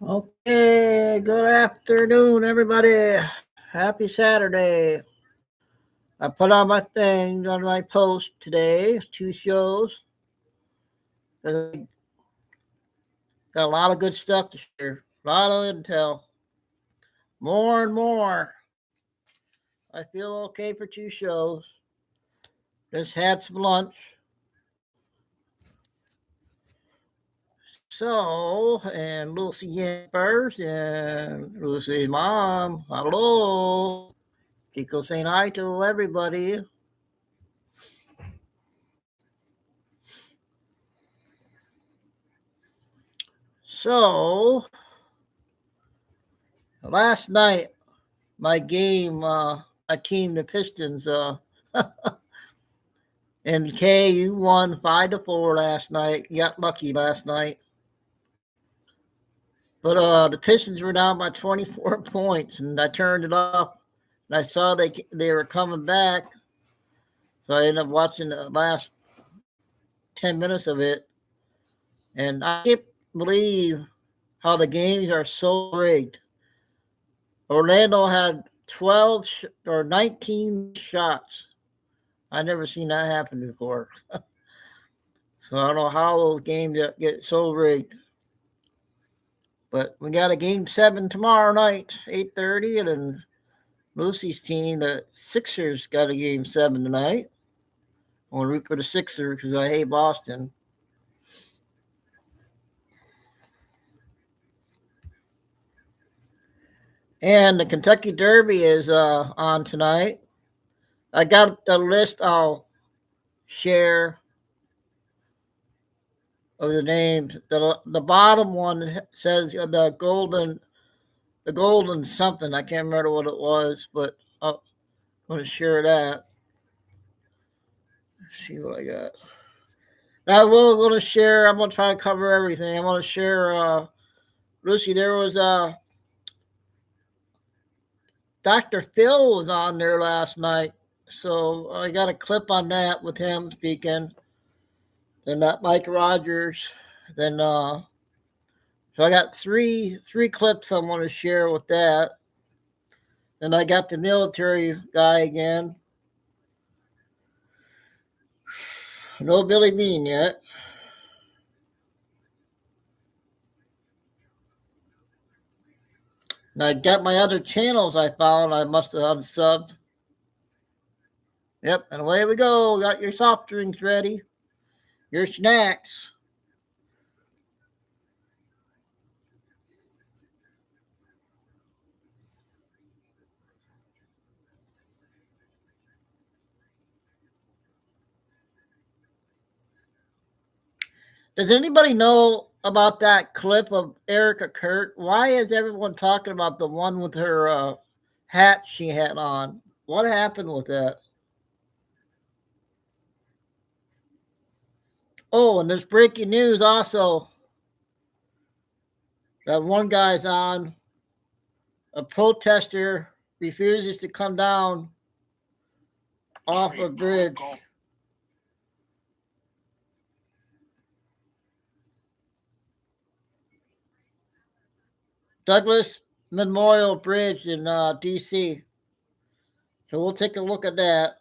Okay, good afternoon, everybody. Happy Saturday. I put on my things on my post today, 2 shows. Got a lot of good stuff to share, a lot of intel. More and more. I feel okay for 2 shows. Just had some lunch. So, and Lucy Yampers and Lucy's mom. Hello. Chico saying hi to everybody. So, last night, my game, my team, the Pistons, and KU won 5-4 last night. Got lucky last night. But the Pistons were down by 24 points, and I turned it off. And I saw they were coming back, so I ended up watching the last 10 minutes of it. And I can't believe how the games are so rigged. Orlando had 12 or 19 shots. I never seen that happen before. So I don't know how those games get so rigged. But we got a game 7 tomorrow night, 8:30, and then Lucy's team, the Sixers, got a game 7 tonight. I want to root for the Sixers because I hate Boston. And the Kentucky Derby is on tonight. I got the list I'll share of the names. The bottom one says the golden something. I can't remember what it was, but I'm going to share that. Let's see what I got. Now we're going to share. I'm going to try to cover everything. I'm going to share. Lucy, there was Dr. Phil was on there last night, so I got a clip on that with him speaking. Then that Mike Rogers. Then so I got three clips I want to share with that. Then I got the military guy again. No Billy Bean yet. And I got my other channels I found. I must have unsubbed. Yep, and away we go. Got your soft drinks ready. Your snacks. Does anybody know about that clip of Erica Kurt? Why is everyone talking about the one with her hat she had on? What happened with that? Oh, and there's breaking news also. That one guy's on. A protester refuses to come down off a bridge. Douglas Memorial Bridge in D.C. So we'll take a look at that.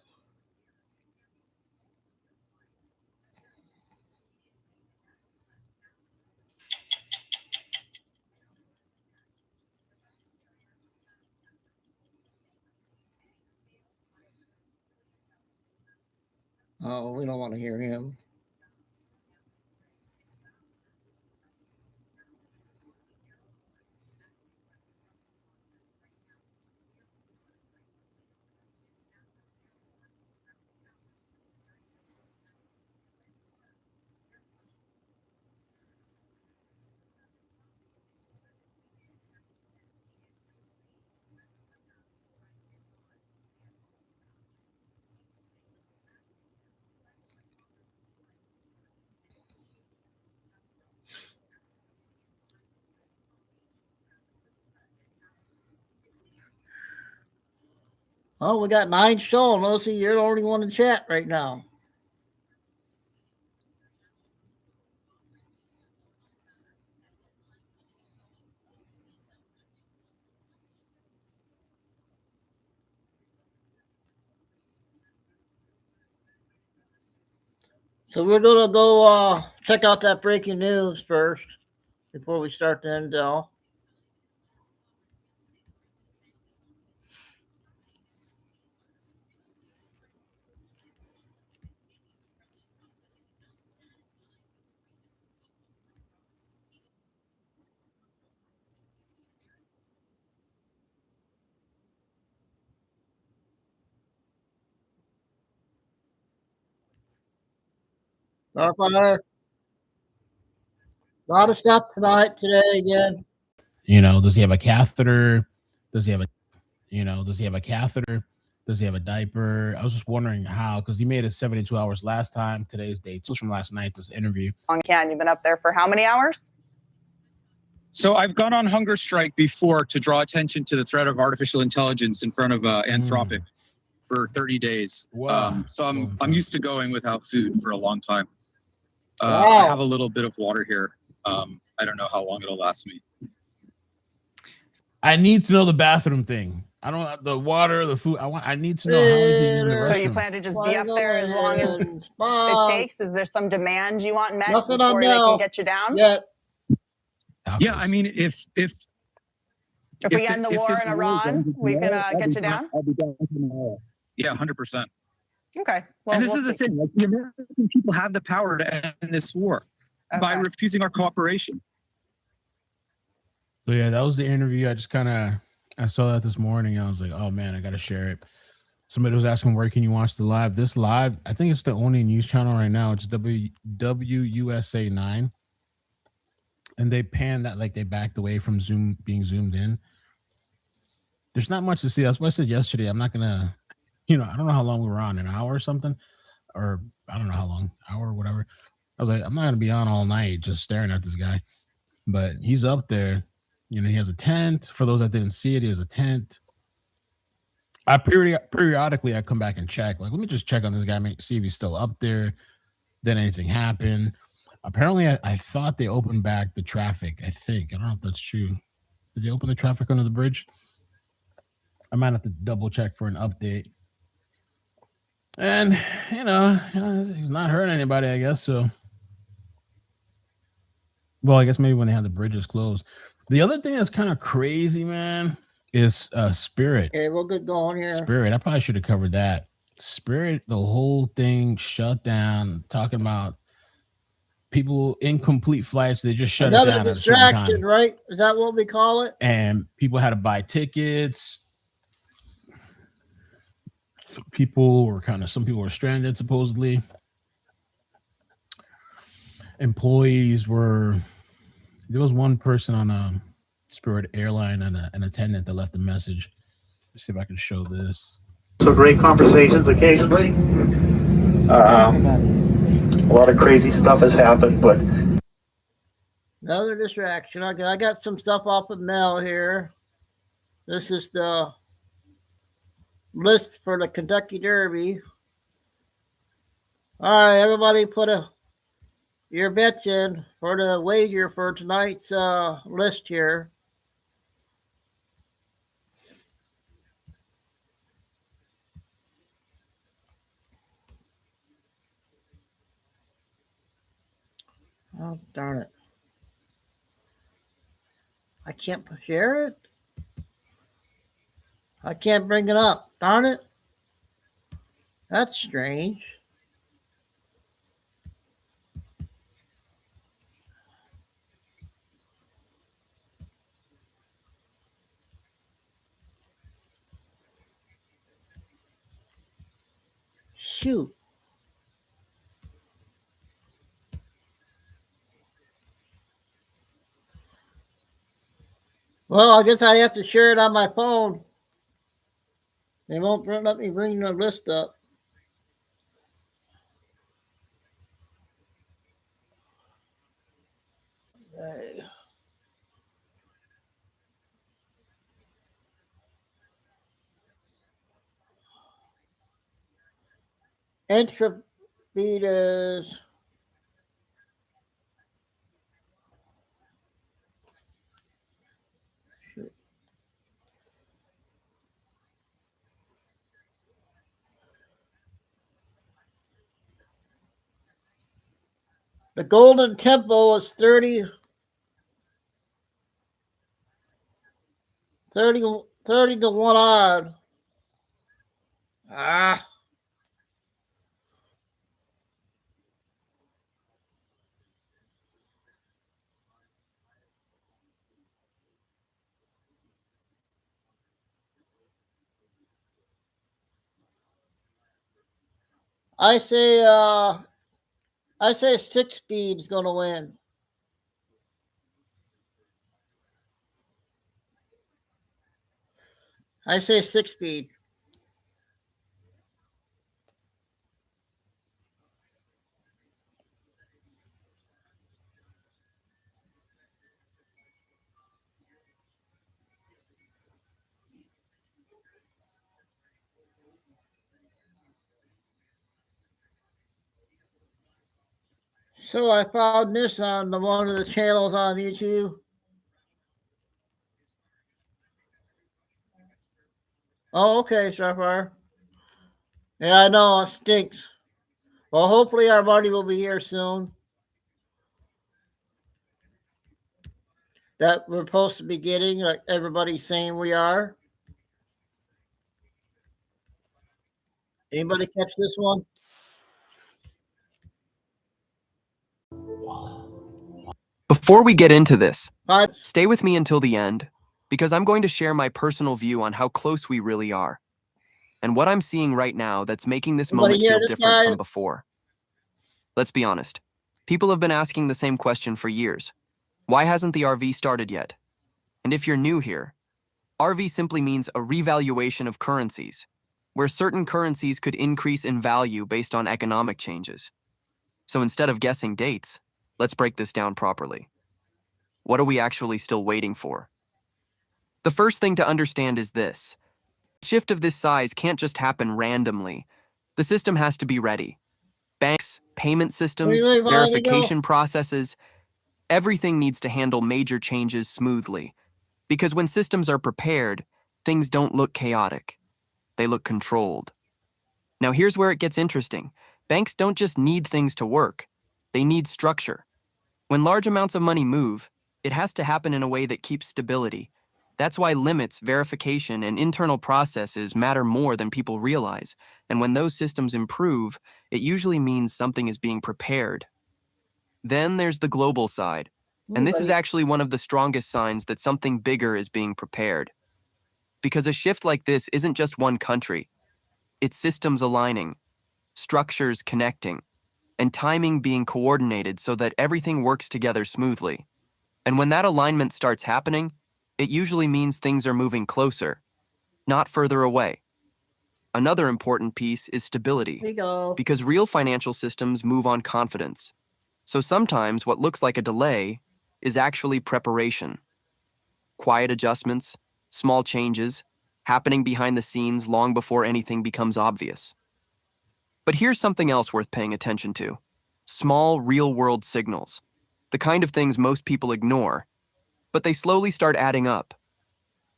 Oh, we don't want to hear him. Oh, we got 9 shown. Lucy, you're the only one in chat right now. So we're gonna go check out that breaking news first before we start the intel. Starfire. A lot of stuff today again. Does he have a catheter? Does he have a does he have a catheter? Does he have a diaper? I was just wondering how, because he made it 72 hours last time. Today's date was from last night, this interview. Ken, you've been up there for how many hours? So I've gone on hunger strike before to draw attention to the threat of artificial intelligence in front of Anthropic for 30 days. Wow. So I'm used to going without food for a long time. Wow. I have a little bit of water here. I don't know how long it'll last me. I need to know the bathroom thing. I don't have the water, the food. I need to know how is he using the restroom. So you plan to just be up there as long as it takes? Is there some demand you want met Nothing before they can get you down? Yeah. Yeah, I mean, if we end the war in Iran, we can get you down? I'll be down in an hour. Yeah, 100%. Okay. Well, and this is the thing. Like, the American people have the power to end this war by refusing our cooperation. So yeah, that was the interview. I saw that this morning. I was like, oh man, I got to share it. Somebody was asking, where can you watch the live? This live, I think it's the only news channel right now. It's WUSA 9. And they panned that, like they backed away from being zoomed in. There's not much to see. That's what I said yesterday. I'm not going to, I don't know how long we were on, an hour or something, or I don't know how long, hour or whatever. I was like, I'm not going to be on all night just staring at this guy. But he's up there. He has a tent. For those that didn't see it, he has a tent. I periodically I come back and check. Like, let me just check on this guy, see if he's still up there. Then anything happened. Apparently, I thought they opened back the traffic. I think. I don't know if that's true. Did they open the traffic under the bridge? I might have to double check for an update. And, he's not hurting anybody, I guess. So, well, I guess maybe when they have the bridges closed. The other thing that's kind of crazy, man, is Spirit. Okay, we'll get going here. Spirit. I probably should have covered that. Spirit, the whole thing shut down, talking about people incomplete flights. They just shut it down. Another distraction, right? Is that what we call it? And people had to buy tickets. Some people were stranded, supposedly. Employees were. There was one person on a Spirit airline and an attendant that left a message. Let's see if I can show this. So great conversations occasionally. A lot of crazy stuff has happened, but another distraction. I got some stuff off of Mel here. This is the list for the Kentucky Derby. All right, everybody, put your bets in for the wager for tonight's list here. Oh, darn it. I can't share it. I can't bring it up. Darn it. That's strange. Shoot. Well, I guess I have to share it on my phone. They won't let me bring the list up. Intravenous. The golden tempo is 30 to 1 odd. Ah. I say 6 speed is going to win. I say 6 speed. So I found this on one of the channels on YouTube. Oh, okay, Starfire. Yeah, I know, it stinks. Well, hopefully our buddy will be here soon. That we're supposed to be getting, like everybody's saying we are. Anybody catch this one? Before we get into this, Five. stay with me until the end, because I'm going to share my personal view on how close we really are, and what I'm seeing right now that's making this Anybody moment hear feel this different guy? from before. Let's be honest. People have been asking the same question for years. Why hasn't the RV started yet? And if you're new here, RV simply means a revaluation of currencies, where certain currencies could increase in value based on economic changes. So instead of guessing dates, let's break this down properly. What are we actually still waiting for? The first thing to understand is this. A shift of this size can't just happen randomly. The system has to be ready. Banks, payment systems, Wait, verification processes, everything needs to handle major changes smoothly. Because when systems are prepared, things don't look chaotic. They look controlled. Now here's where it gets interesting. Banks don't just need things to work. They need structure. When large amounts of money move, it has to happen in a way that keeps stability. That's why limits, verification, and internal processes matter more than people realize. And when those systems improve, it usually means something is being prepared. Then there's the global side. And this is actually one of the strongest signs that something bigger is being prepared. Because a shift like this isn't just one country. It's systems aligning, structures connecting, and timing being coordinated so that everything works together smoothly. And when that alignment starts happening, it usually means things are moving closer, not further away. Another important piece is stability, Here we go. because real financial systems move on confidence. So sometimes what looks like a delay is actually preparation. Quiet adjustments, small changes, happening behind the scenes long before anything becomes obvious. But here's something else worth paying attention to. Small, real-world signals. The kind of things most people ignore, but they slowly start adding up.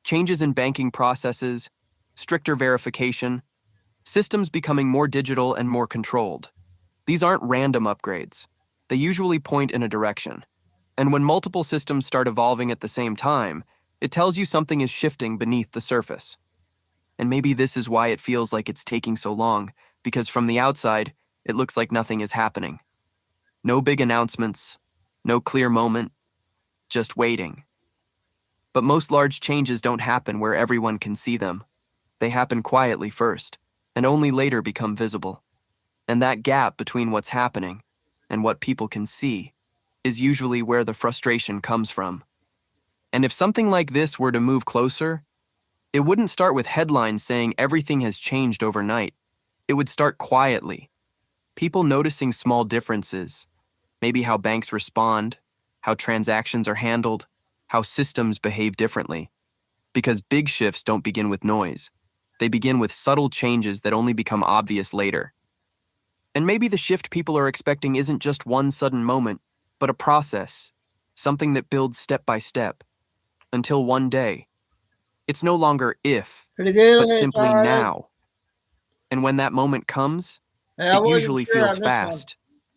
Changes in banking processes, stricter verification, systems becoming more digital and more controlled. These aren't random upgrades. They usually point in a direction. And when multiple systems start evolving at the same time, it tells you something is shifting beneath the surface. And maybe this is why it feels like it's taking so long, because from the outside, it looks like nothing is happening. No big announcements, no clear moment, just waiting. But most large changes don't happen where everyone can see them. They happen quietly first, and only later become visible. And that gap between what's happening and what people can see is usually where the frustration comes from. And if something like this were to move closer, it wouldn't start with headlines saying everything has changed overnight. It would start quietly. People noticing small differences, maybe how banks respond, how transactions are handled, how systems behave differently. Because big shifts don't begin with noise. They begin with subtle changes that only become obvious later. And maybe the shift people are expecting isn't just one sudden moment, but a process, something that builds step by step, until one day. It's no longer if, Pretty good. but simply now. And when that moment comes, I it wasn't usually sure feels on this one. fast.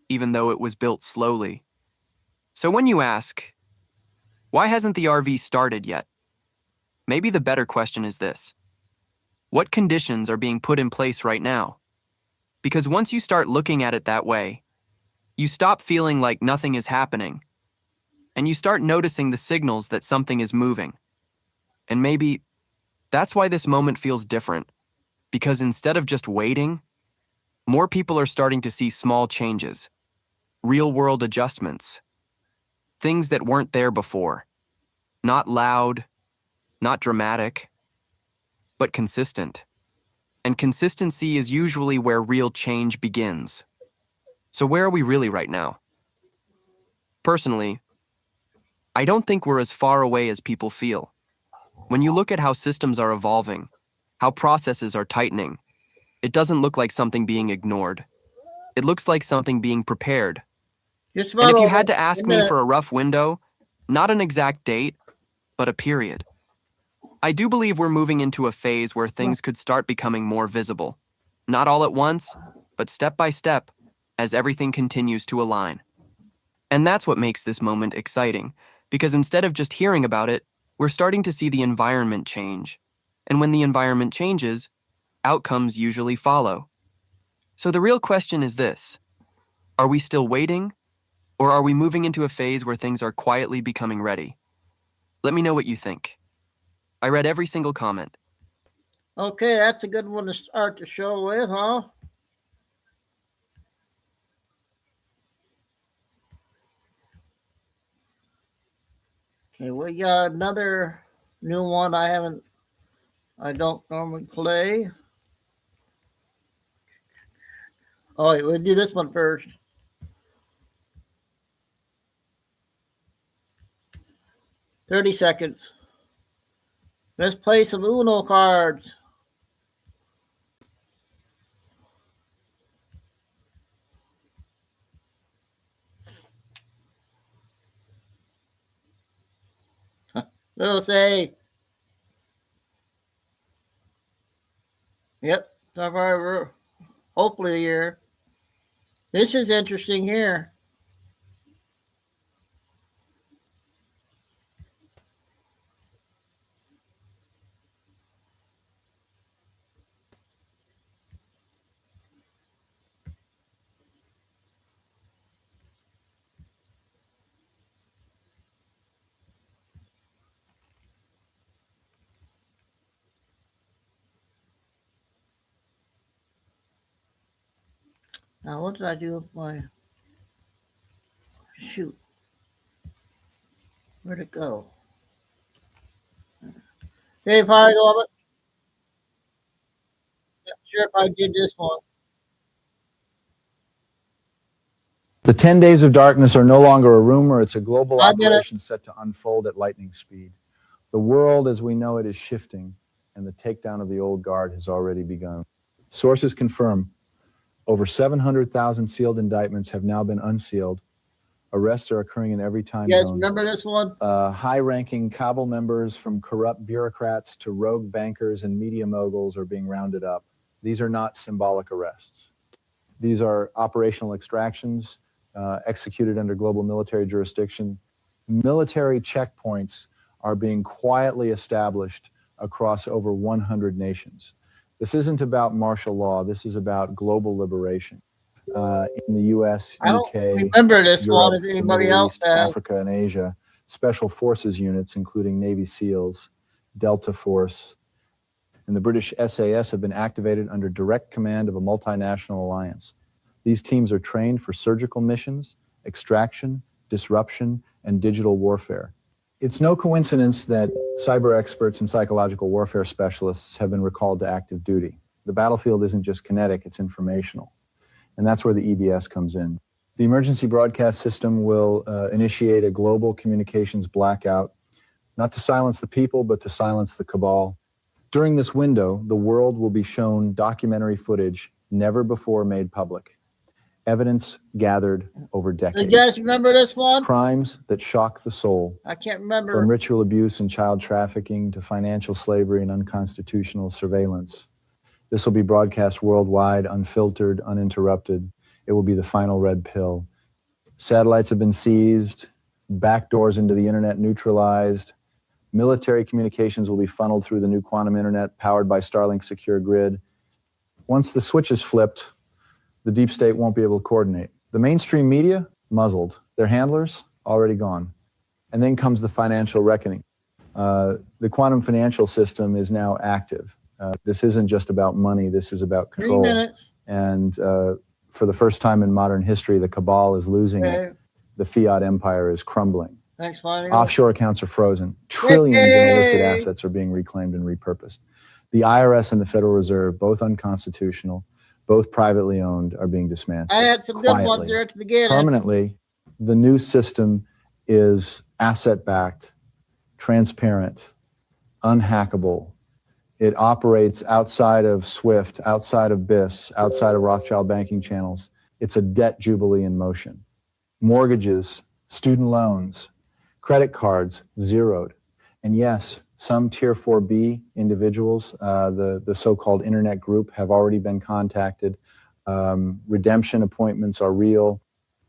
even though it was built slowly. So when you ask, why hasn't the RV started yet? Maybe the better question is this: what conditions are being put in place right now? Because once you start looking at it that way, you stop feeling like nothing is happening, and you start noticing the signals that something is moving. And maybe that's why this moment feels different, because instead of just waiting, more people are starting to see small changes, real-world adjustments, things that weren't there before. Not loud, not dramatic, but consistent. And consistency is usually where real change begins. So where are we really right now? Personally, I don't think we're as far away as people feel. When you look at how systems are evolving, how processes are tightening, it doesn't look like something being ignored. It looks like something being prepared. Just And about if you over had to ask a me minute. for a rough window, not an exact date, but a period, I do believe we're moving into a phase where things could start becoming more visible. Not all at once, but step by step, as everything continues to align. And that's what makes this moment exciting, because instead of just hearing about it, we're starting to see the environment change. And when the environment changes, outcomes usually follow. So the real question is this: are we still waiting, or are we moving into a phase where things are quietly becoming ready? Let me know what you think. I read every single comment. Okay, that's a good one to start the show with, huh? Okay, we got another new one I don't normally play. Oh, wait, we'll do this one first. "30 seconds. Let's play some Uno cards." They'll say, yep, hopefully here. This is interesting here. Now, what did I do with my... Shoot. Where'd it go? Okay, probably go up. Not sure if I did this one. The 10 days of darkness are no longer a rumor. It's a global I did it. operation set to unfold at lightning speed. The world as we know it is shifting, and the takedown of the old guard has already begun. Sources confirm over 700,000 sealed indictments have now been unsealed. Arrests are occurring in every time You guys zone. remember this one? High-ranking cabal members, from corrupt bureaucrats to rogue bankers and media moguls, are being rounded up. These are not symbolic arrests. These are operational extractions executed under global military jurisdiction. Military checkpoints are being quietly established across over 100 nations. This isn't about martial law. This is about global liberation. In the U.S., I don't UK, remember this Europe, one. If the anybody Middle else East, has. Africa, and Asia, special forces units, including Navy SEALs, Delta Force, and the British SAS have been activated under direct command of a multinational alliance. These teams are trained for surgical missions, extraction, disruption, and digital warfare. It's no coincidence that cyber experts and psychological warfare specialists have been recalled to active duty. The battlefield isn't just kinetic, it's informational. And that's where the EBS comes in. The emergency broadcast system will initiate a global communications blackout, not to silence the people, but to silence the cabal. During this window, the world will be shown documentary footage never before made public. Evidence gathered over decades. You guys remember this one? Crimes that shock the soul. I can't remember. From ritual abuse and child trafficking to financial slavery and unconstitutional surveillance. This will be broadcast worldwide, unfiltered, uninterrupted. It will be the final red pill. Satellites have been seized, backdoors into the internet neutralized. Military communications will be funneled through the new quantum internet powered by Starlink secure grid. Once the switch is flipped, the deep state won't be able to coordinate. The mainstream media, muzzled. Their handlers, already gone. And then comes the financial reckoning. The quantum financial system is now active. This isn't just about money, this is about control. 3 minutes. And for the first time in modern history, the cabal is losing it. The fiat empire is crumbling. Thanks, Bonnie. Offshore accounts are frozen. Trillions in illicit assets are being reclaimed and repurposed. The IRS and the Federal Reserve, both unconstitutional, both privately owned, are being dismantled. I had some good ones there at the beginning. Permanently, the new system is asset-backed, transparent, unhackable. It operates outside of SWIFT, outside of BIS, outside of Rothschild banking channels. It's a debt jubilee in motion. Mortgages, student loans, credit cards, zeroed. And yes, some Tier 4B individuals, the so-called internet group, have already been contacted. Redemption appointments are real.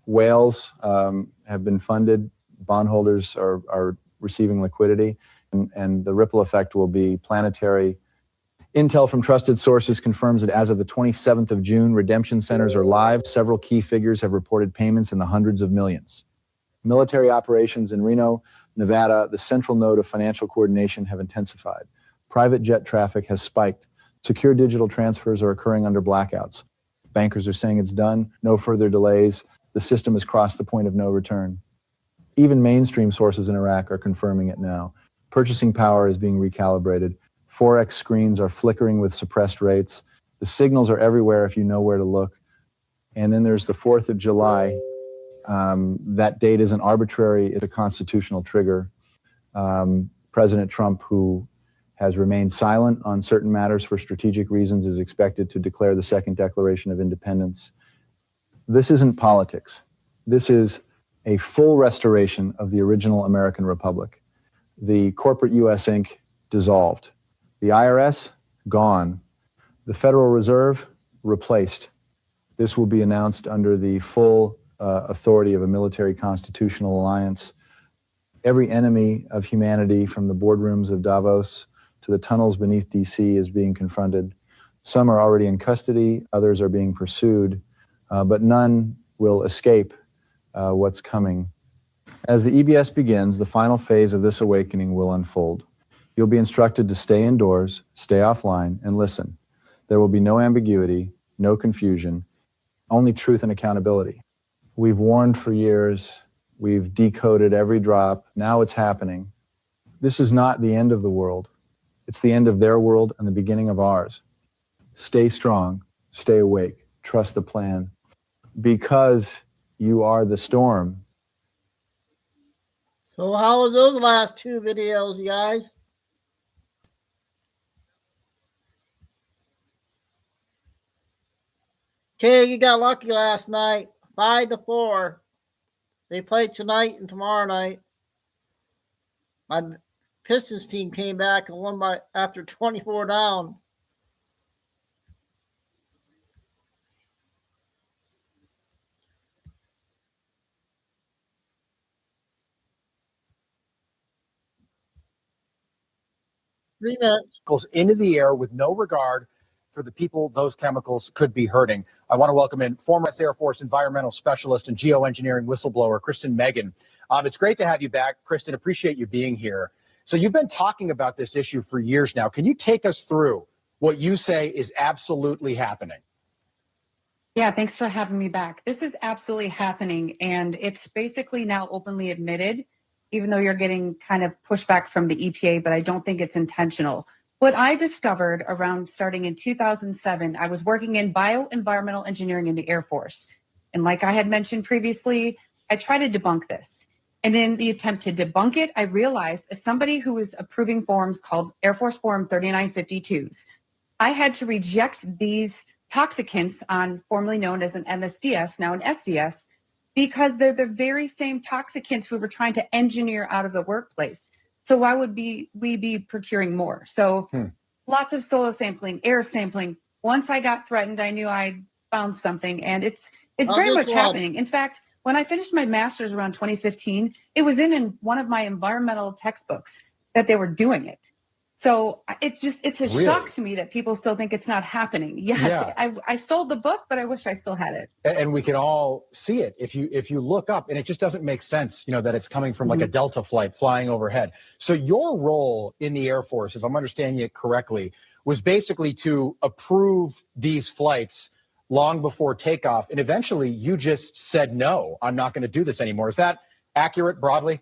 Whales have been funded. Bondholders are receiving liquidity. And the ripple effect will be planetary. Intel from trusted sources confirms that as of the 27th of June, redemption centers are live. Several key figures have reported payments in the hundreds of millions. Military operations in Reno, Nevada, the central node of financial coordination, have intensified. Private jet traffic has spiked. Secure digital transfers are occurring under blackouts. Bankers are saying it's done, no further delays. The system has crossed the point of no return. Even mainstream sources in Iraq are confirming it now. Purchasing power is being recalibrated. Forex screens are flickering with suppressed rates. The signals are everywhere if you know where to look. And then there's the 4th of July. That date isn't arbitrary, it's a constitutional trigger. President Trump, who has remained silent on certain matters for strategic reasons, is expected to declare the Second Declaration of Independence. This isn't politics. This is a full restoration of the original American Republic. The corporate U.S. Inc. dissolved. The IRS, gone. The Federal Reserve, replaced. This will be announced under the full authority of a military constitutional alliance. Every enemy of humanity, from the boardrooms of Davos to the tunnels beneath DC, is being confronted. Some are already in custody, others are being pursued, but none will escape what's coming. As the EBS begins, the final phase of this awakening will unfold. You'll be instructed to stay indoors, stay offline, and listen. There will be no ambiguity, no confusion, only truth and accountability. We've warned for years. We've decoded every drop. Now it's happening. This is not the end of the world. It's the end of their world and the beginning of ours. Stay strong, stay awake, trust the plan. Because you are the storm. So how was those last 2 videos, you guys? Okay, you got lucky last night, 5-4. They played tonight and tomorrow night. My Pistons team came back and won by after 24 down. Three minutes. Goes into the air with no regard for the people those chemicals could be hurting. I want to welcome in former Air Force environmental specialist and geoengineering whistleblower, Kristen Megan. It's great to have you back, Kristen. Appreciate you being here. So you've been talking about this issue for years now. Can you take us through what you say is absolutely happening? Yeah, thanks for having me back. This is absolutely happening, and it's basically now openly admitted, even though you're getting kind of pushback from the EPA, but I don't think it's intentional. What I discovered around starting in 2007, I was working in bioenvironmental engineering in the Air Force. And like I had mentioned previously, I tried to debunk this. And in the attempt to debunk it, I realized, as somebody who was approving forms called Air Force Form 3952s, I had to reject these toxicants on formerly known as an MSDS, now an SDS, because they're the very same toxicants we were trying to engineer out of the workplace. So why would we be procuring more? So lots of soil sampling, air sampling. Once I got threatened, I knew I'd found something, and it's Oh, very guess much what? happening. In fact, when I finished my master's around 2015, it was in one of my environmental textbooks that they were doing it. So it's a Really? shock to me that people still think it's not happening. Yes, Yeah. I sold the book, but I wish I still had it. And we can all see it if you look up, and it just doesn't make sense, that it's coming from like a Delta flight flying overhead. So your role in the Air Force, if I'm understanding it correctly, was basically to approve these flights long before takeoff, and eventually you just said, no, I'm not going to do this anymore. Is that accurate broadly?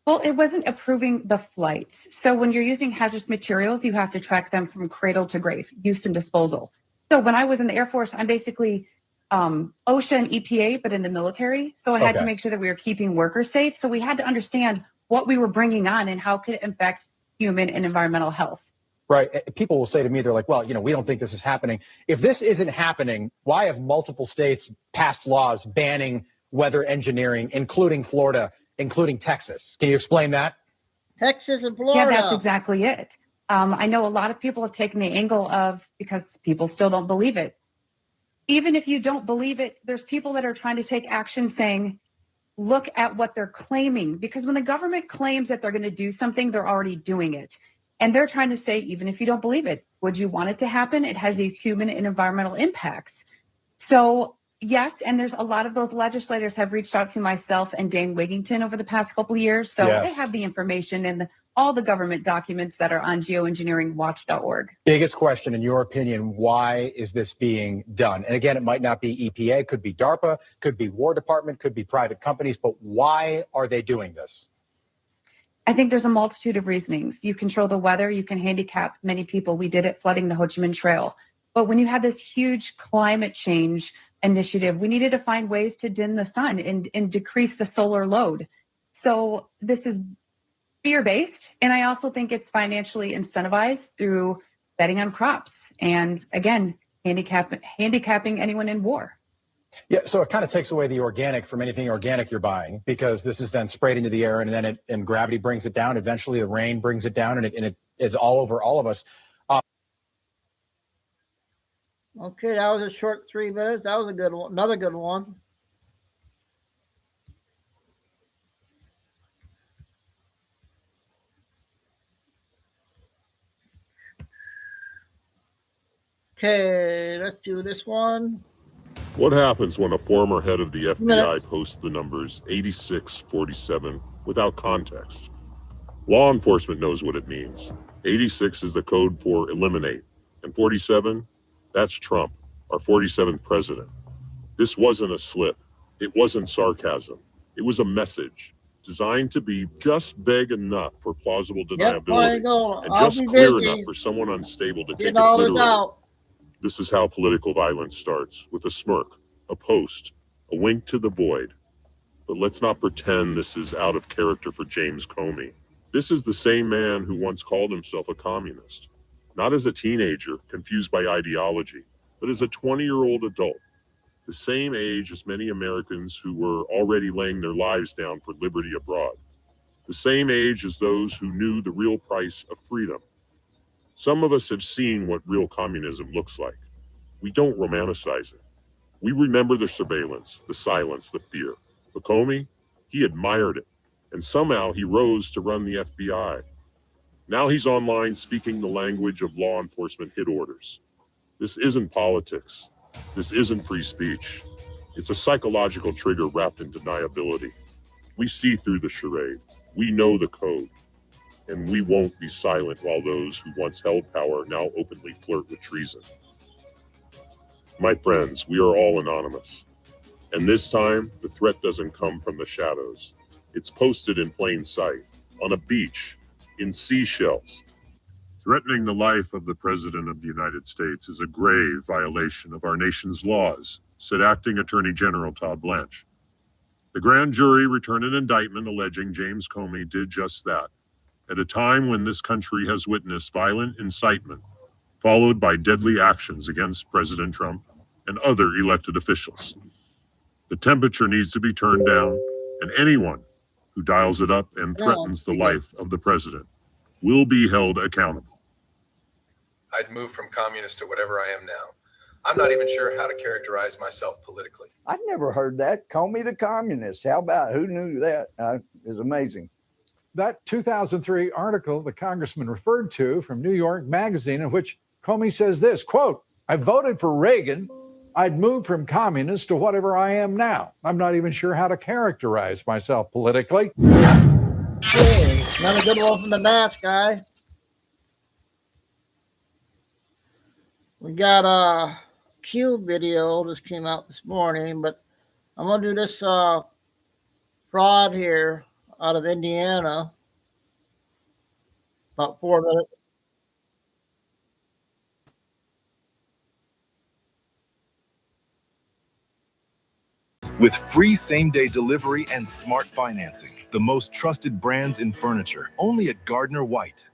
Well, it wasn't approving the flights. So when you're using hazardous materials, you have to track them from cradle to grave, use and disposal. So when I was in the Air Force, I'm basically OSHA and EPA, but in the military. So I had to make sure that we were keeping workers safe. So we had to understand what we were bringing on and how could it affect human and environmental health. Right. People will say to me, they're like, well, we don't think this is happening. If this isn't happening, why have multiple states passed laws banning weather engineering, including Florida, including Texas? Can you explain that? Texas and Florida. Yeah, that's exactly it. I know a lot of people have taken the angle of, because people still don't believe it. Even if you don't believe it, there's people that are trying to take action saying, look at what they're claiming. Because when the government claims that they're going to do something, they're already doing it. And they're trying to say, even if you don't believe it, would you want it to happen? It has these human and environmental impacts. So yes, and there's a lot of those legislators have reached out to myself and Dane Wigington over the past couple of years. So they have the information and all the government documents that are on geoengineeringwatch.org. Biggest question, in your opinion, why is this being done? And again, it might not be EPA, could be DARPA, could be War Department, could be private companies, but why are they doing this? I think there's a multitude of reasonings. You control the weather, you can handicap many people. We did it flooding the Ho Chi Minh Trail. But when you have this huge climate change initiative, we needed to find ways to dim the sun and decrease the solar load. So this is fear-based. And I also think it's financially incentivized through betting on crops. And again, handicapping anyone in war. Yeah, so it kind of takes away the organic from anything organic you're buying, because this is then sprayed into the air, and then and gravity brings it down. Eventually, the rain brings it down, and it is all over all of us. Okay, that was a short 3 minutes. That was a good one. Another good one. Okay, let's do this one. What happens when a former head of the FBI posts the numbers 8647 without context? Law enforcement knows what it means. 86 is the code for eliminate, and 47, that's Trump, our 47th president. This wasn't a slip. It wasn't sarcasm. It was a message designed to be just vague enough for plausible deniability, and just clear enough for someone unstable to take it literally. This is how political violence starts, with a smirk, a post, a wink to the void. But let's not pretend this is out of character for James Comey. This is the same man who once called himself a communist, not as a teenager confused by ideology, but as a 20-year-old adult, the same age as many Americans who were already laying their lives down for liberty abroad, the same age as those who knew the real price of freedom. Some of us have seen what real communism looks like. We don't romanticize it. We remember the surveillance, the silence, the fear. But Comey, he admired it. And somehow he rose to run the FBI. Now he's online speaking the language of law enforcement hit orders. This isn't politics. This isn't free speech. It's a psychological trigger wrapped in deniability. We see through the charade. We know the code. And we won't be silent while those who once held power now openly flirt with treason. My friends, we are all anonymous. And this time, the threat doesn't come from the shadows. It's posted in plain sight, on a beach, in seashells. Threatening the life of the President of the United States is a grave violation of our nation's laws, said Acting Attorney General Todd Blanche. The grand jury returned an indictment alleging James Comey did just that, at a time when this country has witnessed violent incitement, followed by deadly actions against President Trump and other elected officials. The temperature needs to be turned down, and anyone who dials it up and threatens the life of the president will be held accountable. I'd move from communist to whatever I am now. I'm not even sure how to characterize myself politically. I'd never heard that. Call me the communist. How about, who knew that? It's amazing. That 2003 article the congressman referred to from New York Magazine, in which Comey says this, quote, I voted for Reagan. I'd moved from communist to whatever I am now. I'm not even sure how to characterize myself politically. Hey, not a good one from the NAS guy. We got a Q video just came out this morning, but I'm gonna do this fraud here out of Indiana. About 4 minutes. With free same-day delivery and smart financing, the most trusted brands in furniture, only at Gardner White.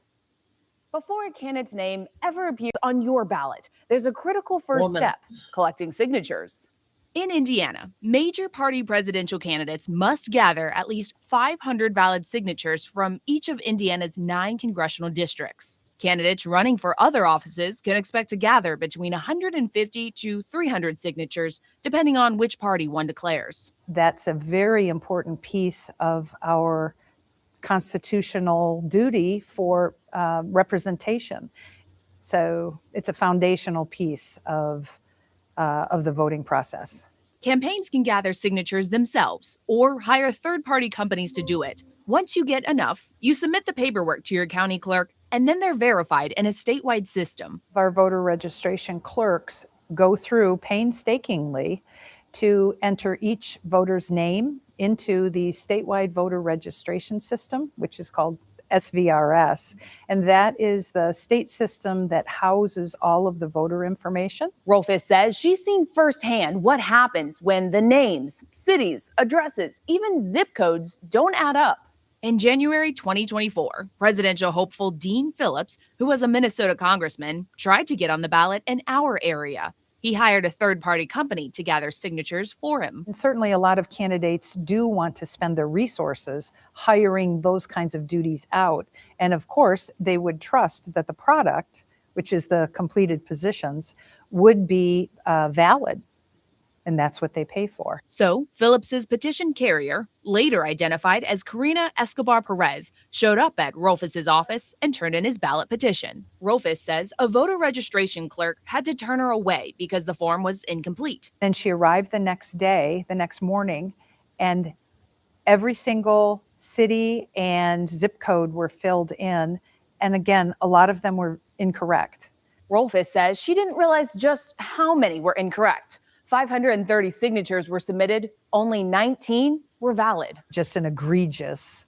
Before a candidate's name ever appears on your ballot, there's a critical first step, collecting signatures. In Indiana, major party presidential candidates must gather at least 500 valid signatures from each of Indiana's 9 congressional districts. Candidates running for other offices can expect to gather between 150 to 300 signatures, depending on which party one declares. That's a very important piece of our constitutional duty for representation. So it's a foundational piece of the voting process. Campaigns can gather signatures themselves or hire third-party companies to do it. Once you get enough, you submit the paperwork to your county clerk, and then they're verified in a statewide system. Our voter registration clerks go through painstakingly to enter each voter's name into the statewide voter registration system, which is called SVRS, and that is the state system that houses all of the voter information. Rolfes says she's seen firsthand what happens when the names, cities, addresses, even zip codes don't add up. In January 2024, presidential hopeful Dean Phillips, who was a Minnesota congressman, tried to get on the ballot in our area. He hired a third-party company to gather signatures for him. And certainly a lot of candidates do want to spend their resources hiring those kinds of duties out. And of course, they would trust that the product, which is the completed positions, would be valid. And that's what they pay for. So Phillips's petition carrier, later identified as Karina Escobar Perez, showed up at Rolfes's office and turned in his ballot petition. Rolfes says a voter registration clerk had to turn her away because the form was incomplete. Then she arrived the next day, the next morning, and every single city and zip code were filled in. And again, a lot of them were incorrect. Rolfes says she didn't realize just how many were incorrect. 530 signatures were submitted, only 19 were valid. Just an egregious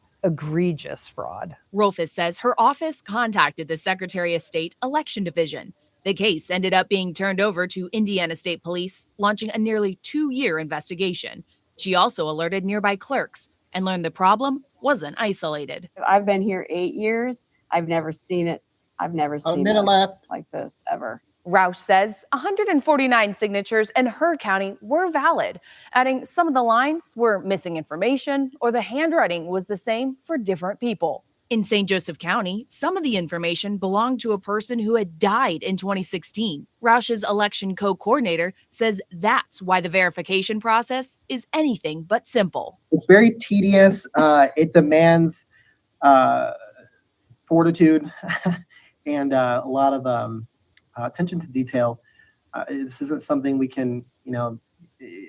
fraud. Rolfes says her office contacted the Secretary of State Election Division. The case ended up being turned over to Indiana State Police, launching a nearly 2-year investigation. She also alerted nearby clerks and learned the problem wasn't isolated. I've been here 8 years. I've never seen it. I've never seen this like this ever. Roush says 149 signatures in her county were valid, adding some of the lines were missing information or the handwriting was the same for different people. In St. Joseph County, some of the information belonged to a person who had died in 2016. Roush's election co-coordinator says that's why the verification process is anything but simple. It's very tedious. It demands fortitude and a lot of attention to detail. This isn't something we can,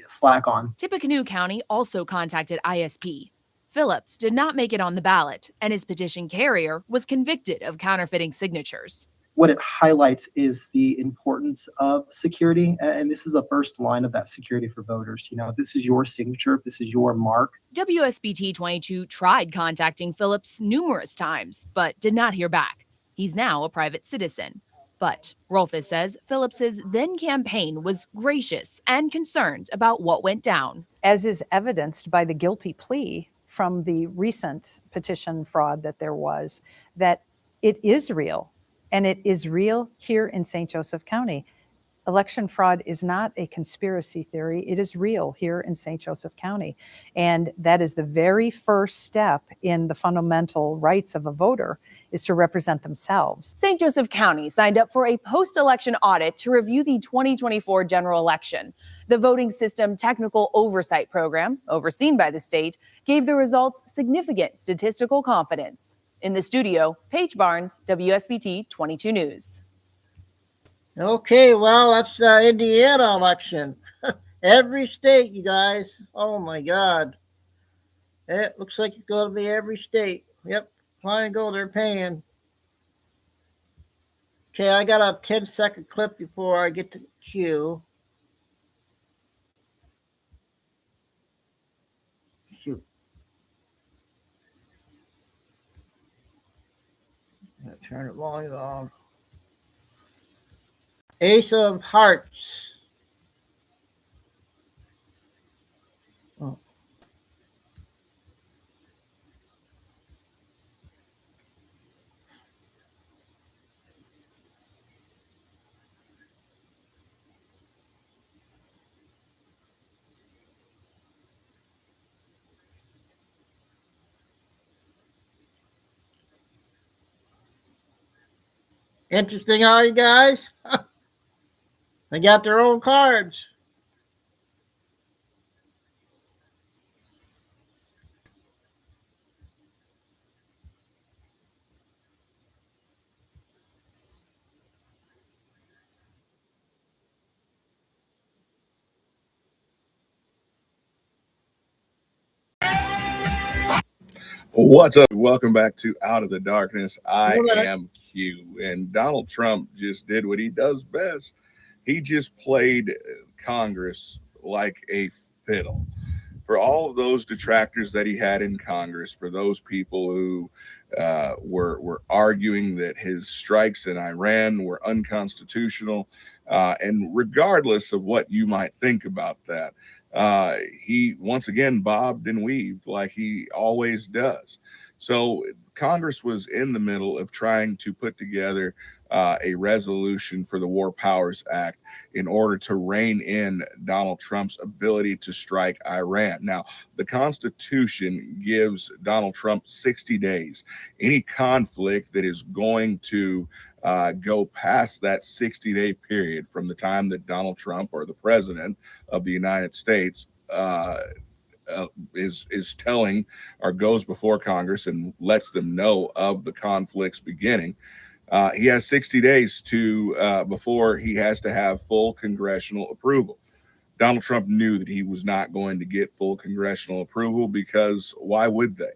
slack on. Tippecanoe County also contacted ISP. Phillips did not make it on the ballot, and his petition carrier was convicted of counterfeiting signatures. What it highlights is the importance of security, and this is the first line of that security for voters. This is your signature, this is your mark. WSBT 22 tried contacting Phillips numerous times, but did not hear back. He's now a private citizen. But Rolfes says Phillips's then campaign was gracious and concerned about what went down. As is evidenced by the guilty plea from the recent petition fraud that there was, that it is real. And it is real here in St. Joseph County. election fraud is not a conspiracy theory. It is real here in St. Joseph County. And that is the very first step in the fundamental rights of a voter, is to represent themselves. St. Joseph County signed up for a post-election audit to review the 2024 general election. The voting system technical oversight program, overseen by the state, gave the results significant statistical confidence. In the studio, Paige Barnes, WSBT 22 News. Okay, well, that's the Indiana election. Every state, you guys. Oh, my God. It looks like it's going to be every state. Yep, fine go, they're paying. Okay, I got a 10-second clip before I get to the queue. Shoot. I'm going to turn the volume on. Ace of Hearts. Oh. Interesting, how you guys? They got their own cards. What's up? Welcome back to Out of the Darkness. I am Q, and Donald Trump just did what he does best. He just played Congress like a fiddle. For all of those detractors that he had in Congress, for those people who were arguing that his strikes in Iran were unconstitutional, and regardless of what you might think about that, he once again bobbed and weaved like he always does. So Congress was in the middle of trying to put together a resolution for the War Powers Act in order to rein in Donald Trump's ability to strike Iran. Now, the Constitution gives Donald Trump 60 days. Any conflict that is going to go past that 60-day period from the time that Donald Trump, or the president of the United States, is telling or goes before Congress and lets them know of the conflict's beginning. He has 60 days to before he has to have full congressional approval. Donald Trump knew that he was not going to get full congressional approval, because why would they?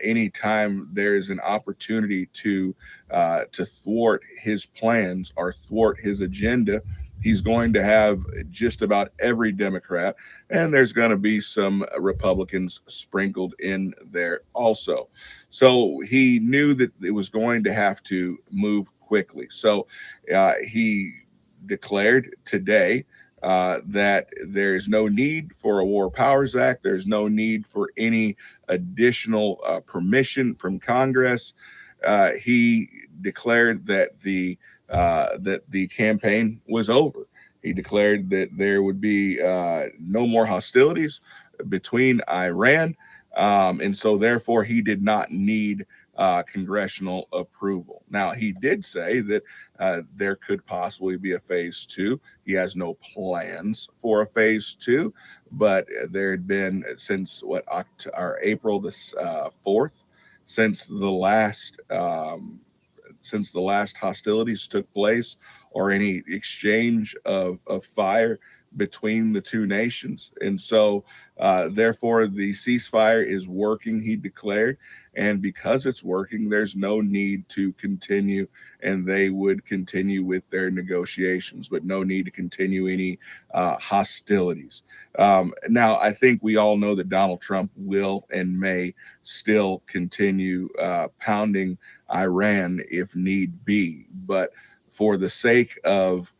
Anytime there's an opportunity to thwart his plans or thwart his agenda, he's going to have just about every Democrat, and there's going to be some Republicans sprinkled in there also. So he knew that it was going to have to move quickly. So he declared today that there's no need for a War Powers Act. There's no need for any additional permission from Congress. He declared that the campaign was over. He declared that there would be no more hostilities between Iran, and so therefore he did not need congressional approval. Now, he did say that there could possibly be a phase two. He has no plans for a phase two, but there had been since April the 4th, since the last hostilities took place, or any exchange of fire between the two nations. And so therefore the ceasefire is working, he declared, and because it's working, there's no need to continue, and they would continue with their negotiations, but no need to continue any hostilities. Now, I think we all know that Donald Trump will and may still continue pounding Iran if need be, but for the sake of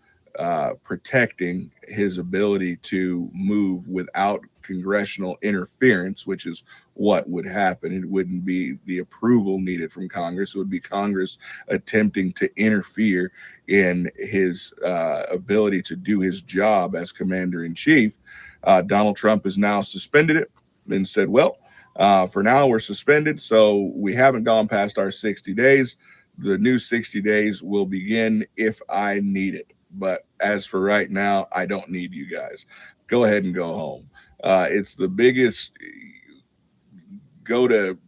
protecting his ability to move without congressional interference, which is what would happen. It wouldn't be the approval needed from Congress. It would be Congress attempting to interfere in his ability to do his job as commander-in-chief. Donald Trump has now suspended it and said, well, for now we're suspended, so we haven't gone past our 60 days. The new 60 days will begin if I need it. But as for right now, I don't need you guys. Go ahead and go home. It's the biggest go to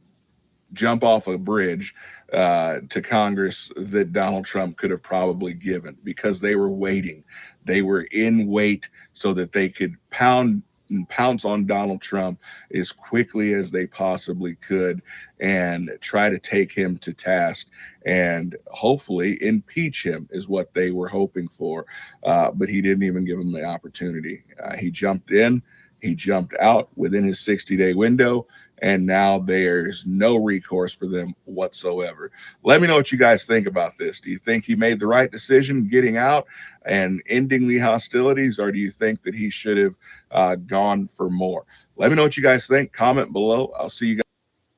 jump off a bridge to Congress that Donald Trump could have probably given, because they were waiting. They were in wait so that they could pounce on Donald Trump as quickly as they possibly could and try to take him to task and hopefully impeach him is what they were hoping for. But he didn't even give him the opportunity. He jumped in, he jumped out within his 60-day window, and now there's no recourse for them whatsoever. Let me know what you guys think about this. Do you think he made the right decision getting out and ending the hostilities, or do you think that he should have gone for more? Let me know what you guys think. Comment below. I'll see you guys.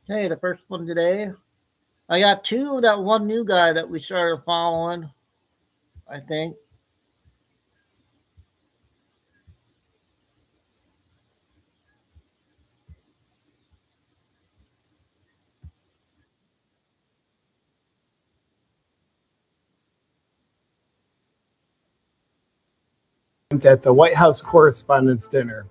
Hey, the first one today. I got two of that one new guy that we started following, I think. At the White House Correspondents' Dinner.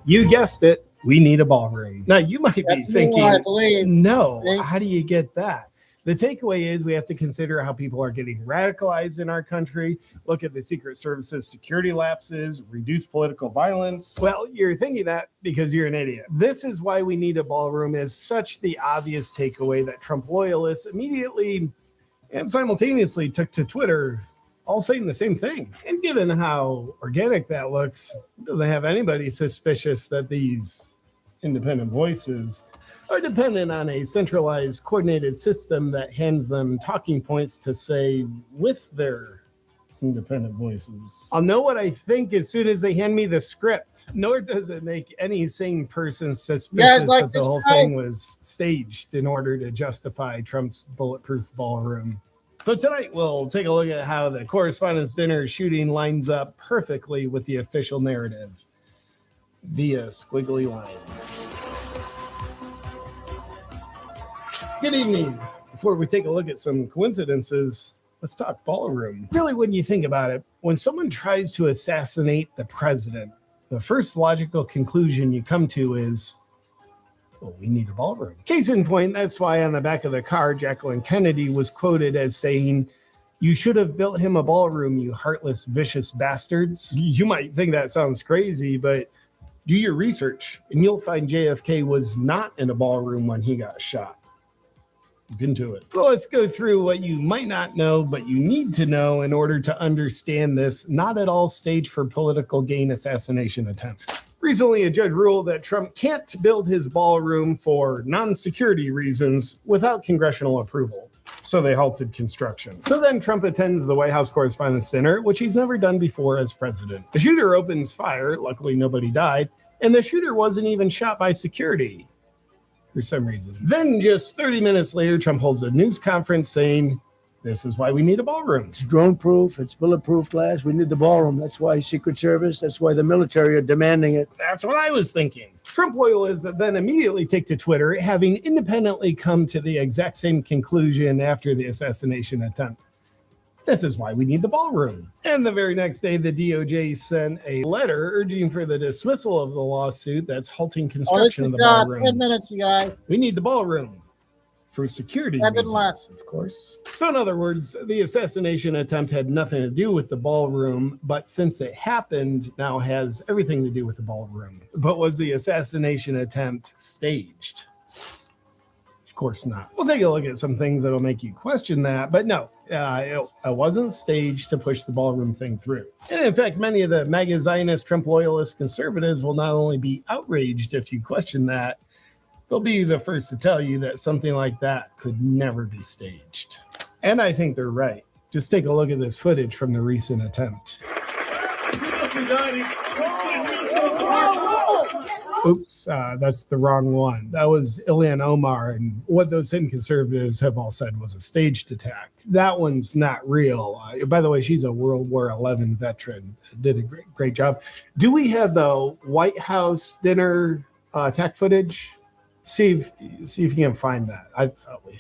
You guessed it, we need a ballroom. Now, you might be thinking, no, how do you get that? The takeaway is we have to consider how people are getting radicalized in our country, look at the Secret Service's security lapses, reduce political violence. Well, you're thinking that because you're an idiot. This is why we need a ballroom is such the obvious takeaway that Trump loyalists immediately and simultaneously took to Twitter, all saying the same thing. And given how organic that looks, it doesn't have anybody suspicious that these independent voices are dependent on a centralized, coordinated system that hands them talking points to say with their independent voices. I'll know what I think as soon as they hand me the script. Nor does it make any sane person suspicious that the whole thing was staged in order to justify Trump's bulletproof ballroom. So tonight we'll take a look at how the Correspondents' Dinner shooting lines up perfectly with the official narrative via squiggly lines. Good evening. Before we take a look at some coincidences, let's talk ballroom. Really, when you think about it, when someone tries to assassinate the president, the first logical conclusion you come to is, well, we need a ballroom. Case in point, that's why on the back of the car, Jacqueline Kennedy was quoted as saying, "You should have built him a ballroom, you heartless, vicious bastards." You might think that sounds crazy, but do your research and you'll find JFK was not in a ballroom when he got shot. Look into it. So let's go through what you might not know, but you need to know in order to understand this not at all staged for political gain assassination attempt. Recently, a judge ruled that Trump can't build his ballroom for non-security reasons without congressional approval. So they halted construction. So then Trump attends the White House Correspondents' Dinner, which he's never done before as president. The shooter opens fire, luckily nobody died, and the shooter wasn't even shot by security for some reason. Then just 30 minutes later, Trump holds a news conference saying, this is why we need a ballroom. It's drone proof, it's bulletproof glass. We need the ballroom. That's why Secret Service, that's why the military are demanding it. That's what I was thinking. Trump loyalists then immediately take to Twitter, having independently come to the exact same conclusion after the assassination attempt. This is why we need the ballroom. And the very next day, the DOJ sent a letter urging for the dismissal of the lawsuit that's halting construction of the ballroom. 10 minutes, you guys. We need the ballroom. For security reasons, of course. So in other words, the assassination attempt had nothing to do with the ballroom, but since it happened, now has everything to do with the ballroom. But was the assassination attempt staged? Of course not. We'll take a look at some things that'll make you question that, but no, it wasn't staged to push the ballroom thing through. And in fact, many of the MAGA Zionist, Trump loyalist conservatives will not only be outraged if you question that, they'll be the first to tell you that something like that could never be staged. And I think they're right. Just take a look at this footage from the recent attempt. Oops, that's the wrong one. That was Ilhan Omar, and what those hidden conservatives have all said was a staged attack. That one's not real. By the way, she's a World War XI veteran. Did a great job. Do we have the White House dinner attack footage? See if you can find that. I thought we.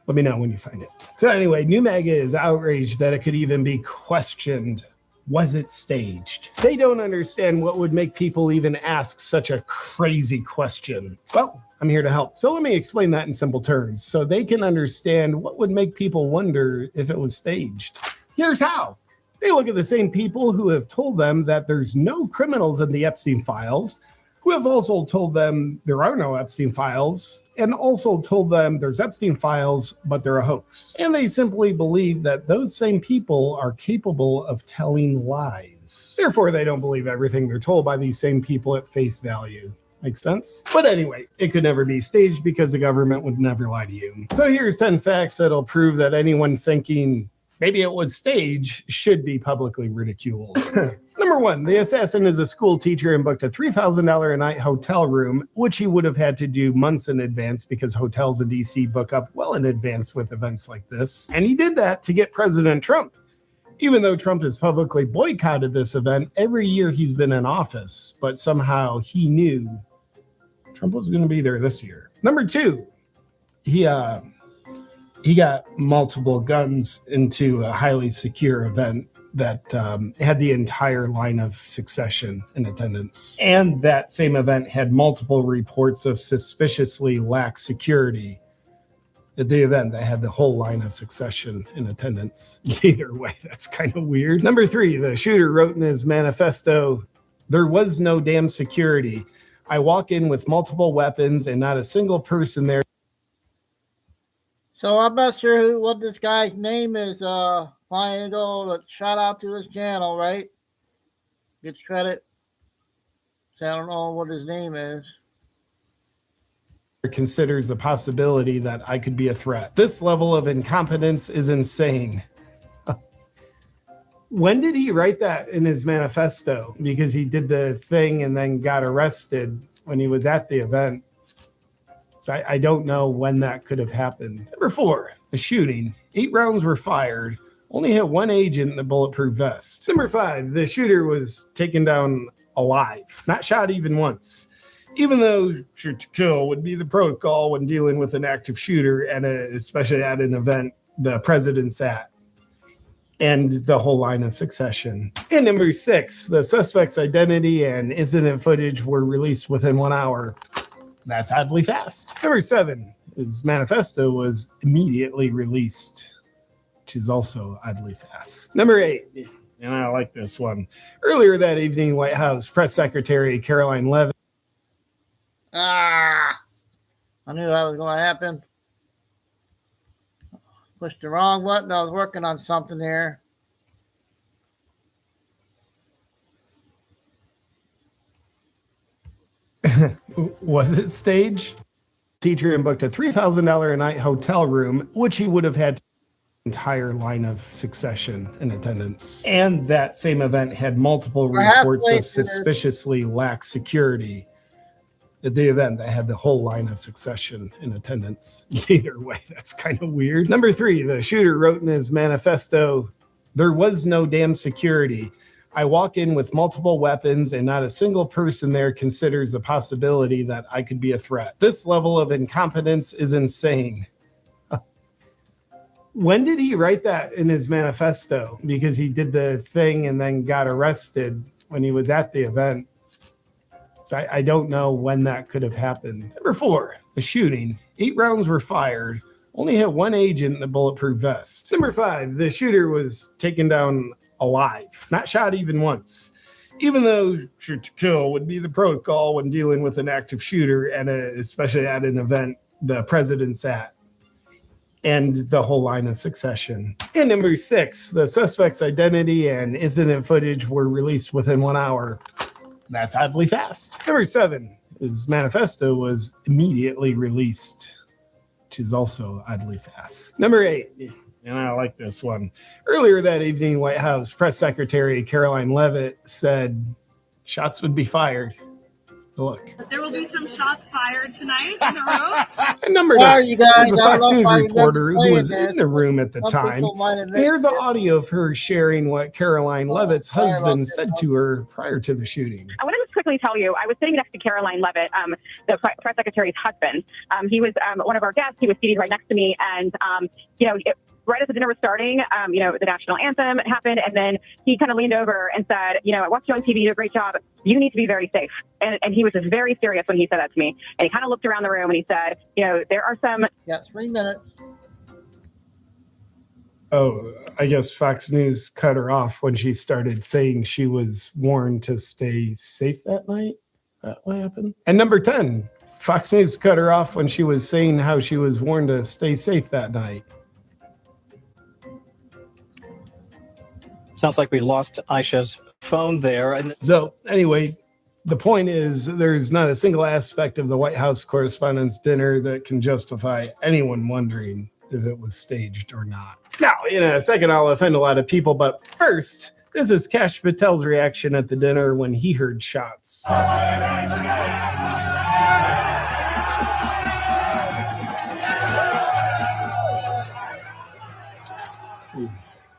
Let me know when you find it. So anyway, New MAGA is outraged that it could even be questioned. Was it staged? They don't understand what would make people even ask such a crazy question. Well, I'm here to help. So let me explain that in simple terms so they can understand what would make people wonder if it was staged. Here's how. They look at the same people who have told them that there's no criminals in the Epstein files, who have also told them there are no Epstein files, and also told them there's Epstein files, but they're a hoax. And they simply believe that those same people are capable of telling lies. Therefore, they don't believe everything they're told by these same people at face value. Makes sense? But anyway, it could never be staged because the government would never lie to you. So here's 10 facts that'll prove that anyone thinking maybe it was staged should be publicly ridiculed. Number one, the assassin is a school teacher and booked a $3,000 a night hotel room, which he would have had to do months in advance because hotels in DC book up well in advance with events like this. And he did that to get President Trump. Even though Trump has publicly boycotted this event every year he's been in office, but somehow he knew Trump was going to be there this year. Number two, he got multiple guns into a highly secure event that had the entire line of succession in attendance. And that same event had multiple reports of suspiciously lax security at the event that had the whole line of succession in attendance. Either way, that's kind of weird. Number three, the shooter wrote in his manifesto, "There was no damn security. I walk in with multiple weapons and not a single person there." So I'm not sure what this guy's name is. Fine, go shout out to his channel, right? Gets credit. So I don't know what his name is. Considers the possibility that I could be a threat. This level of incompetence is insane. When did he write that in his manifesto? Because he did the thing and then got arrested when he was at the event. So I don't know when that could have happened. Number four, the shooting. 8 rounds were fired. Only hit one agent in the bulletproof vest. Number five, the shooter was taken down alive, not shot even once. Even though shoot to kill would be the protocol when dealing with an active shooter, and especially at an event the president's at, and the whole line of succession. And number six, the suspect's identity and incident footage were released within 1 hour. That's oddly fast. Number seven, his manifesto was immediately released, which is also oddly fast. Number eight, and I like this one. Earlier that evening, White House Press Secretary Caroline Leavitt. I knew that was going to happen. Pushed the wrong button. I was working on something here. Was it staged? Teacher and booked a $3,000 a night hotel room, which he would have had entire line of succession in attendance. And that same event had multiple reports of suspiciously lax security at the event that had the whole line of succession in attendance. Either way, that's kind of weird. Number three, the shooter wrote in his manifesto, "There was no damn security. I walk in with multiple weapons and not a single person there considers the possibility that I could be a threat. This level of incompetence is insane." When did he write that in his manifesto? Because he did the thing and then got arrested when he was at the event. So I don't know when that could have happened. Number four, the shooting. 8 rounds were fired. Only hit one agent in the bulletproof vest. Number five, the shooter was taken down alive, not shot even once. Even though shoot to kill would be the protocol when dealing with an active shooter, and especially at an event the president's at, and the whole line of succession. And number six, the suspect's identity and incident footage were released within 1 hour. That's oddly fast. Number seven, his manifesto was immediately released, which is also oddly fast. Number eight, and I like this one. Earlier that evening, White House Press Secretary Caroline Leavitt said shots would be fired. Look. There will be some shots fired tonight in the room. And number Sorry, 9, you guys, there's a I don't Fox know if News I reporter remember who playing was this, in the room at the some time. people might have Here's missed the it. audio of her sharing what Caroline Leavitt's sorry about husband this. said to her prior to the shooting. I want to just quickly tell you, I was sitting next to Caroline Leavitt, the press secretary's husband. He was one of our guests. He was seated right next to me. And, right as the dinner was starting, the national anthem happened. And then he kind of leaned over and said, I watched you on TV, you did a great job. You need to be very safe. And he was just very serious when he said that to me. And he kind of looked around the room and he said, there are some... Yeah, 3 minutes. Oh, I guess Fox News cut her off when she started saying she was warned to stay safe that night. That what happened? And number 10, Fox News cut her off when she was saying how she was warned to stay safe that night. Sounds like we lost Aisha's phone there. So anyway, the point is there's not a single aspect of the White House Correspondents' Dinner that can justify anyone wondering if it was staged or not. Now, in a second, I'll offend a lot of people, but first, this is Kash Patel's reaction at the dinner when he heard shots.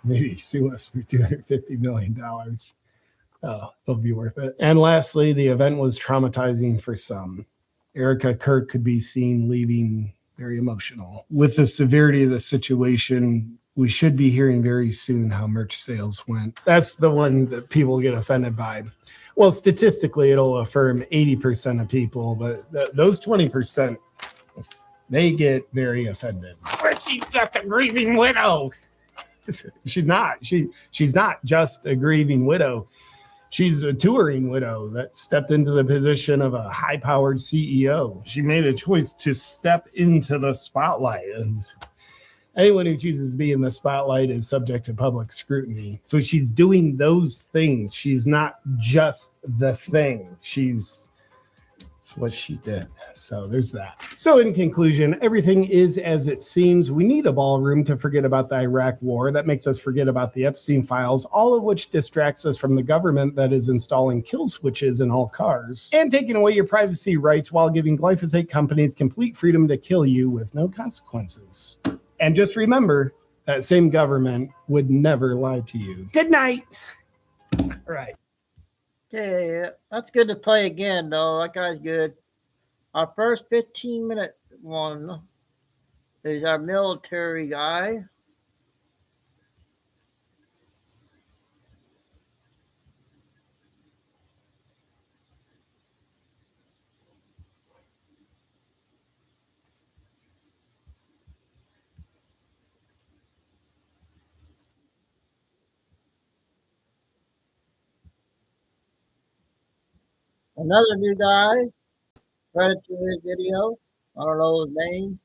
Maybe sue us for $250 million. Oh, it'll be worth it. And lastly, the event was traumatizing for some. Erica Kirk could be seen leaving very emotional. With the severity of the situation, we should be hearing very soon how merch sales went. That's the one that people get offended by. Well, statistically, it'll affirm 80% of people, but those 20%, they get very offended. But she's just a grieving widow. She's not. She's not just a grieving widow. She's a touring widow that stepped into the position of a high-powered CEO. She made a choice to step into the spotlight, and anyone who chooses to be in the spotlight is subject to public scrutiny. So she's doing those things. She's not just the thing. It's what she did. So there's that. So in conclusion, everything is as it seems. We need a ballroom to forget about the Iraq war. That makes us forget about the Epstein files, all of which distracts us from the government that is installing kill switches in all cars and taking away your privacy rights while giving glyphosate companies complete freedom to kill you with no consequences. And just remember, that same government would never lie to you. Good night. All right. Okay, that's good to play again, though. That guy's good. Our first 15-minute one is our military guy. Another new guy. Credit to his video. I don't know his name.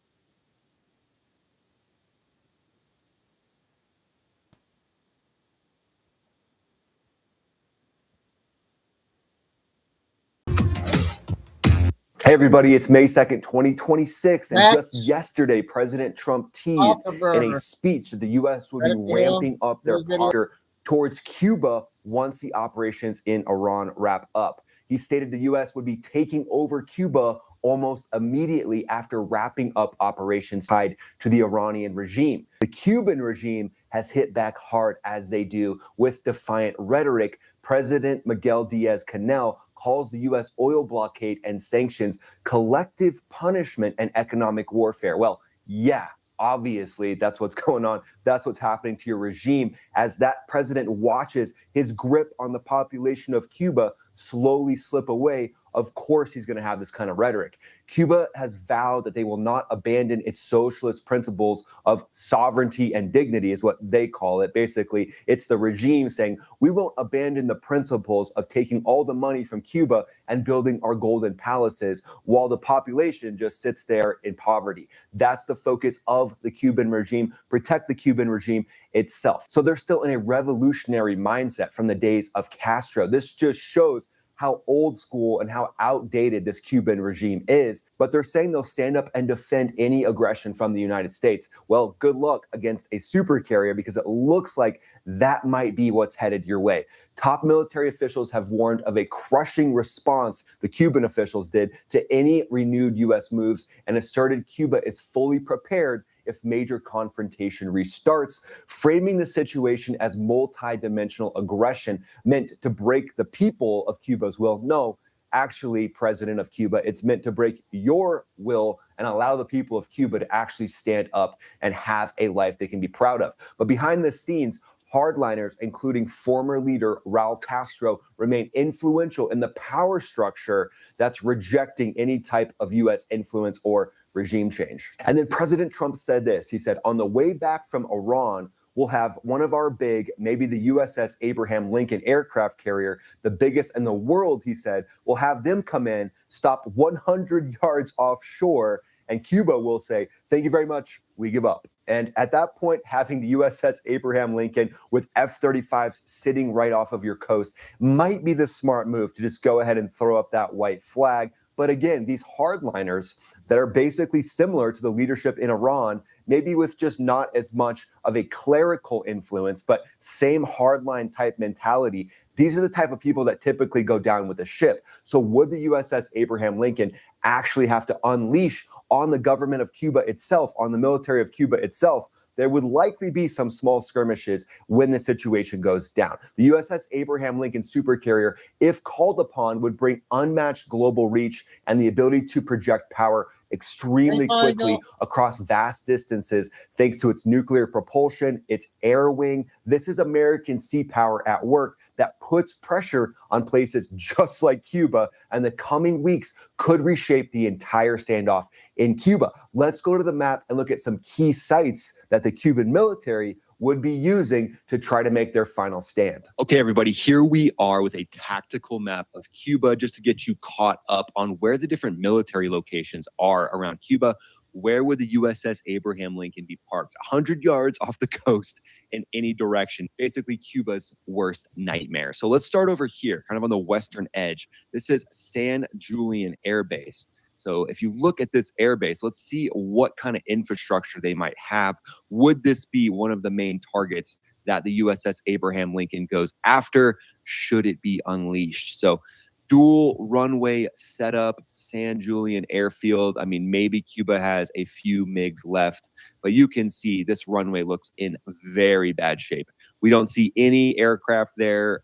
Hey everybody, it's May 2nd, 2026, and just yesterday, President Trump teased in a speech that the U.S. would be ramping up their posture towards Cuba once the operations in Iran wrap up. He stated the U.S. would be taking over Cuba almost immediately after wrapping up operations tied to the Iranian regime. The Cuban regime has hit back hard, as they do, with defiant rhetoric. President Miguel Diaz-Canel calls the U.S. oil blockade and sanctions collective punishment and economic warfare. Well, yeah, obviously that's what's going on. That's what's happening to your regime as that president watches his grip on the population of Cuba slowly slip away. Of course, he's going to have this kind of rhetoric. Cuba has vowed that they will not abandon its socialist principles of sovereignty and dignity, is what they call it. Basically, it's the regime saying, we won't abandon the principles of taking all the money from Cuba and building our golden palaces while the population just sits there in poverty. That's the focus of the Cuban regime. Protect the Cuban regime itself. So they're still in a revolutionary mindset from the days of Castro. This just shows how old school and how outdated this Cuban regime is, but they're saying they'll stand up and defend any aggression from the United States. Well, good luck against a supercarrier, because it looks like that might be what's headed your way. Top military officials have warned of a crushing response, the Cuban officials did, to any renewed U.S. moves, and asserted Cuba is fully prepared if major confrontation restarts, framing the situation as multi-dimensional aggression meant to break the people of Cuba's will. No, actually, President of Cuba, it's meant to break your will and allow the people of Cuba to actually stand up and have a life they can be proud of. But behind the scenes, hardliners, including former leader Raul Castro, remain influential in the power structure that's rejecting any type of U.S. influence or regime change. And then President Trump said this. He said, on the way back from Iran, we'll have one of our big, maybe the USS Abraham Lincoln aircraft carrier, the biggest in the world, he said, we'll have them come in, stop 100 yards offshore, and Cuba will say, thank you very much, we give up. And at that point, having the USS Abraham Lincoln with F-35s sitting right off of your coast might be the smart move to just go ahead and throw up that white flag. But again, these hardliners that are basically similar to the leadership in Iran, maybe with just not as much of a clerical influence, but same hardline type mentality, these are the type of people that typically go down with a ship. So would the USS Abraham Lincoln actually have to unleash on the government of Cuba itself, on the military of Cuba itself? There would likely be some small skirmishes when the situation goes down. The USS Abraham Lincoln supercarrier, if called upon, would bring unmatched global reach and the ability to project power extremely quickly across vast distances, thanks to its nuclear propulsion, its air wing. This is American sea power at work that puts pressure on places just like Cuba, and the coming weeks could reshape the entire standoff in Cuba. Let's go to the map and look at some key sites that the Cuban military would be using to try to make their final stand. Okay, everybody, here we are with a tactical map of Cuba just to get you caught up on where the different military locations are around Cuba. Where would the USS Abraham Lincoln be parked? 100 yards off the coast in any direction. Basically, Cuba's worst nightmare. So let's start over here, kind of on the western edge. This is San Julian Air Base. So if you look at this airbase, let's see what kind of infrastructure they might have. Would this be one of the main targets that the USS Abraham Lincoln goes after, should it be unleashed? So dual runway setup, San Julian Airfield. I mean, maybe Cuba has a few MiGs left, but you can see this runway looks in very bad shape. We don't see any aircraft there.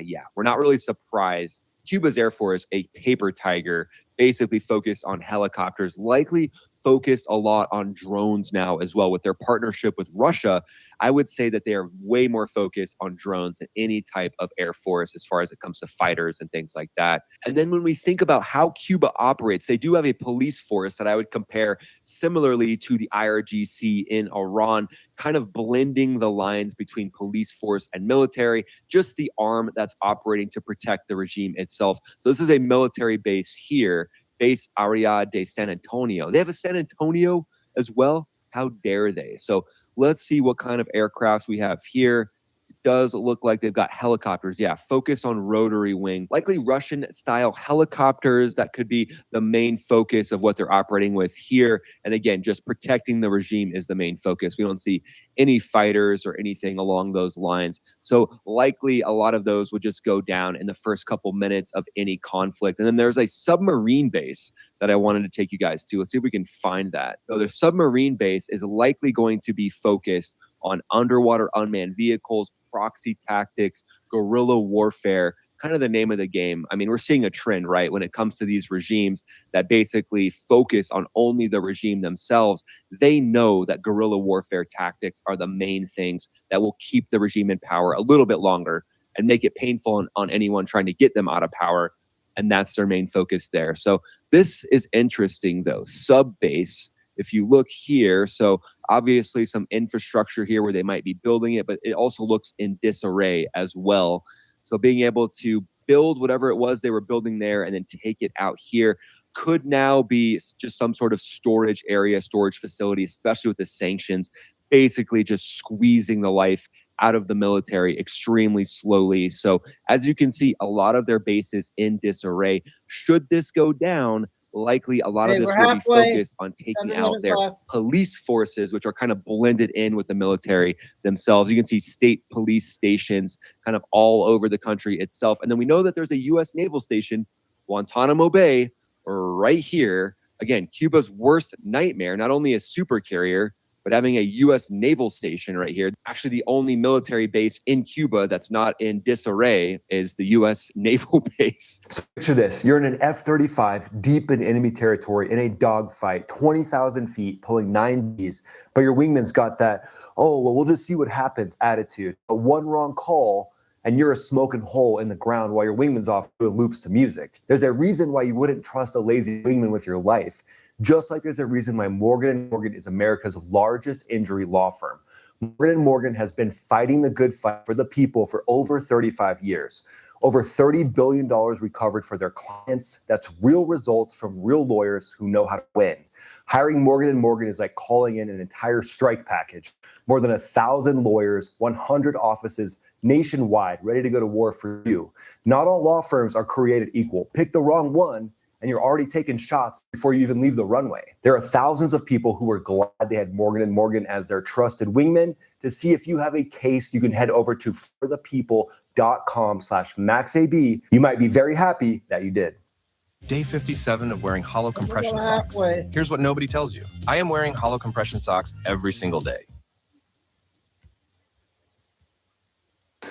Yeah, we're not really surprised. Cuba's Air Force, a paper tiger, basically focused on helicopters, likely focused a lot on drones now as well. With their partnership with Russia, I would say that they are way more focused on drones than any type of Air Force as far as it comes to fighters and things like that. And then when we think about how Cuba operates, they do have a police force that I would compare similarly to the IRGC in Iran, kind of blending the lines between police force and military, just the arm that's operating to protect the regime itself. So this is a military base here, Base Aria de San Antonio. They have a San Antonio as well. How dare they? So let's see what kind of aircrafts we have here. It does look like they've got helicopters. Yeah, focus on rotary wing, likely Russian style helicopters. That could be the main focus of what they're operating with here. And again, just protecting the regime is the main focus. We don't see any fighters or anything along those lines. So likely a lot of those would just go down in the first couple minutes of any conflict. And then there's a submarine base that I wanted to take you guys to. Let's see if we can find that. So their submarine base is likely going to be focused on underwater unmanned vehicles, proxy tactics, guerrilla warfare, kind of the name of the game. I mean, we're seeing a trend, right? When it comes to these regimes that basically focus on only the regime themselves, they know that guerrilla warfare tactics are the main things that will keep the regime in power a little bit longer and make it painful on anyone trying to get them out of power. And that's their main focus there. So this is interesting, though. Sub-base, if you look here, so obviously some infrastructure here where they might be building it, but it also looks in disarray as well. So being able to build whatever it was they were building there and then take it out here could now be just some sort of storage area, storage facility, especially with the sanctions, basically just squeezing the life out of the military extremely slowly. So as you can see, a lot of their bases in disarray. Should this go down, likely a lot of this will be focused on taking out their police forces, which are kind of blended in with the military themselves. You can see state police stations kind of all over the country itself. And then we know that there's a U.S. naval station, Guantanamo Bay, right here. Again, Cuba's worst nightmare, not only a super carrier, but having a U.S. naval station right here. Actually, the only military base in Cuba that's not in disarray is the U.S. naval base. So picture this. You're in an F-35 deep in enemy territory in a dogfight, 20,000 feet, pulling 9 Gs, but your wingman's got that, oh, well, we'll just see what happens attitude. But one wrong call, and you're a smoking hole in the ground while your wingman's off doing loops to music. There's a reason why you wouldn't trust a lazy wingman with your life. Just like there's a reason why Morgan & Morgan is America's largest injury law firm. Morgan & Morgan has been fighting the good fight for the people for over 35 years. Over $30 billion recovered for their clients. That's real results from real lawyers who know how to win. Hiring Morgan & Morgan is like calling in an entire strike package. More than 1,000 lawyers, 100 offices nationwide, ready to go to war for you. Not all law firms are created equal. Pick the wrong one, and you're already taking shots before you even leave the runway. There are thousands of people who are glad they had Morgan & Morgan as their trusted wingman. To see if you have a case, you can head over to forthepeople.com/maxab. You might be very happy that you did. Day 57 of wearing hollow compression socks. Here's what nobody tells you. I am wearing hollow compression socks every single day.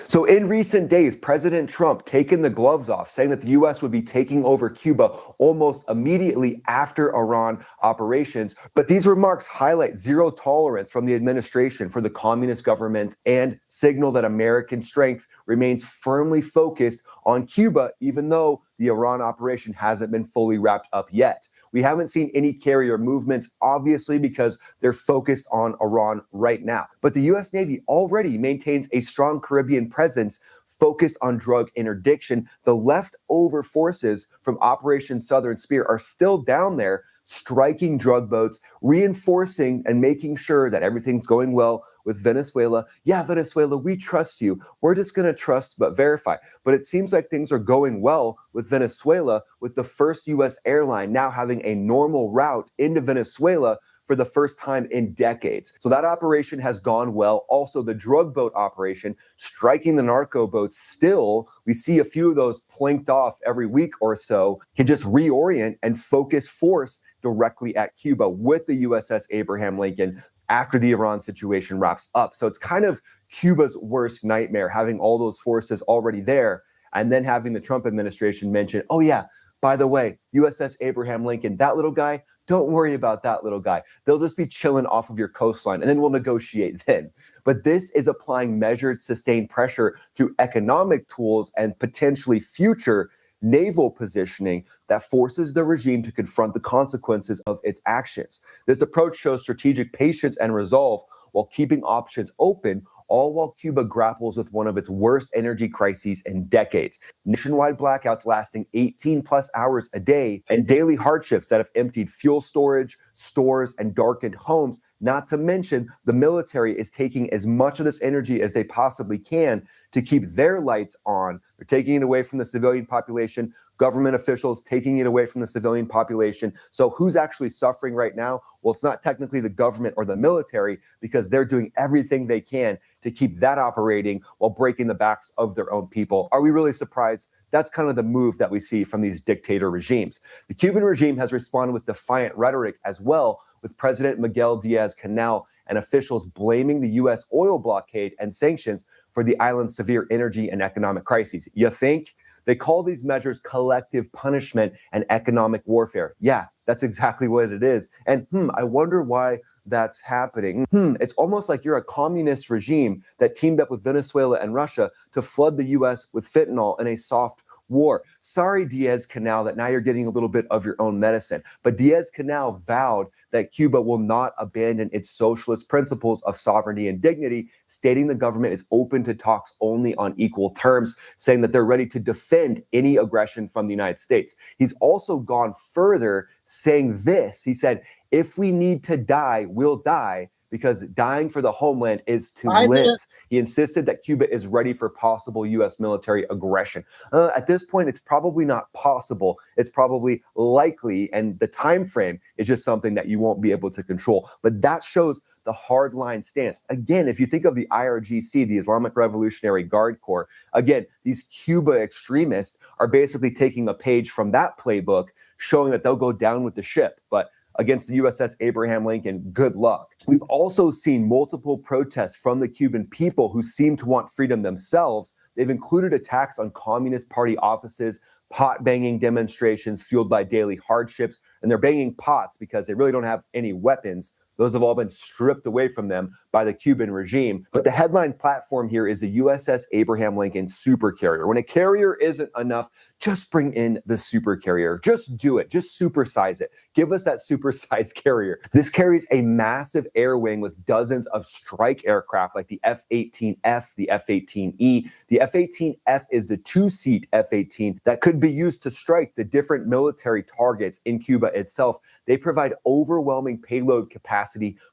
So in recent days, President Trump taken the gloves off, saying that the U.S. would be taking over Cuba almost immediately after Iran operations. But these remarks highlight zero tolerance from the administration for the communist government and signal that American strength remains firmly focused on Cuba, even though the Iran operation hasn't been fully wrapped up yet. We haven't seen any carrier movements, obviously, because they're focused on Iran right now. But the U.S. Navy already maintains a strong Caribbean presence focused on drug interdiction. The leftover forces from Operation Southern Spear are still down there, striking drug boats, reinforcing and making sure that everything's going well with Venezuela. Yeah, Venezuela, we trust you. We're just going to trust but verify. But it seems like things are going well with Venezuela, with the first U.S. airline now having a normal route into Venezuela for the first time in decades. So that operation has gone well. Also, the drug boat operation, striking the narco boats still, we see a few of those plinked off every week or so, can just reorient and focus force directly at Cuba with the USS Abraham Lincoln after the Iran situation wraps up. So it's kind of Cuba's worst nightmare, having all those forces already there, and then having the Trump administration mention, oh yeah, by the way, USS Abraham Lincoln, that little guy, don't worry about that little guy. They'll just be chilling off of your coastline, and then we'll negotiate then. But this is applying measured, sustained pressure through economic tools and potentially future naval positioning that forces the regime to confront the consequences of its actions. This approach shows strategic patience and resolve while keeping options open, all while Cuba grapples with one of its worst energy crises in decades. Nationwide blackouts lasting 18 plus hours a day, and daily hardships that have emptied fuel storage, stores, and darkened homes. Not to mention, the military is taking as much of this energy as they possibly can to keep their lights on. They're taking it away from the civilian population, government officials taking it away from the civilian population. So who's actually suffering right now? Well, it's not technically the government or the military, because they're doing everything they can to keep that operating while breaking the backs of their own people. Are we really surprised? That's kind of the move that we see from these dictator regimes. The Cuban regime has responded with defiant rhetoric as well, with President Miguel Diaz-Canel and officials blaming the U.S. oil blockade and sanctions for the island's severe energy and economic crises. You think? They call these measures collective punishment and economic warfare. Yeah, that's exactly what it is. And I wonder why that's happening. It's almost like you're a communist regime that teamed up with Venezuela and Russia to flood the U.S. with fentanyl in a soft war. Sorry, Diaz-Canel, that now you're getting a little bit of your own medicine. But Diaz-Canel vowed that Cuba will not abandon its socialist principles of sovereignty and dignity, stating the government is open to talks only on equal terms, saying that they're ready to defend any aggression from the United States. He's also gone further, saying this. He said, if we need to die, we'll die, because dying for the homeland is to live. He insisted that Cuba is ready for possible U.S. military aggression. At this point, it's probably not possible. It's probably likely, and the time frame is just something that you won't be able to control. But that shows the hardline stance. Again, if you think of the IRGC, the Islamic Revolutionary Guard Corps, again, these Cuba extremists are basically taking a page from that playbook, showing that they'll go down with the ship. But against the USS Abraham Lincoln, good luck. We've also seen multiple protests from the Cuban people who seem to want freedom themselves. They've included attacks on Communist Party offices, pot-banging demonstrations fueled by daily hardships, and they're banging pots because they really don't have any weapons. Those have all been stripped away from them by the Cuban regime. But the headline platform here is the USS Abraham Lincoln supercarrier. When a carrier isn't enough, just bring in the supercarrier. Just do it. Just supersize it. Give us that supersized carrier. This carries a massive air wing with dozens of strike aircraft like the F-18F, the F-18E. The F-18F is the two-seat F-18 that could be used to strike the different military targets in Cuba itself. They provide overwhelming payload capacity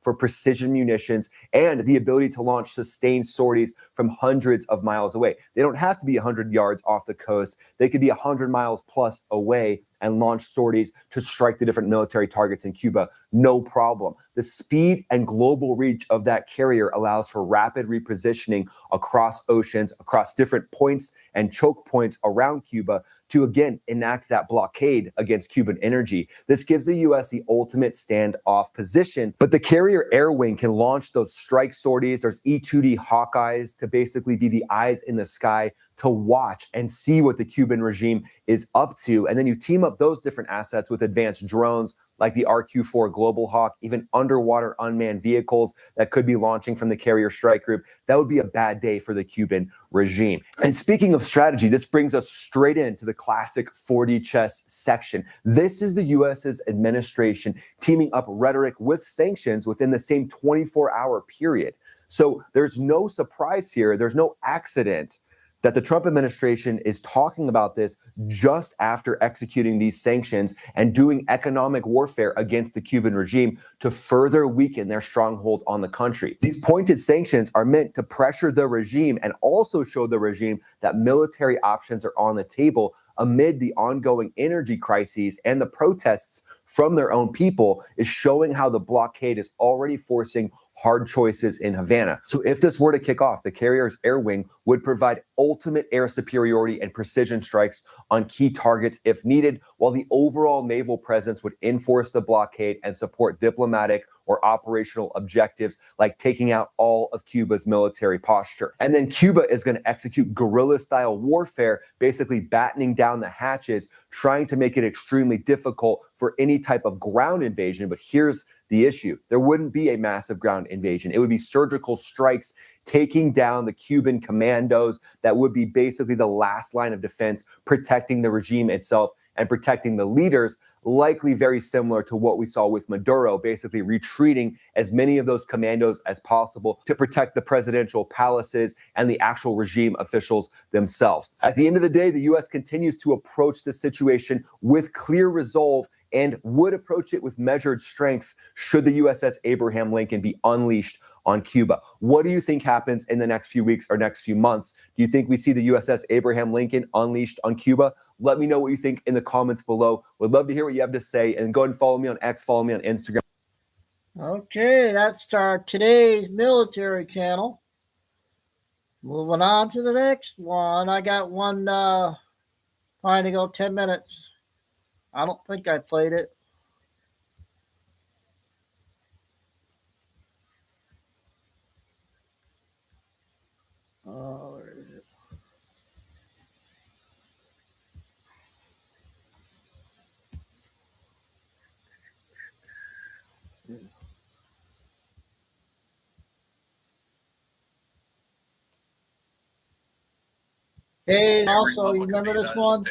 for precision munitions and the ability to launch sustained sorties from hundreds of miles away. They don't have to be 100 yards off the coast. They could be 100 miles plus away and launch sorties to strike the different military targets in Cuba, no problem. The speed and global reach of that carrier allows for rapid repositioning across oceans, across different points and choke points around Cuba to, again, enact that blockade against Cuban energy. This gives the U.S. the ultimate standoff position, but the carrier air wing can launch those strike sorties. There's E-2D Hawkeyes to basically be the eyes in the sky to watch and see what the Cuban regime is up to. And then you team up those different assets with advanced drones like the RQ-4 Global Hawk, even underwater unmanned vehicles that could be launching from the carrier strike group. That would be a bad day for the Cuban regime. And speaking of strategy, this brings us straight into the classic 40 chess section. This is the US's administration teaming up rhetoric with sanctions within the same 24-hour period. So there's no surprise here. There's no accident that the Trump administration is talking about this just after executing these sanctions and doing economic warfare against the Cuban regime to further weaken their stronghold on the country. These pointed sanctions are meant to pressure the regime and also show the regime that military options are on the table amid the ongoing energy crises, and the protests from their own people is showing how the blockade is already forcing hard choices in Havana. So if this were to kick off, the carrier's air wing would provide ultimate air superiority and precision strikes on key targets if needed, while the overall naval presence would enforce the blockade and support diplomatic or operational objectives like taking out all of Cuba's military posture. And then Cuba is going to execute guerrilla-style warfare, basically battening down the hatches, trying to make it extremely difficult for any type of ground invasion. But here's the issue. There wouldn't be a massive ground invasion. It would be surgical strikes taking down the Cuban commandos that would be basically the last line of defense, protecting the regime itself and protecting the leaders, likely very similar to what we saw with Maduro, basically retreating as many of those commandos as possible to protect the presidential palaces and the actual regime officials themselves. At the end of the day, the U.S. continues to approach the situation with clear resolve and would approach it with measured strength should the USS Abraham Lincoln be unleashed on Cuba. What do you think happens in the next few weeks or next few months? Do you think we see the USS Abraham Lincoln unleashed on Cuba? Let me know what you think in the comments below. Would love to hear what you have to say, and go ahead and follow me on X, follow me on Instagram. Okay, that's our today's military channel. Moving on to the next one. I got one trying to go 10 minutes. I don't think I played it. Where is it? Hey, also, you remember this one?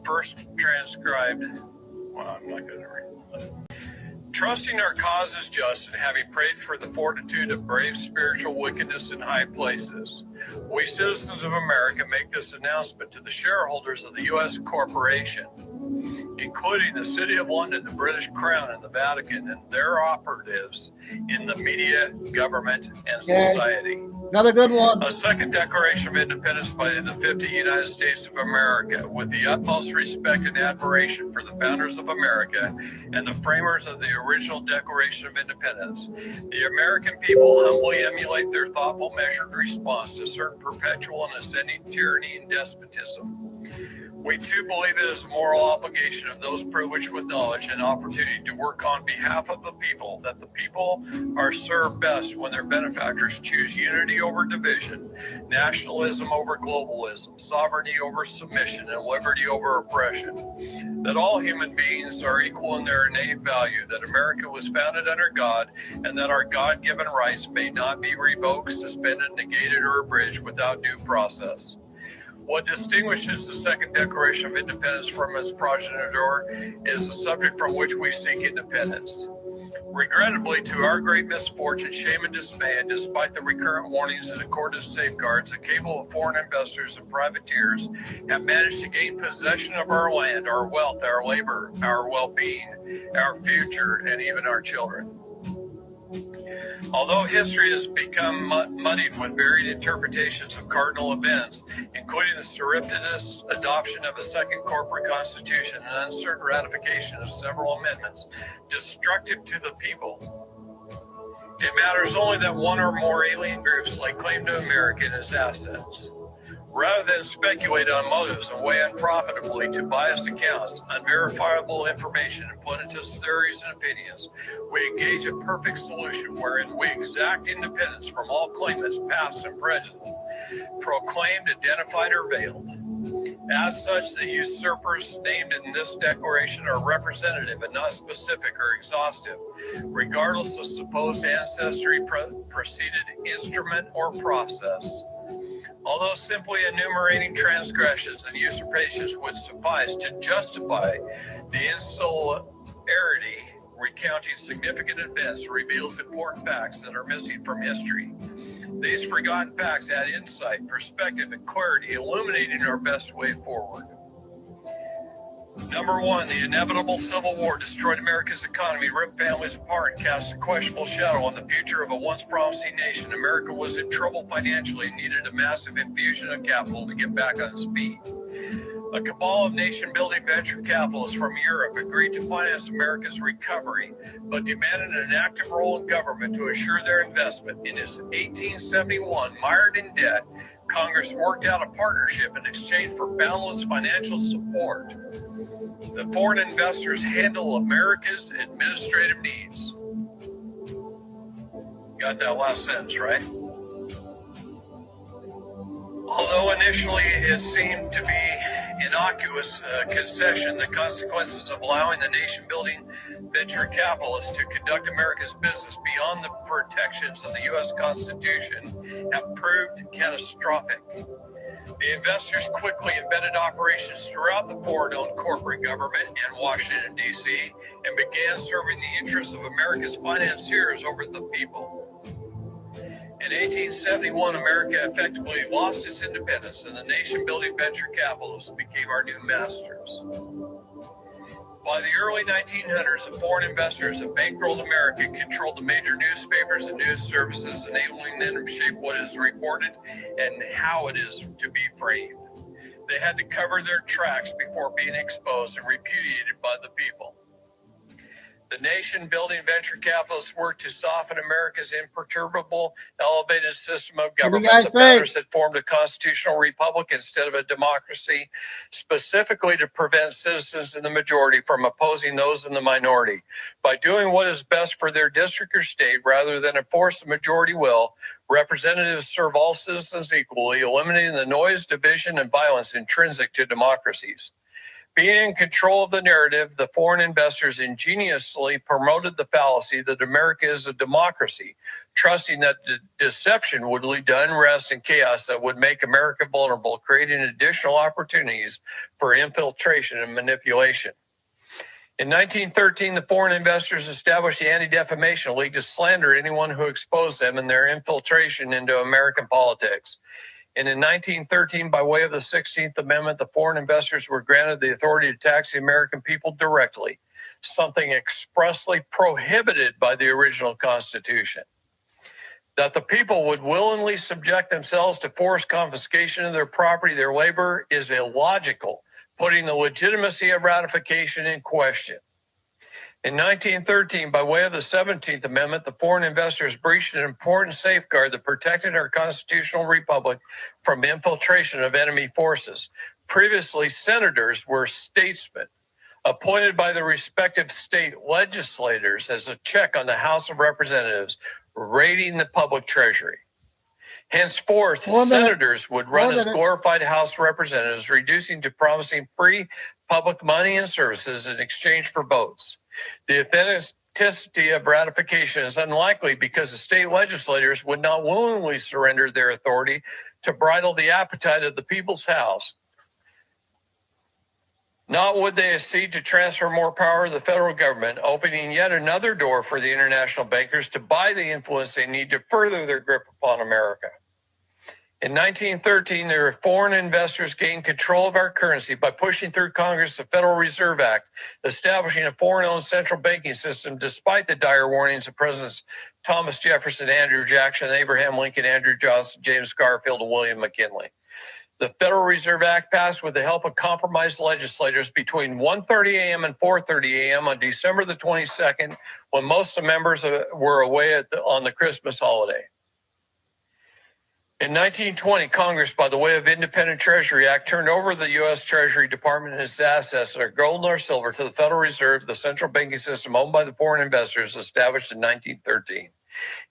First transcribed. Well, I'm not going to read it. Trusting our cause is just, and having prayed for the fortitude of brave spiritual wickedness in high places, We citizens of America make this announcement to the shareholders of the U.S. corporation, including the City of London, the British Crown, and the Vatican, and their operatives in the media, government, and society. Another good one. A second Declaration of Independence by the 50 United States of America, with the utmost respect and admiration for the founders of America and the framers of the original Declaration of Independence. The American people humbly emulate their thoughtful, measured response to certain perpetual and ascending tyranny and despotism. We too believe it is a moral obligation of those privileged with knowledge and opportunity to work on behalf of the people, that the people are served best when their benefactors choose unity over division, nationalism over globalism, sovereignty over submission, and liberty over oppression. That all human beings are equal in their innate value, that America was founded under God, and that our God-given rights may not be revoked, suspended, negated, or abridged without due process. What distinguishes the Second Declaration of Independence from its progenitor is the subject from which we seek independence. Regrettably, to our great misfortune, shame, and dismay, and despite the recurrent warnings and accorded safeguards, a cabal of foreign investors and privateers have managed to gain possession of our land, our wealth, our labor, our well-being, our future, and even our children. Although history has become muddied with varied interpretations of cardinal events, including the surreptitious adoption of a second corporate constitution and uncertain ratification of several amendments destructive to the people, it matters only that one or more alien groups lay claim to America and its assets. Rather than speculate on motives and weigh unprofitably to biased accounts, unverifiable information, and plenitous theories and opinions, we engage a perfect solution wherein we exact independence from all claimants, past and present, proclaimed, identified, or veiled. As such, the usurpers named in this declaration are representative and not specific or exhaustive, regardless of supposed ancestry, preceded instrument, or process. Although simply enumerating transgressions and usurpations would suffice to justify the insularity, recounting significant events reveals important facts that are missing from history. These forgotten facts add insight, perspective, and clarity, illuminating our best way forward. Number one, the inevitable Civil War destroyed America's economy, ripped families apart, and cast a questionable shadow on the future of a once promising nation. America was in trouble financially and needed a massive infusion of capital to get back on its feet. A cabal of nation-building venture capitalists from Europe agreed to finance America's recovery, but demanded an active role in government to assure their investment. In its 1871, mired in debt, Congress worked out a partnership in exchange for boundless financial support. The foreign investors handle America's administrative needs. Got that last sentence, right? Although initially it seemed to be innocuous concession, the consequences of allowing the nation-building venture capitalists to conduct America's business beyond the protections of the U.S. Constitution have proved catastrophic. The investors quickly embedded operations throughout the foreign-owned corporate government in Washington, D.C., and began serving the interests of America's financiers over the people. In 1871, America effectively lost its independence, and the nation-building venture capitalists became our new masters. By the early 1900s, the foreign investors that bankrolled America controlled the major newspapers and news services, enabling them to shape what is reported and how it is to be framed. They had to cover their tracks before being exposed and repudiated by the people. The nation-building venture capitalists worked to soften America's imperturbable, elevated system of government. The founders had formed a constitutional republic instead of a democracy, specifically to prevent citizens in the majority from opposing those in the minority. By doing what is best for their district or state, rather than enforce the majority will, representatives serve all citizens equally, eliminating the noise, division, and violence intrinsic to democracies. Being in control of the narrative, the foreign investors ingeniously promoted the fallacy that America is a democracy, trusting that the deception would lead to unrest and chaos that would make America vulnerable, creating additional opportunities for infiltration and manipulation. In 1913, the foreign investors established the Anti-Defamation League to slander anyone who exposed them and their infiltration into American politics. And in 1913, by way of the 16th Amendment, the foreign investors were granted the authority to tax the American people directly, something expressly prohibited by the original Constitution. That the people would willingly subject themselves to forced confiscation of their property, their labor, is illogical, putting the legitimacy of ratification in question. In 1913, by way of the 17th Amendment, the foreign investors breached an important safeguard that protected our constitutional republic from infiltration of enemy forces. Previously, senators were statesmen appointed by the respective state legislators as a check on the House of Representatives, raiding the public treasury. Henceforth, senators would run as glorified House representatives, reducing to promising free public money and services in exchange for votes. The authenticity of ratification is unlikely because the state legislators would not willingly surrender their authority to bridle the appetite of the people's house. Not would they accede to transfer more power to the federal government, opening yet another door for the international bankers to buy the influence they need to further their grip upon America. In 1913, the foreign investors gained control of our currency by pushing through Congress the Federal Reserve Act, establishing a foreign-owned central banking system despite the dire warnings of Presidents Thomas Jefferson, Andrew Jackson, Abraham Lincoln, Andrew Johnson, James Garfield, and William McKinley. The Federal Reserve Act passed with the help of compromised legislators between 1:30 a.m. and 4:30 a.m. on December the 22nd, when most of the members were away on the Christmas holiday. In 1920, Congress, by the way of Independent Treasury Act, turned over the U.S. Treasury Department and its assets, or gold or silver, to the Federal Reserve, the central banking system owned by the foreign investors, established in 1913.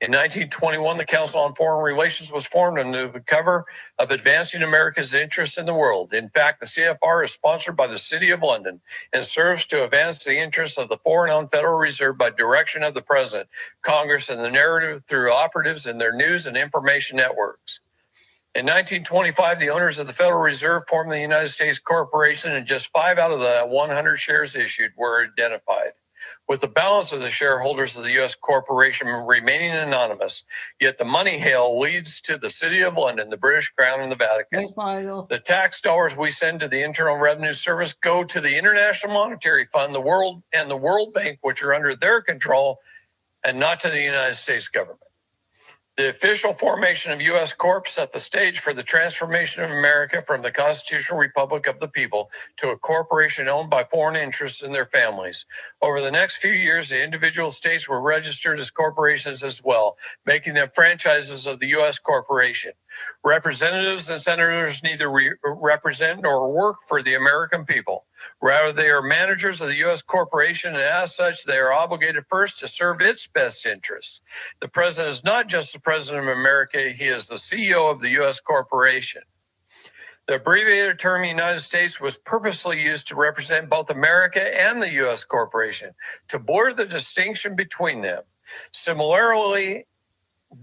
In 1921, the Council on Foreign Relations was formed under the cover of advancing America's interests in the world. In fact, the CFR is sponsored by the City of London and serves to advance the interests of the foreign-owned Federal Reserve by direction of the President, Congress, and the narrative through operatives in their news and information networks. In 1925, the owners of the Federal Reserve formed the United States Corporation, and just 5 out of the 100 shares issued were identified, with the balance of the shareholders of the U.S. corporation remaining anonymous. Yet the money hail leads to the City of London, the British Crown, and the Vatican. Thanks, Michael. The tax dollars we send to the Internal Revenue Service go to the International Monetary Fund, the World Bank, which are under their control, and not to the United States government. The official formation of U.S. Corp set the stage for the transformation of America from the constitutional republic of the people to a corporation owned by foreign interests and their families. Over the next few years, the individual states were registered as corporations as well, making them franchises of the U.S. corporation. Representatives and senators neither represent nor work for the American people. Rather, they are managers of the U.S. corporation, and as such, they are obligated first to serve its best interests. The president is not just the president of America, he is the CEO of the U.S. corporation. The abbreviated term United States was purposely used to represent both America and the U.S. corporation, to blur the distinction between them. Similarly,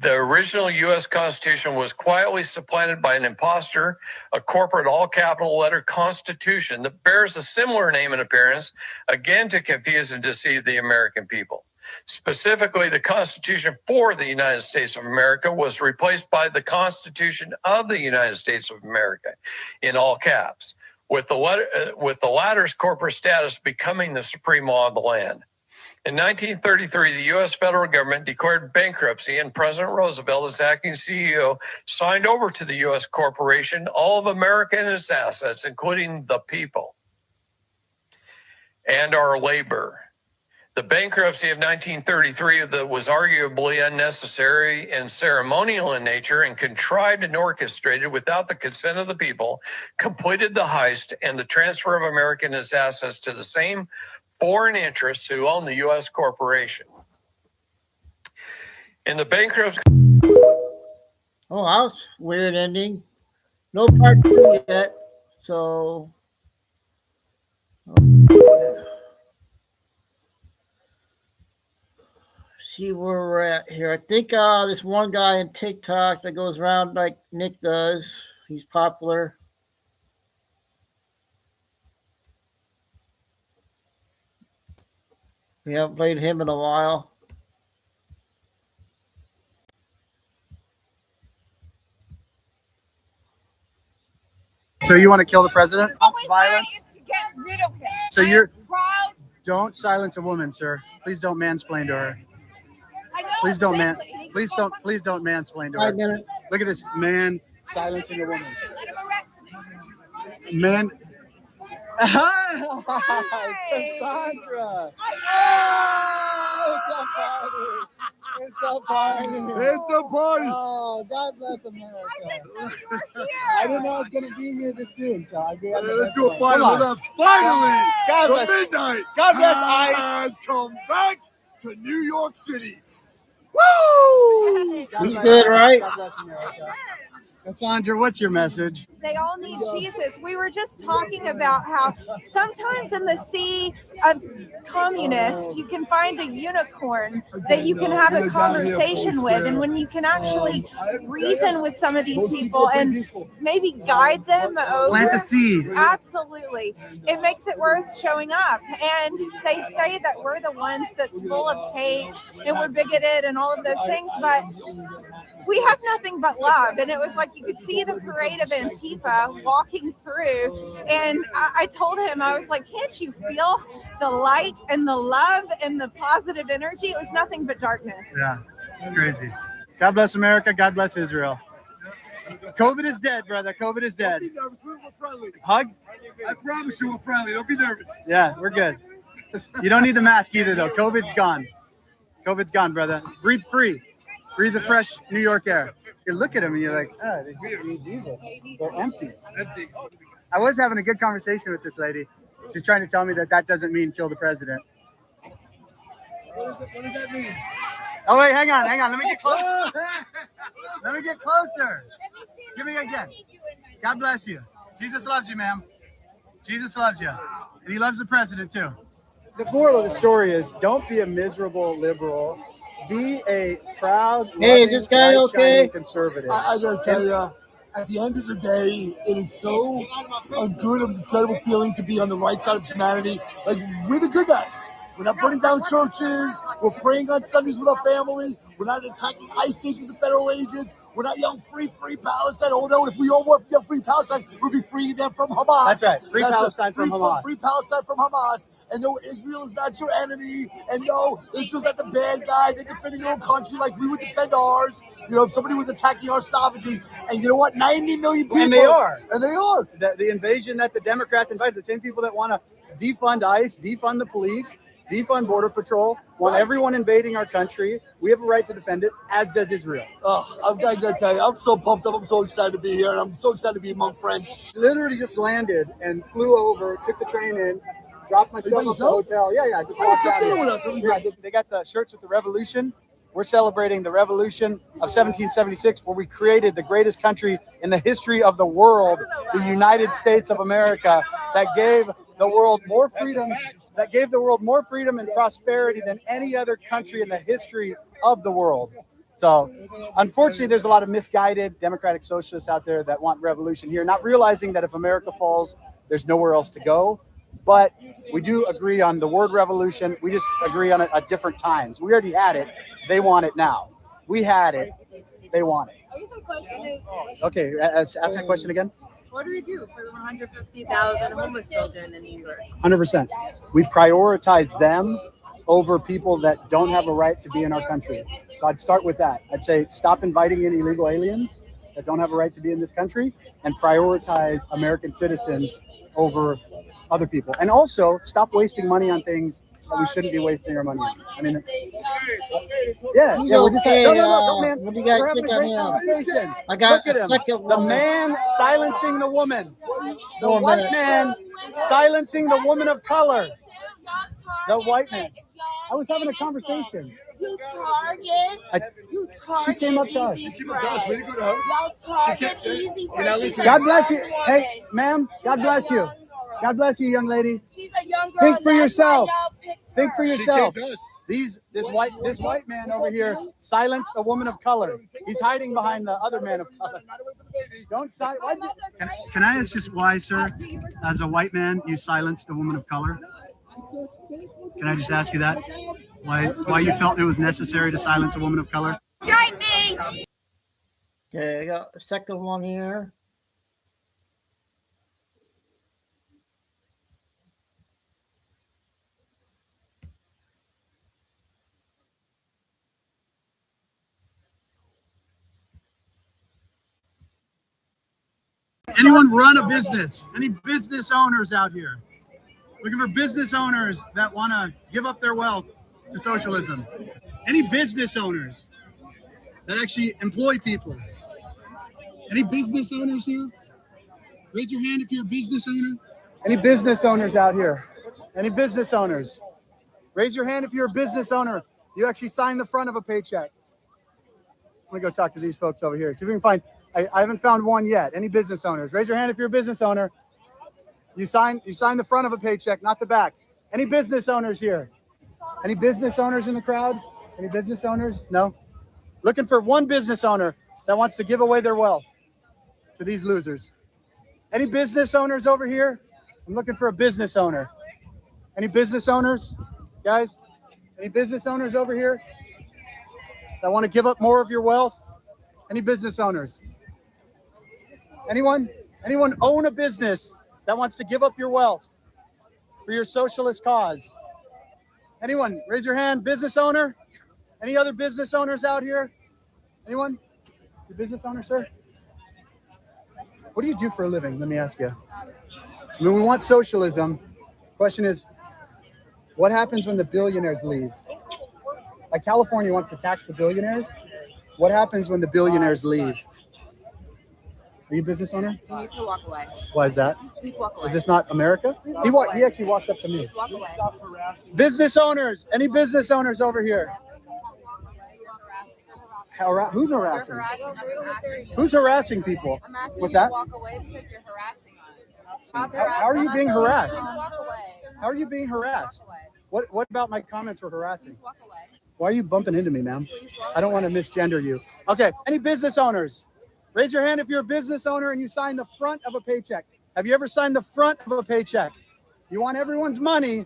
the original U.S. Constitution was quietly supplanted by an imposter, a corporate all-capital letter Constitution that bears a similar name and appearance, again to confuse and deceive the American people. Specifically, the Constitution for the United States of America was replaced by the Constitution of the United States of America, in all caps, with the latter's corporate status becoming the supreme law of the land. In 1933, the U.S. federal government declared bankruptcy, and President Roosevelt, as acting CEO, signed over to the U.S. corporation all of America and its assets, including the people and our labor. The bankruptcy of 1933 that was arguably unnecessary and ceremonial in nature and contrived and orchestrated without the consent of the people, completed the heist and the transfer of America and its assets to the same foreign interests who own the U.S. corporation. In the bankruptcy... Oh, that was a weird ending. No part 2 yet, so... See where we're at here. I think this one guy in TikTok that goes around like Nick does. He's popular. We haven't played him in a while. So you want to kill the president? Violence? To get rid of him. So you're proud. don't silence a woman, sir. Please don't mansplain to her. I know. Please don't exactly. please don't mansplain to 5 her. minutes. Look at this man silencing a woman. Let him arrest me. Man. Hey. Cassandra. It's a party. It's a party. It's a party. Oh, God bless America. I didn't know I was going to be here this soon, so I gave Let's do a final. Finally, God the bless. midnight God bless ICE. has come back to New York City. Woo! He's good, right? God bless America. Cassandra, what's your message? They all need Jesus. We were just talking about how sometimes in the sea of communists, you can find a unicorn that you can have a conversation with. And when you can actually reason with some of these people and maybe guide them over. Plant a seed. Absolutely. It makes it worth showing up. And they say that we're the ones that's full of hate and we're bigoted and all of those things. But we have nothing but love. And it was like you could see the parade of Antifa walking through. And I told him, I was like, can't you feel the light and the love and the positive energy? It was nothing but darkness. Yeah, it's crazy. God bless America. God bless Israel. COVID is dead, brother. COVID is dead. Don't be nervous. We're friendly. Hug? I promise you we're friendly. Don't be nervous. Yeah, we're good. You don't need the mask either, though. COVID's gone. COVID's gone, brother. Breathe free. Breathe the fresh New York air. You look at them and you're like, oh, they just need Jesus. They're empty. I was having a good conversation with this lady. She's trying to tell me that doesn't mean kill the president. What does that mean? Oh, wait, hang on. Let me get closer. Let me get closer. Give me again. God bless you. Jesus loves you, ma'am. Jesus loves you. And he loves the president, too. The moral of the story is don't be a miserable liberal. Be a proud, Hey, is this guy okay? Conservative. I gotta tell you, at the end of the day, it is so a good, incredible feeling to be on the right side of humanity. Like, we're the good guys. We're not burning down churches. We're praying on Sundays with our family. We're not attacking ICE agents and federal agents. We're not yelling free Palestine. Oh no, if we all want free Palestine, we'll be freeing them from Hamas. That's right. Free Palestine from Hamas. Free Palestine from Hamas. And no, Israel is not your enemy. And no, Israel's not the bad guy. They're defending their own country like we would defend ours. You know, if somebody was attacking our sovereignty. And you know what? 90 million people. And they are. And they are. The invasion that the Democrats invited, the same people that want to defund ICE, defund the police, defund Border Patrol, want everyone invading our country. We have a right to defend it, as does Israel. I gotta tell you, I'm so pumped up. I'm so excited to be here, and I'm so excited to be among friends. Literally just landed and flew over, took the train in, dropped my stuff at the hotel. Yeah, just walked out dinner here. with us. Yeah, they got the shirts with the revolution. We're celebrating the revolution of 1776, where we created the greatest country in the history of the world, the United States of America, that gave the world more freedom, and prosperity than any other country in the history of the world. So unfortunately, there's a lot of misguided democratic socialists out there that want revolution here, not realizing that if America falls, there's nowhere else to go. But we do agree on the word revolution. We just agree on it at different times. We already had it. They want it now. We had it. They want it. I guess my question is, Okay, ask that question again. what do we do for the 150,000 homeless children in New York? 100%. We prioritize them over people that don't have a right to be in our country. So I'd start with that. I'd say stop inviting in illegal aliens that don't have a right to be in this country and prioritize American citizens over other people. And also stop wasting money on things that we shouldn't be wasting our money on. I mean, yeah, we're just no, man. What do you guys We're think having a on great him? conversation. I got Look at a him. second The one. man silencing the woman. The 4 white minutes. man silencing the woman of color. The white man. I was having a conversation. You target. She came up to us. Easy prey. Y'all target easy prey. God bless you. Hey, ma'am, God bless you. God bless you, young lady. She's a young girl. Think for that's why yourself. y'all picked Think for her. yourself. This white man over here silenced a woman of color. He's hiding behind the other man of color. Don't silence. Can I ask just why, sir, as a white man, you silenced a woman of color? Can I just ask you that? Why you felt it was necessary to silence a woman of color? Drive me! Okay, I got a second one here. Anyone run a business? Any business owners out here? Looking for business owners that want to give up their wealth to socialism. Any business owners that actually employ people? Any business owners here? Raise your hand if you're a business owner. Any business owners out here? Any business owners? Raise your hand if you're a business owner. You actually sign the front of a paycheck. I'm gonna go talk to these folks over here. See if we can find, I haven't found one yet. Any business owners? Raise your hand if you're a business owner. You sign the front of a paycheck, not the back. Any business owners here? Any business owners in the crowd? Any business owners? No? Looking for one business owner that wants to give away their wealth to these losers. Any business owners over here? I'm looking for a business owner. Any business owners, guys? Any business owners over here that want to give up more of your wealth? Any business owners? Anyone? Anyone own a business that wants to give up your wealth for your socialist cause? Anyone? Raise your hand. Business owner? Any other business owners out here? Anyone? You business owner, sir? What do you do for a living? Let me ask you. I mean, we want socialism. Question is, what happens when the billionaires leave? Like California wants to tax the billionaires. What happens when the billionaires leave? Are you a business owner? You need to walk away. Why is that? Please walk away. Is this not America? He actually walked up to me. Please walk away. Business owners. Any business owners over here? Who's harassing? You're harassing us and asking you. Who's harassing people? I'm asking What's you that? to walk away because you're harassing us. How are you being harassed? Please walk away. How are you being harassed? What about my comments were harassing? Please walk away. Why are you bumping into me, ma'am? I don't want to misgender you. Okay, any business owners? Raise your hand if you're a business owner and you sign the front of a paycheck. Have you ever signed the front of a paycheck? You want everyone's money,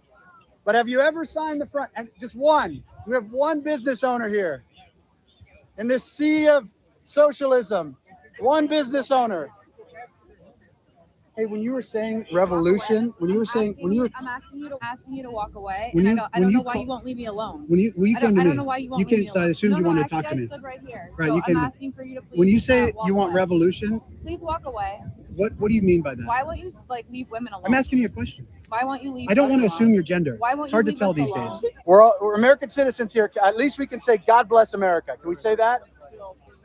but have you ever signed the front? And just one. We have one business owner here. In this sea of socialism, one business owner. Hey, when you were saying revolution, I'm asking you to walk away. When And you- I don't when know you why call- you won't leave me alone. When you I come to me, don't know why you won't you leave me came. So I alone. assumed you wanted to actually, talk to I me. stood right here. Right, So you I'm came. asking for you to please. When you say walk you want away. revolution, Please walk away. what do you mean by that? Why won't you leave women alone? I'm asking you a question. Why won't you leave? I don't us want to alone? assume your gender. Why won't It's hard you to tell leave these us alone? days. We're American citizens here. At least we can say God bless America. Can we say that?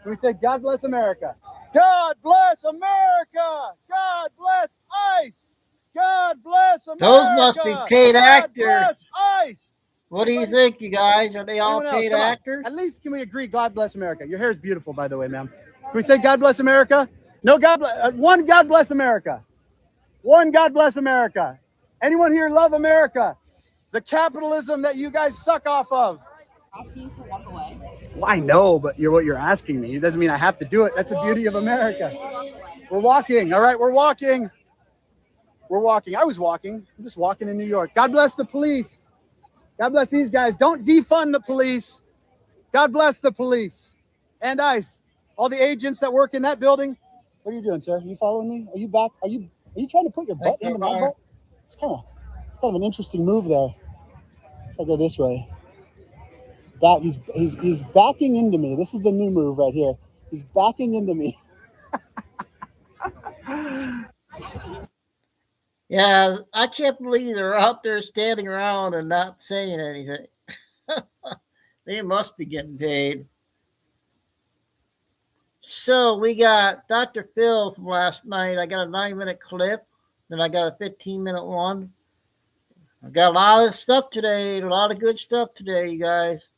Can we say God bless America? God bless America! God bless ICE! God bless America! Those must be paid God actors. bless ICE! What do you think, you guys? Are they all Anyone else? paid Come on. actors? At least can we agree God bless America? Your hair is beautiful, by the way, ma'am. Can we say God bless America? No, God bless. One God bless America. One God bless America. Anyone here love America? The capitalism that you guys suck off of. Asking you to walk away. Well, I know, but what you're asking me. It doesn't mean I have to do it. That's the beauty of America. We're walking. All right, we're walking. We're walking. I was walking. I'm just walking in New York. God bless the police. God bless these guys. Don't defund the police. God bless the police and ICE. All the agents that work in that building. What are you doing, sir? Are you following me? Are you back? Are you trying to put your butt into my butt? It's kind of an interesting move there. If I go this way. He's backing into me. This is the new move right here. He's backing into me. Yeah, I can't believe they're out there standing around and not saying anything. They must be getting paid. So we got Dr. Phil from last night. I got a 9-minute clip. Then I got a 15-minute one. I got a lot of stuff today. A lot of good stuff today, you guys.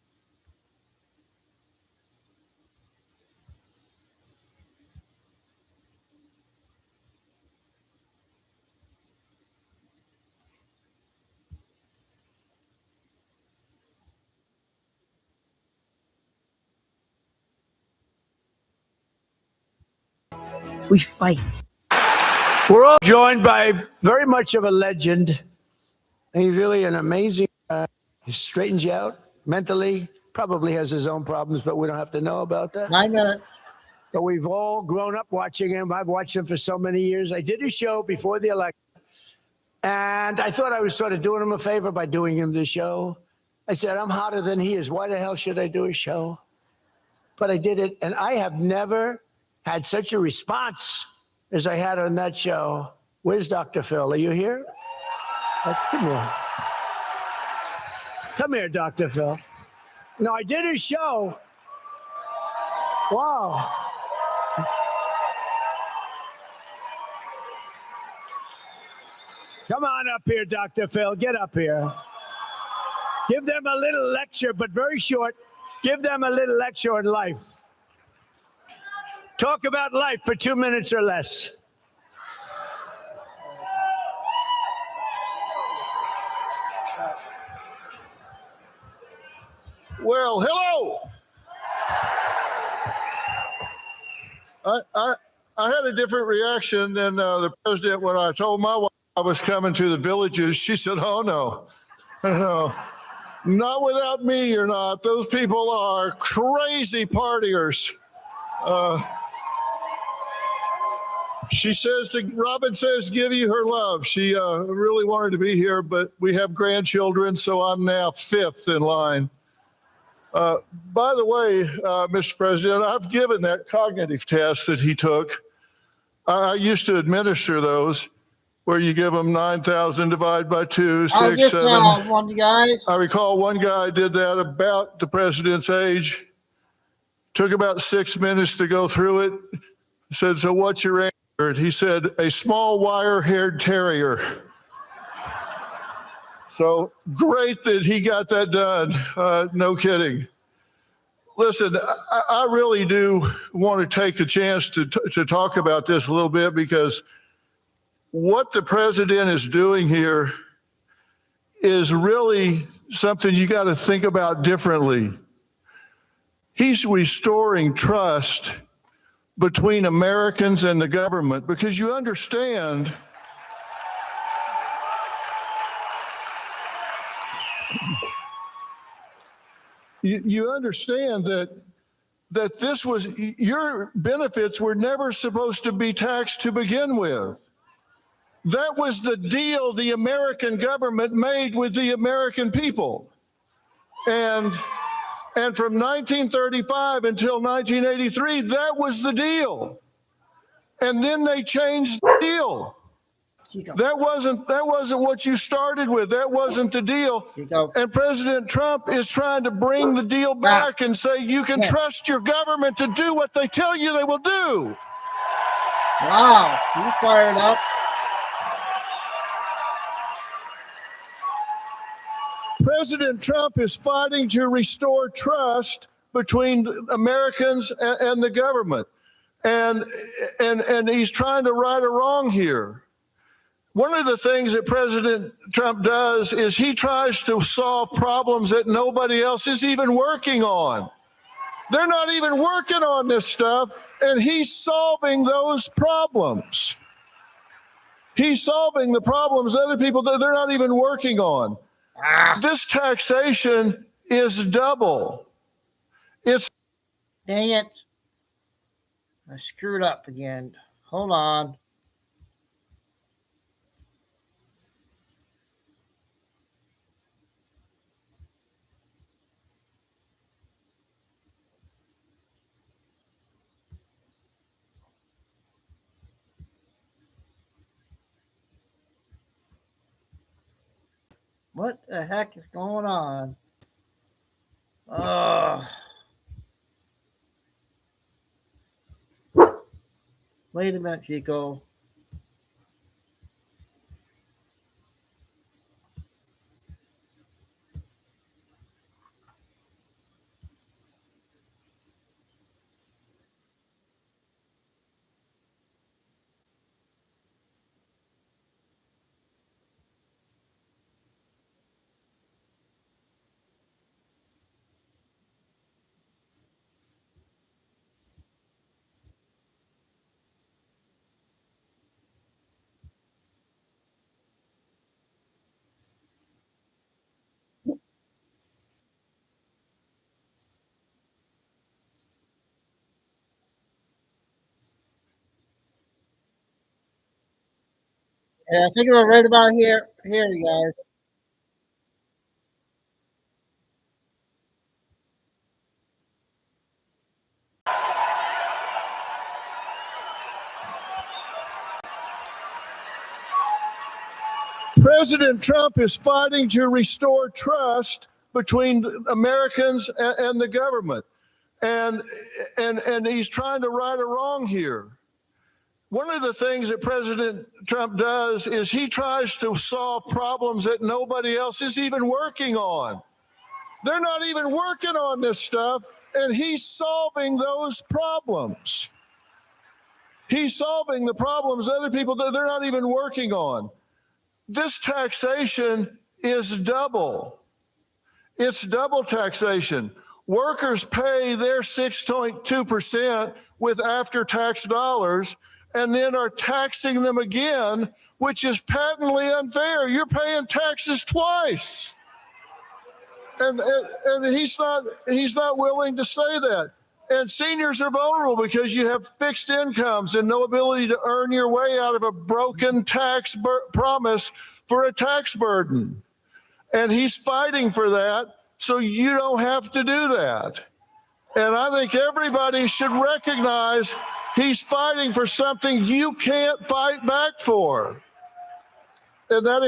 We fight. We're all joined by very much of a legend He's really an amazing. He straightens you out mentally. Probably has his own problems, but we don't have to know about that. 9 minutes. But we've all grown up watching him. I've watched him for so many years. I did his show before the election, and I thought I was sort of doing him a favor by doing him the show. I said, I'm hotter than he is. Why the hell should I do a show? But I did it, and I have never had such a response as I had on that show. Where's Dr. Phil? Are you here? Come here. Come here, Dr. Phil. No, I did his show. Wow. Come on up here, Dr. Phil. Get up here. Give them a little lecture, but very short. Give them a little lecture on life. Talk about life for 2 minutes or less. Well, hello. I had a different reaction than the president when I told my wife I was coming to the villages. She said, oh, no, no, not without me, you're not. Those people are crazy partiers. She says, Robin says, give you her love. She really wanted to be here, but we have grandchildren, so I'm now 5th in line. By the way, Mr. President, I've given that cognitive test that he took. I used to administer those where you give them 9,000 divided by 2, 6, 7. One guys. I recall one guy did that about the president's age. Took about 6 minutes to go through it. Said, so what's your answer? He said, a small wire-haired terrier. So great that he got that done. No kidding. Listen, I really do want to take a chance to talk about this a little bit, because what the president is doing here is really something you got to think about differently. He's restoring trust between Americans and the government, because you understand you understand that this was, your benefits were never supposed to be taxed to begin with. That was the deal the American government made with the American people. And from 1935 until 1983, that was the deal. And then they changed the deal. That wasn't what you started with. That wasn't the deal. And President Trump is trying to bring the deal back and say you can trust your government to do what they tell you they will do. Wow, he's fired up. President Trump is fighting to restore trust between Americans and the government. And he's trying to right a wrong here. One of the things that President Trump does is he tries to solve problems that nobody else is even working on. They're not even working on this stuff, and he's solving those problems. He's solving the problems other people, they're not even working on. This taxation is double. It's Dang it. I screwed up again. Hold on. What the heck is going on? Wait a minute, Chico. Yeah, I think it was right about here, you guys. President Trump is fighting to restore trust between Americans and the government. And he's trying to right a wrong here. One of the things that President Trump does is he tries to solve problems that nobody else is even working on. They're not even working on this stuff, and he's solving those problems. He's solving the problems other people that they're not even working on. This taxation is double. It's double taxation. Workers pay their 6.2% with after-tax dollars and then are taxing them again, which is patently unfair. You're paying taxes twice. And he's not willing to say that. And seniors are vulnerable because you have fixed incomes and no ability to earn your way out of a broken tax promise for a tax burden. And he's fighting for that, so you don't have to do that. And I think everybody should recognize he's fighting for something you can't fight back for. And that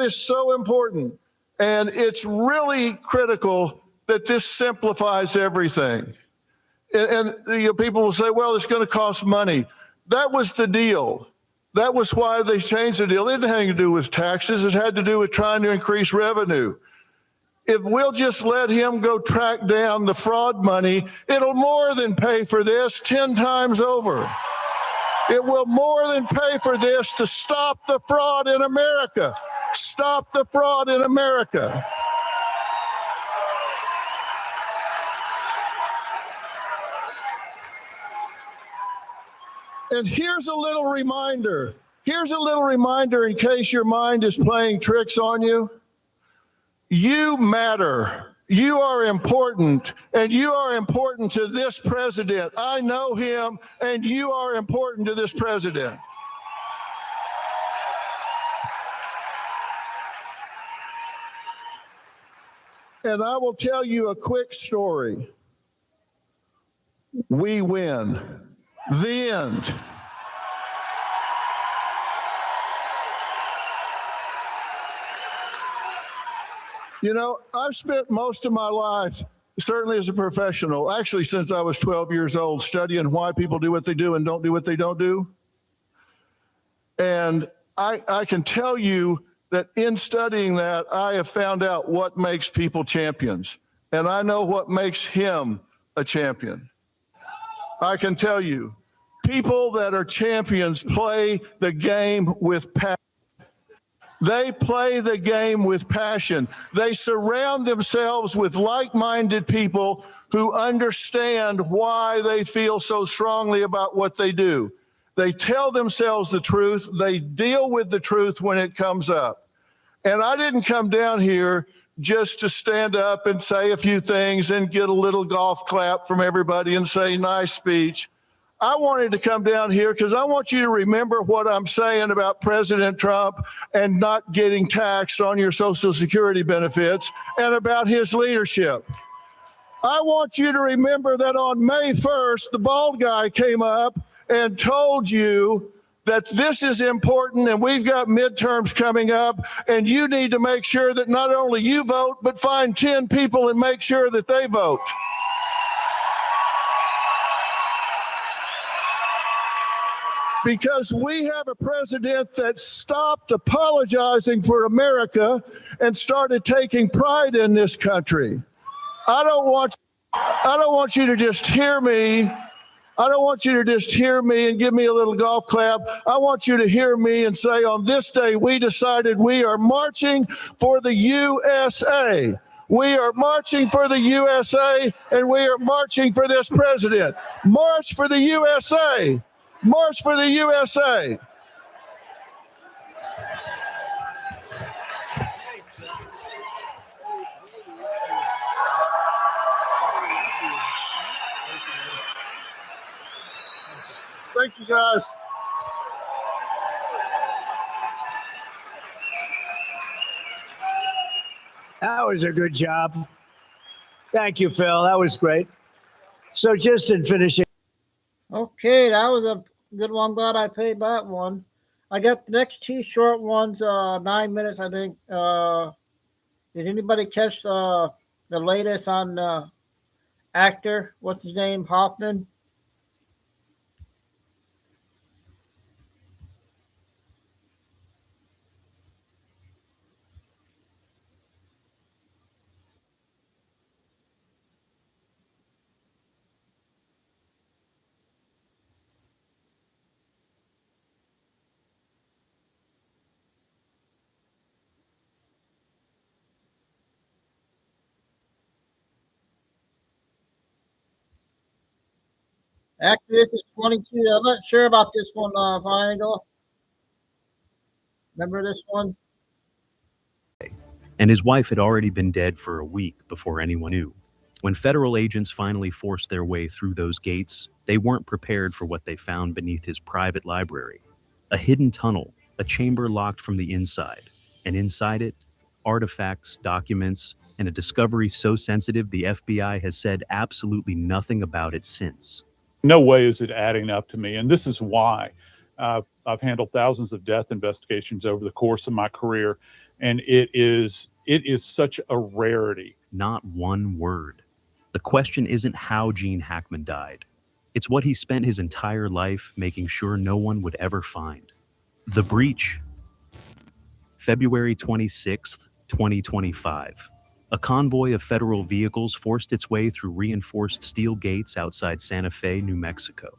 is so important. And it's really critical that this simplifies everything. And people will say, well, it's going to cost money. That was the deal. That was why they changed the deal. It didn't have anything to do with taxes. It had to do with trying to increase revenue. If we'll just let him go track down the fraud money, it'll more than pay for this 10 times over. It will more than pay for this to stop the fraud in America. Stop the fraud in America. And here's a little reminder. Here's a little reminder in case your mind is playing tricks on you. You matter. You are important, and you are important to this president. I know him, and you are important to this president. And I will tell you a quick story. We win. The end. You know, I've spent most of my life, certainly as a professional, actually since I was 12 years old, studying why people do what they do and don't do what they don't do. And I can tell you that in studying that, I have found out what makes people champions. And I know what makes him a champion. I can tell you, people that are champions play the game with passion. They play the game with passion. They surround themselves with like-minded people who understand why they feel so strongly about what they do. They tell themselves the truth. They deal with the truth when it comes up. And I didn't come down here just to stand up and say a few things and get a little golf clap from everybody and say nice speech. I wanted to come down here because I want you to remember what I'm saying about President Trump and not getting taxed on your Social Security benefits and about his leadership. I want you to remember that on May 1st, the bald guy came up and told you that this is important and we've got midterms coming up and you need to make sure that not only you vote, but find 10 people and make sure that they vote. Because we have a president that stopped apologizing for America and started taking pride in this country. I don't want you to just hear me. I don't want you to just hear me and give me a little golf clap. I want you to hear me and say, on this day, we decided we are marching for the USA. We are marching for the USA, and we are marching for this president. March for the USA. March for the USA. Thank you, guys. That was a good job. Thank you, Phil. That was great. So just in finishing. Okay, that was a good one. I'm glad I paid that one. I got the next two short ones, 9 minutes, I think. Did anybody catch the latest on actor? What's his name? Hoffman? Actually, this is 22. I'm not sure about this one, Triangle. Remember this one? And his wife had already been dead for a week before anyone knew. When federal agents finally forced their way through those gates, they weren't prepared for what they found beneath his private library. A hidden tunnel, a chamber locked from the inside. And inside it, artifacts, documents, and a discovery so sensitive the FBI has said absolutely nothing about it since. No way is it adding up to me, and this is why. I've handled thousands of death investigations over the course of my career, and it is such a rarity. Not one word. The question isn't how Gene Hackman died. It's what he spent his entire life making sure no one would ever find. The breach. February 26th, 2025. A convoy of federal vehicles forced its way through reinforced steel gates outside Santa Fe, New Mexico.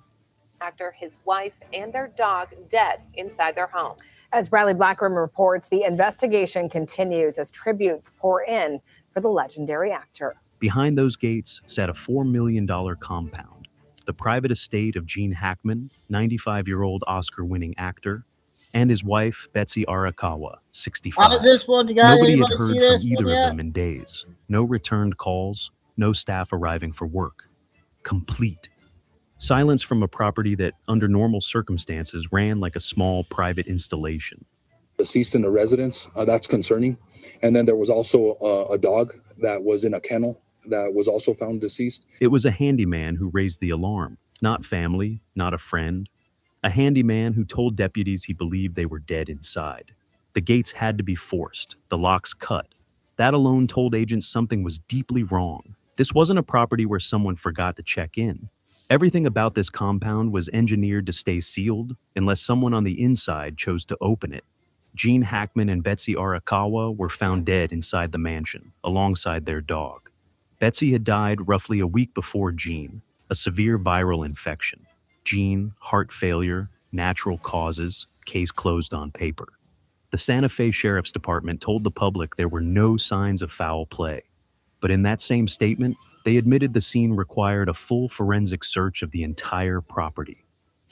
Actor, his wife, and their dog dead inside their home. As Bradley Blackburn reports, the investigation continues as tributes pour in for the legendary actor. Behind those gates sat a $4 million compound, the private estate of Gene Hackman, 95-year-old Oscar-winning actor, and his wife, Betsy Arakawa, 65. How was this one? Nobody had heard from either of them in days. No returned calls, no staff arriving for work. Complete. Silence from a property that, under normal circumstances, ran like a small private installation. Deceased in a residence, that's concerning. And then there was also a dog that was in a kennel that was also found deceased. It was a handyman who raised the alarm, not family, not a friend. A handyman who told deputies he believed they were dead inside. The gates had to be forced, the locks cut. That alone told agents something was deeply wrong. This wasn't a property where someone forgot to check in. Everything about this compound was engineered to stay sealed unless someone on the inside chose to open it. Gene Hackman and Betsy Arakawa were found dead inside the mansion, alongside their dog. Betsy had died roughly a week before Gene, a severe viral infection. Gene, heart failure, natural causes, case closed on paper. The Santa Fe Sheriff's Department told the public there were no signs of foul play. But in that same statement, they admitted the scene required a full forensic search of the entire property.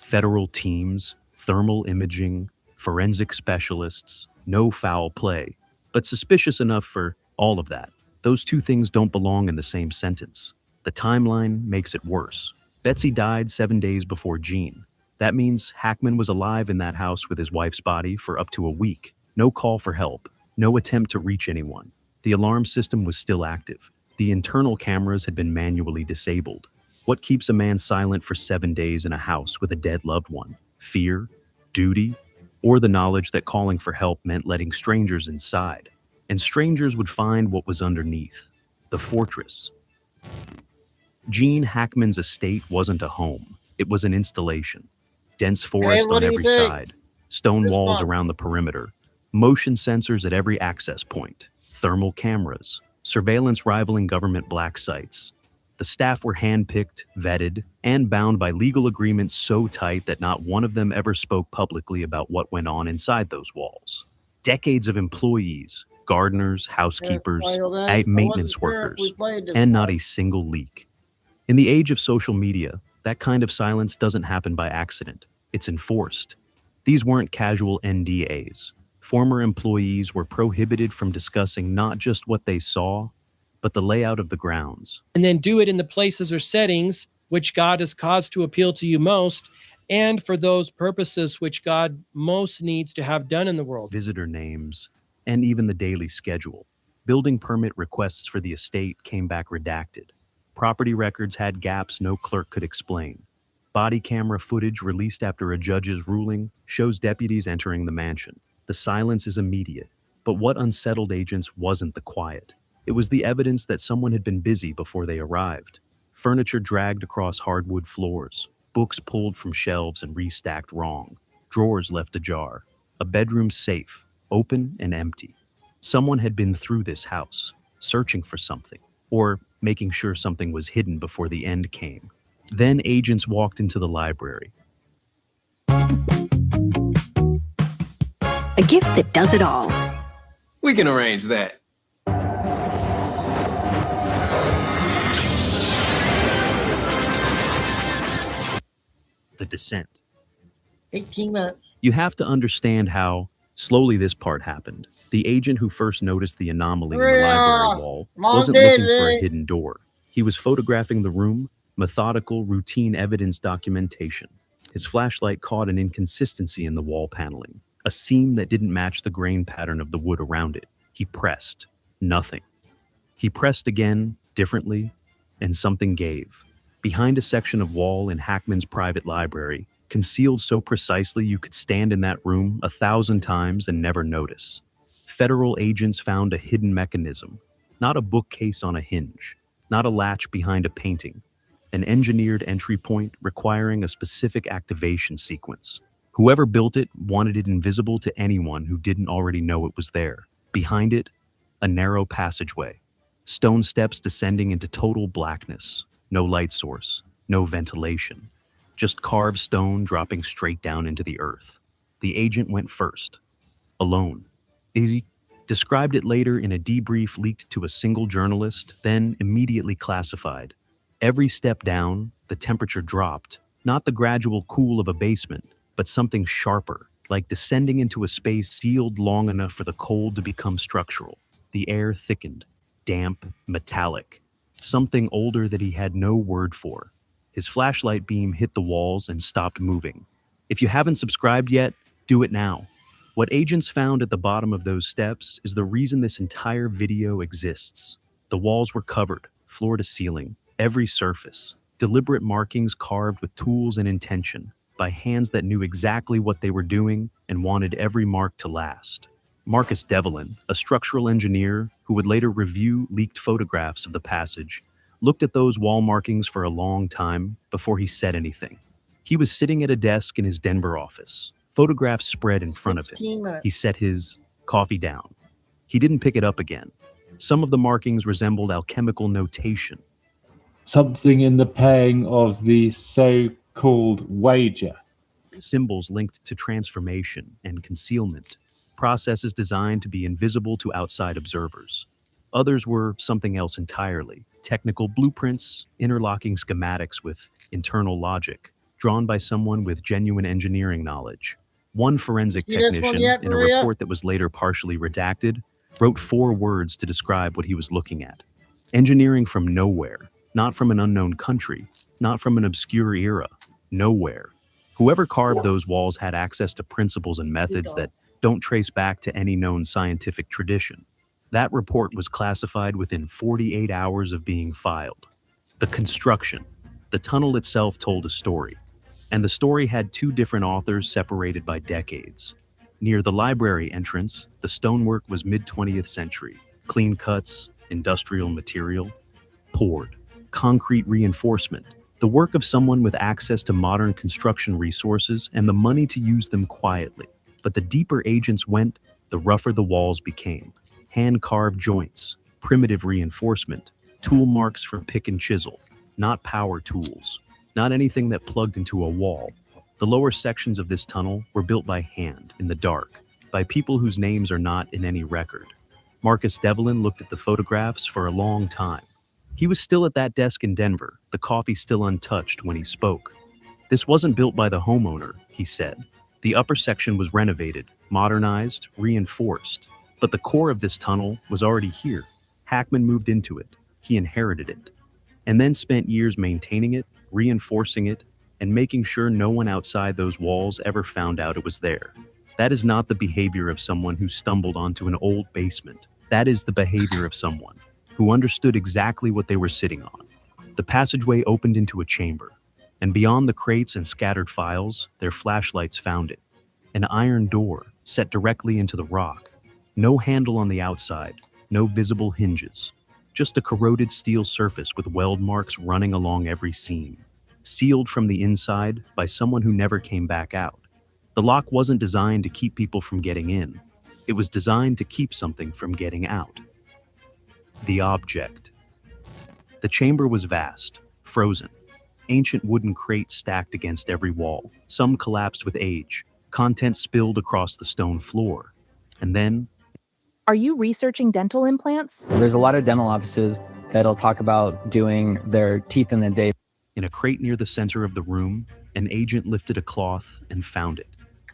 Federal teams, thermal imaging, forensic specialists, no foul play, but suspicious enough for all of that. Those two things don't belong in the same sentence. The timeline makes it worse. Betsy died 7 days before Gene. That means Hackman was alive in that house with his wife's body for up to a week. No call for help, no attempt to reach anyone. The alarm system was still active. The internal cameras had been manually disabled. What keeps a man silent for 7 days in a house with a dead loved one? Fear? Duty? Or the knowledge that calling for help meant letting strangers inside? And strangers would find what was underneath. The fortress. Gene Hackman's estate wasn't a home. It was an installation. Dense forest on every side. Stone walls around the perimeter. Motion sensors at every access point. Thermal cameras. Surveillance rivaling government black sites. The staff were handpicked, vetted, and bound by legal agreements so tight that not one of them ever spoke publicly about what went on inside those walls. Decades of employees, gardeners, housekeepers, maintenance workers, and not a single leak. In the age of social media, that kind of silence doesn't happen by accident. It's enforced. These weren't casual NDAs. Former employees were prohibited from discussing not just what they saw, but the layout of the grounds. And then do it in the places or settings which God has caused to appeal to you most, and for those purposes which God most needs to have done in the world. Visitor names, and even the daily schedule. Building permit requests for the estate came back redacted. Property records had gaps no clerk could explain. Body camera footage released after a judge's ruling shows deputies entering the mansion. The silence is immediate, but what unsettled agents wasn't the quiet. It was the evidence that someone had been busy before they arrived. Furniture dragged across hardwood floors, books pulled from shelves and restacked wrong, drawers left ajar, a bedroom safe, open and empty. Someone had been through this house, searching for something, or making sure something was hidden before the end came. Then agents walked into the library. A gift that does it all. We can arrange that. The descent. 18 minutes. You have to understand how slowly this part happened. The agent who first noticed the anomaly in the library wall wasn't looking for a hidden door. He was photographing the room, methodical, routine evidence documentation. His flashlight caught an inconsistency in the wall paneling, a seam that didn't match the grain pattern of the wood around it. He pressed. Nothing. He pressed again, differently, and something gave. Behind a section of wall in Hackman's private library, concealed so precisely you could stand in that room 1,000 times and never notice. Federal agents found a hidden mechanism, not a bookcase on a hinge, not a latch behind a painting, an engineered entry point requiring a specific activation sequence. Whoever built it wanted it invisible to anyone who didn't already know it was there. Behind it, a narrow passageway, stone steps descending into total blackness, no light source, no ventilation, just carved stone dropping straight down into the earth. The agent went first, alone. He described it later in a debrief leaked to a single journalist, then immediately classified. Every step down, the temperature dropped, not the gradual cool of a basement, but something sharper, like descending into a space sealed long enough for the cold to become structural. The air thickened, damp, metallic, something older that he had no word for. His flashlight beam hit the walls and stopped moving. If you haven't subscribed yet, do it now. What agents found at the bottom of those steps is the reason this entire video exists. The walls were covered, floor to ceiling, every surface, deliberate markings carved with tools and intention, by hands that knew exactly what they were doing and wanted every mark to last. Marcus Devlin, a structural engineer who would later review leaked photographs of the passage, looked at those wall markings for a long time before he said anything. He was sitting at a desk in his Denver office, photographs spread in front of him. He set his coffee down. He didn't pick it up again. Some of the markings resembled alchemical notation. Something in the paying of the so-called wager. Symbols linked to transformation and concealment, processes designed to be invisible to outside observers. Others were something else entirely, technical blueprints, interlocking schematics with internal logic, drawn by someone with genuine engineering knowledge. One forensic technician, in a report that was later partially redacted, wrote 4 words to describe what he was looking at. Engineering from nowhere, not from an unknown country, not from an obscure era, nowhere. Whoever carved those walls had access to principles and methods that don't trace back to any known scientific tradition. That report was classified within 48 hours of being filed. The construction, the tunnel itself told a story, and the story had 2 different authors separated by decades. Near the library entrance, the stonework was mid-20th century, clean cuts, industrial material, poured, concrete reinforcement, the work of someone with access to modern construction resources and the money to use them quietly. But the deeper agents went, the rougher the walls became. Hand-carved joints, primitive reinforcement, tool marks from pick and chisel, not power tools, not anything that plugged into a wall. The lower sections of this tunnel were built by hand, in the dark, by people whose names are not in any record. Marcus Devlin looked at the photographs for a long time. He was still at that desk in Denver, the coffee still untouched when he spoke. This wasn't built by the homeowner, he said. The upper section was renovated, modernized, reinforced. But the core of this tunnel was already here. Hackman moved into it. He inherited it. And then spent years maintaining it, reinforcing it, and making sure no one outside those walls ever found out it was there. That is not the behavior of someone who stumbled onto an old basement, That is the behavior of someone who understood exactly what they were sitting on. The passageway opened into a chamber, and beyond the crates and scattered files, their flashlights found it. An iron door set directly into the rock. No handle on the outside, no visible hinges. Just a corroded steel surface with weld marks running along every seam. Sealed from the inside by someone who never came back out. The lock wasn't designed to keep people from getting in. It was designed to keep something from getting out. The object. The chamber was vast, frozen. Ancient wooden crates stacked against every wall. Some collapsed with age. Contents spilled across the stone floor. And then... Are you researching dental implants? There's a lot of dental offices that'll talk about doing their teeth in a day. In a crate near the center of the room, an agent lifted a cloth and found it.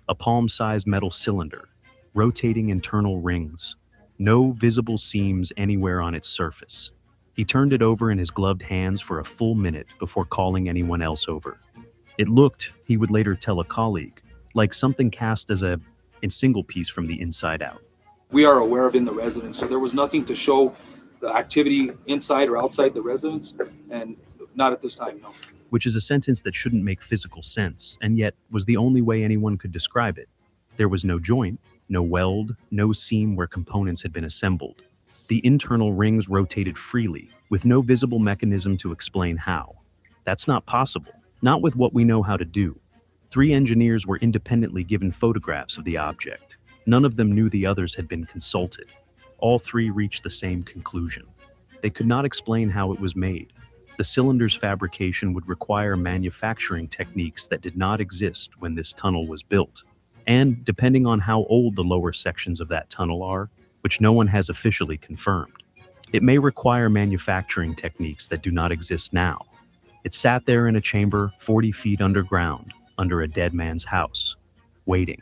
A palm-sized metal cylinder, rotating internal rings. No visible seams anywhere on its surface. He turned it over in his gloved hands for a full minute before calling anyone else over. It looked, he would later tell a colleague, like something cast as a single piece from the inside out. We are aware of in the residence, so there was nothing to show the activity inside or outside the residence, and not at this time, no. Which is a sentence that shouldn't make physical sense, and yet was the only way anyone could describe it. There was no joint, no weld, no seam where components had been assembled. The internal rings rotated freely, with no visible mechanism to explain how. That's not possible, not with what we know how to do. 3 engineers were independently given photographs of the object. None of them knew the others had been consulted. All 3 reached the same conclusion. They could not explain how it was made. The cylinder's fabrication would require manufacturing techniques that did not exist when this tunnel was built. And depending on how old the lower sections of that tunnel are, which no one has officially confirmed, it may require manufacturing techniques that do not exist now. It sat there in a chamber 40 feet underground, under a dead man's house, waiting.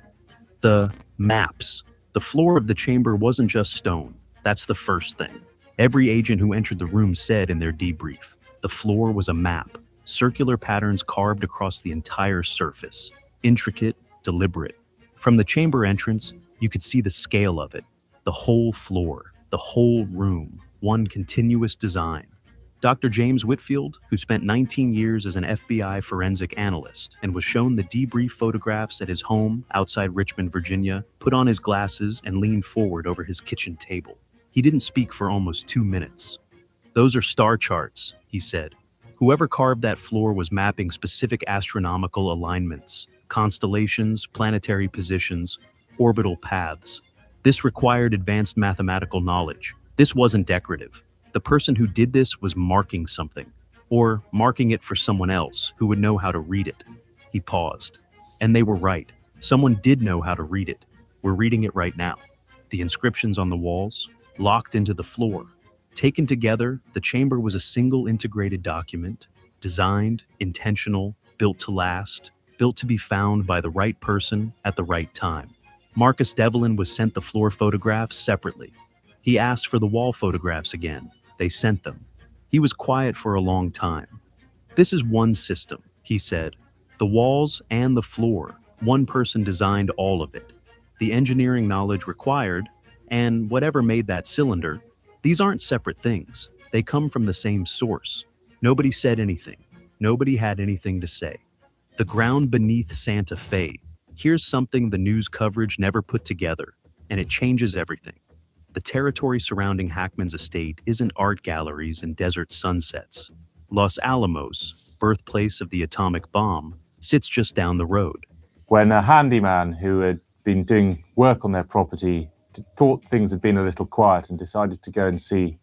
The maps. The floor of the chamber wasn't just stone. That's the first thing. Every agent who entered the room said in their debrief, the floor was a map, circular patterns carved across the entire surface. Intricate, deliberate. From the chamber entrance, you could see the scale of it. The whole floor, the whole room, one continuous design. Dr. James Whitfield, who spent 19 years as an FBI forensic analyst and was shown the debrief photographs at his home outside Richmond, Virginia, put on his glasses and leaned forward over his kitchen table. He didn't speak for almost 2 minutes. "Those are star charts," he said. "Whoever carved that floor was mapping specific astronomical alignments, constellations, planetary positions, orbital paths. This required advanced mathematical knowledge. This wasn't decorative. The person who did this was marking something, or marking it for someone else who would know how to read it." He paused. And they were right. Someone did know how to read it. We're reading it right now. The inscriptions on the walls, locked into the floor. Taken together, the chamber was a single integrated document, designed, intentional, built to last, built to be found by the right person at the right time. Marcus Devlin was sent the floor photographs separately. He asked for the wall photographs again. They sent them. He was quiet for a long time. "This is one system," he said. "The walls and the floor. One person designed all of it. The engineering knowledge required, and whatever made that cylinder, these aren't separate things. They come from the same source." Nobody said anything. Nobody had anything to say. The ground beneath Santa Fe. Here's something the news coverage never put together, and it changes everything. The territory surrounding Hackman's estate isn't art galleries and desert sunsets. Los Alamos, birthplace of the atomic bomb, sits just down the road. When a handyman who had been doing work on their property thought things had been a little quiet and decided to go and see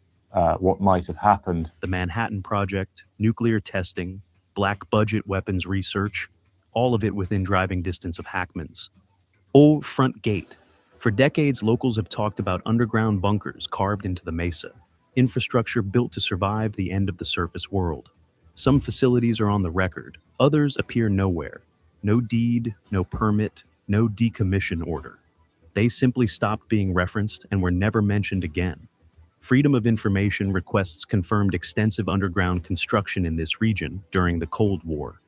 what might have happened. The Manhattan Project, nuclear testing, black budget weapons research, all of it within driving distance of Hackman's. Old Front Gate. For decades, locals have talked about underground bunkers carved into the mesa, infrastructure built to survive the end of the surface world. Some facilities are on the record, others appear nowhere. No deed, no permit, no decommission order. They simply stopped being referenced and were never mentioned again. Freedom of Information requests confirmed extensive underground construction in this region during the Cold War.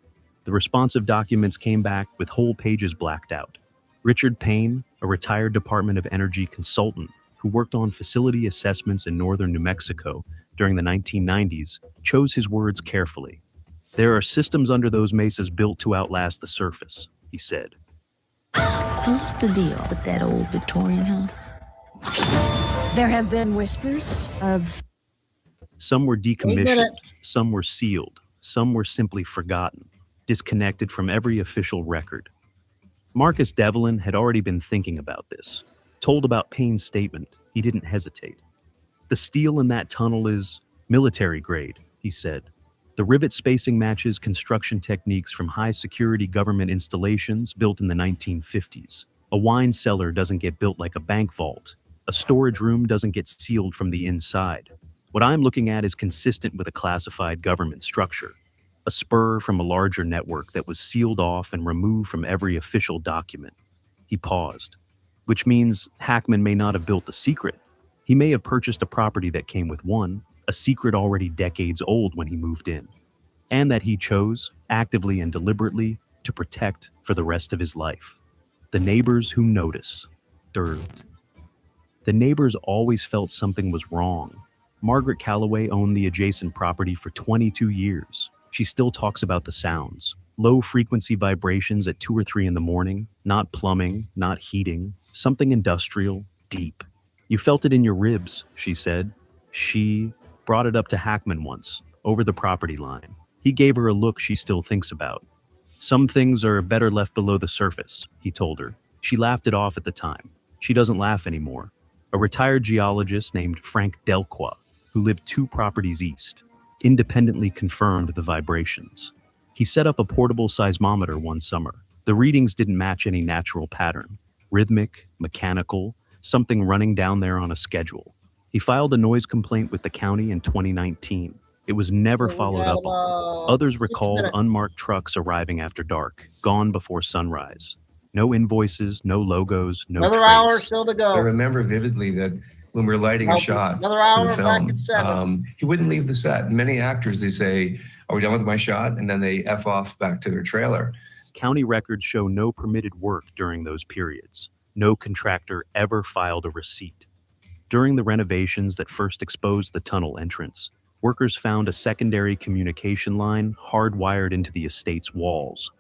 The responsive documents came back with whole pages blacked out. Richard Payne, a retired Department of Energy consultant, who worked on facility assessments in northern New Mexico during the 1990s, chose his words carefully. There are systems under those mesas built to outlast the surface, he said. So what's the deal with that old Victorian house? There have been whispers of... Some were 8 decommissioned, minutes. some were sealed, some were simply forgotten, disconnected from every official record. Marcus Devlin had already been thinking about this. Told about Payne's statement, he didn't hesitate. The steel in that tunnel is military grade, he said. The rivet spacing matches construction techniques from high-security government installations built in the 1950s. A wine cellar doesn't get built like a bank vault. A storage room doesn't get sealed from the inside. What I'm looking at is consistent with a classified government structure, a spur from a larger network that was sealed off and removed from every official document. He paused, which means Hackman may not have built the secret. He may have purchased a property that came with one, a secret already decades old when he moved in, and that he chose, actively and deliberately, to protect for the rest of his life. The neighbors who notice. Third. The neighbors always felt something was wrong. Margaret Calloway owned the adjacent property for 22 years. She still talks about the sounds. Low-frequency vibrations at 2 or 3 in the morning, not plumbing, not heating, something industrial, deep. You felt it in your ribs, she said. She brought it up to Hackman once, over the property line. He gave her a look she still thinks about. Some things are better left below the surface, he told her. She laughed it off at the time. She doesn't laugh anymore. A retired geologist named Frank Delqua, who lived 2 properties east, independently confirmed the vibrations. He set up a portable seismometer one summer. The readings didn't match any natural pattern. Rhythmic, mechanical, something running down there on a schedule. He filed a noise complaint with the county in 2019. It was never followed up on. Others recalled unmarked trucks arriving after dark, gone before sunrise. No invoices, no logos, no Another trace. hour still to go. I remember vividly that when we were lighting a shot Another hour for the back film, at 7. he wouldn't leave the set. Many actors, they say, "Are we done with my shot?" And then they F off back to their trailer. County records show no permitted work during those periods. No contractor ever filed a receipt. During the renovations that first exposed the tunnel entrance, workers found a secondary communication line hardwired into the estate's walls.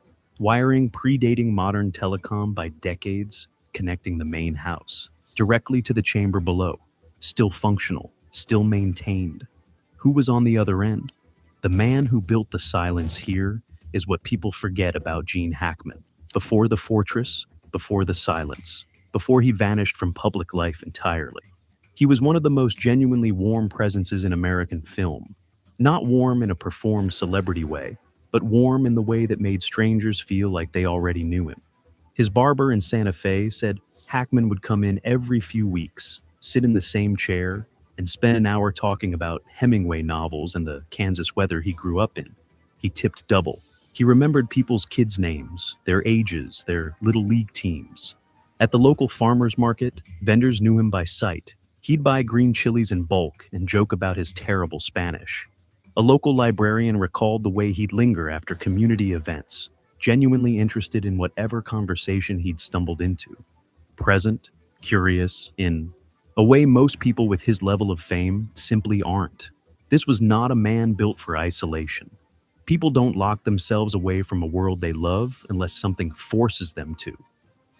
Wiring predating modern telecom by decades, connecting the main house directly to the chamber below, still functional, still maintained. Who was on the other end? The man who built the silence here is what people forget about Gene Hackman. Before the fortress, before the silence, before he vanished from public life entirely. He was one of the most genuinely warm presences in American film. Not warm in a performed celebrity way, but warm in the way that made strangers feel like they already knew him. His barber in Santa Fe said Hackman would come in every few weeks, sit in the same chair, and spend an hour talking about Hemingway novels and the Kansas weather he grew up in. He tipped double. He remembered people's kids' names, their ages, their little league teams. At the local farmers market, vendors knew him by sight. He'd buy green chilies in bulk and joke about his terrible Spanish. A local librarian recalled the way he'd linger after community events, genuinely interested in whatever conversation he'd stumbled into. Present, curious, in a way most people with his level of fame simply aren't. This was not a man built for isolation. People don't lock themselves away from a world they love unless something forces them to.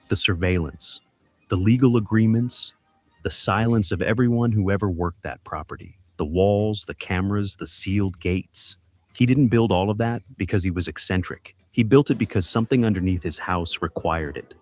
The surveillance, the legal agreements, the silence of everyone who ever worked that property, the walls, the cameras, the sealed gates. He didn't build all of that because he was eccentric. He built it because something underneath his house required it.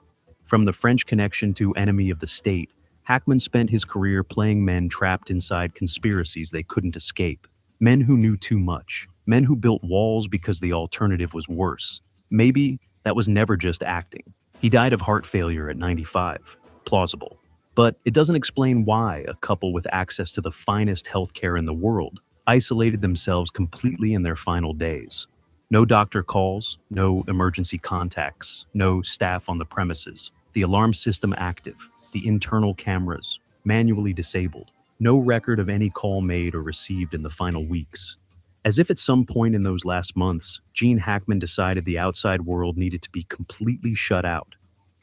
From the French Connection to Enemy of the State, Hackman spent his career playing men trapped inside conspiracies they couldn't escape. Men who knew too much. Men who built walls because the alternative was worse. Maybe that was never just acting. He died of heart failure at 95. Plausible. But it doesn't explain why a couple with access to the finest healthcare in the world isolated themselves completely in their final days. No doctor calls, no emergency contacts, no staff on the premises. The alarm system active, the internal cameras manually disabled. No record of any call made or received in the final weeks. As if at some point in those last months, Gene Hackman decided the outside world needed to be completely shut out,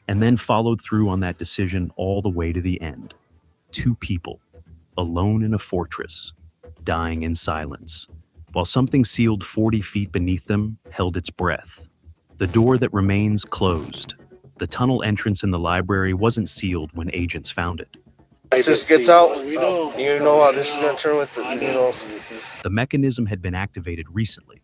and then followed through on that decision all the way to the end. two people, alone in a fortress, dying in silence, while something sealed 40 feet beneath them held its breath. The door that remains closed. The tunnel entrance in the library wasn't sealed when agents found it. This gets out, you know how this is going to turn with the, The mechanism had been activated recently.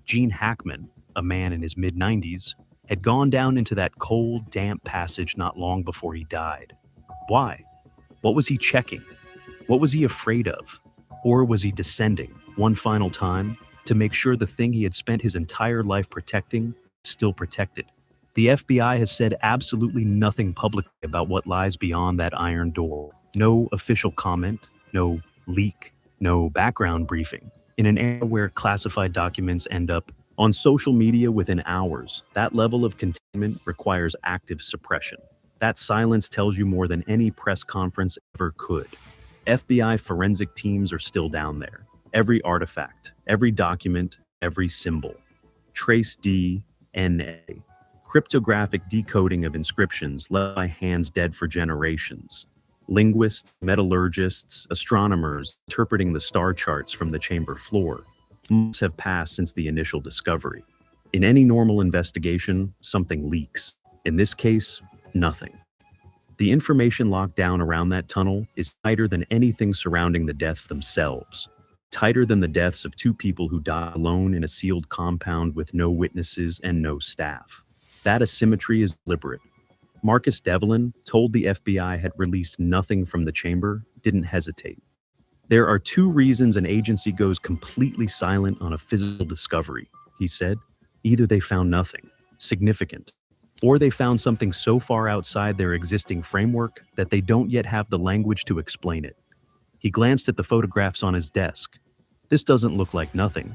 Gene Hackman, a man in his mid-90s, had gone down into that cold, damp passage not long before he died. Why? What was he checking? What was he afraid of? Or was he descending one final time to make sure the thing he had spent his entire life protecting still protected? The FBI has said absolutely nothing publicly about what lies beyond that iron door. No official comment, no leak, no background briefing. In an era where classified documents end up on social media within hours, that level of containment requires active suppression. That silence tells you more than any press conference ever could. FBI forensic teams are still down there. Every artifact, every document, every symbol. Trace DNA. Cryptographic decoding of inscriptions left by hands dead for generations. Linguists, metallurgists, astronomers interpreting the star charts from the chamber floor. Months have passed since the initial discovery. In any normal investigation, something leaks. In this case, nothing. The information locked down around that tunnel is tighter than anything surrounding the deaths themselves. Tighter than the deaths of two people who died alone in a sealed compound with no witnesses and no staff. That asymmetry is deliberate. Marcus Devlin told the FBI had released nothing from the chamber, didn't hesitate. There are two reasons an agency goes completely silent on a physical discovery, he said. Either they found nothing significant, or they found something so far outside their existing framework that they don't yet have the language to explain it. He glanced at the photographs on his desk. This doesn't look like nothing.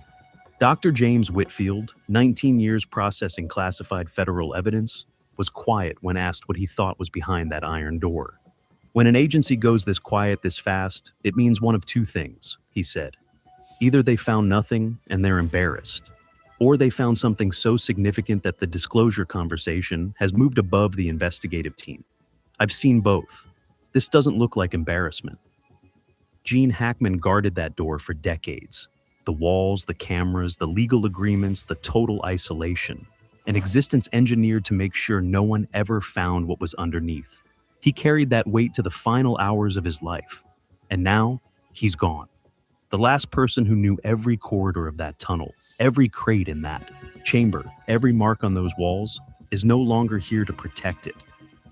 Dr. James Whitfield, 19 years processing classified federal evidence, was quiet when asked what he thought was behind that iron door. When an agency goes this quiet this fast, it means one of two things, he said. Either they found nothing and they're embarrassed, or they found something so significant that the disclosure conversation has moved above the investigative team. I've seen both. This doesn't look like embarrassment. Gene Hackman guarded that door for decades. The walls, the cameras, the legal agreements, the total isolation. An existence engineered to make sure no one ever found what was underneath. He carried that weight to the final hours of his life. And now, he's gone. The last person who knew every corridor of that tunnel, every crate in that chamber, every mark on those walls, is no longer here to protect it.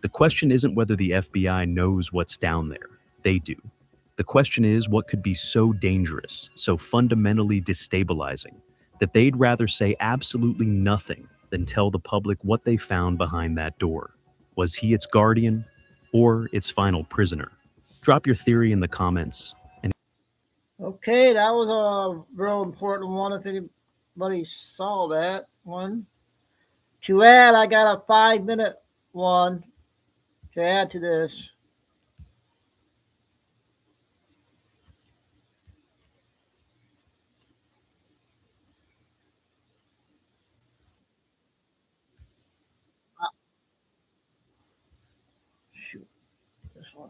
The question isn't whether the FBI knows what's down there. They do. The question is what could be so dangerous, so fundamentally destabilizing, that they'd rather say absolutely nothing than tell the public what they found behind that door. Was he its guardian or its final prisoner? Drop your theory in the comments. Okay, that was a real important one if anybody saw that one. To add, I got a 5-minute one to add to this. Shoot, this one.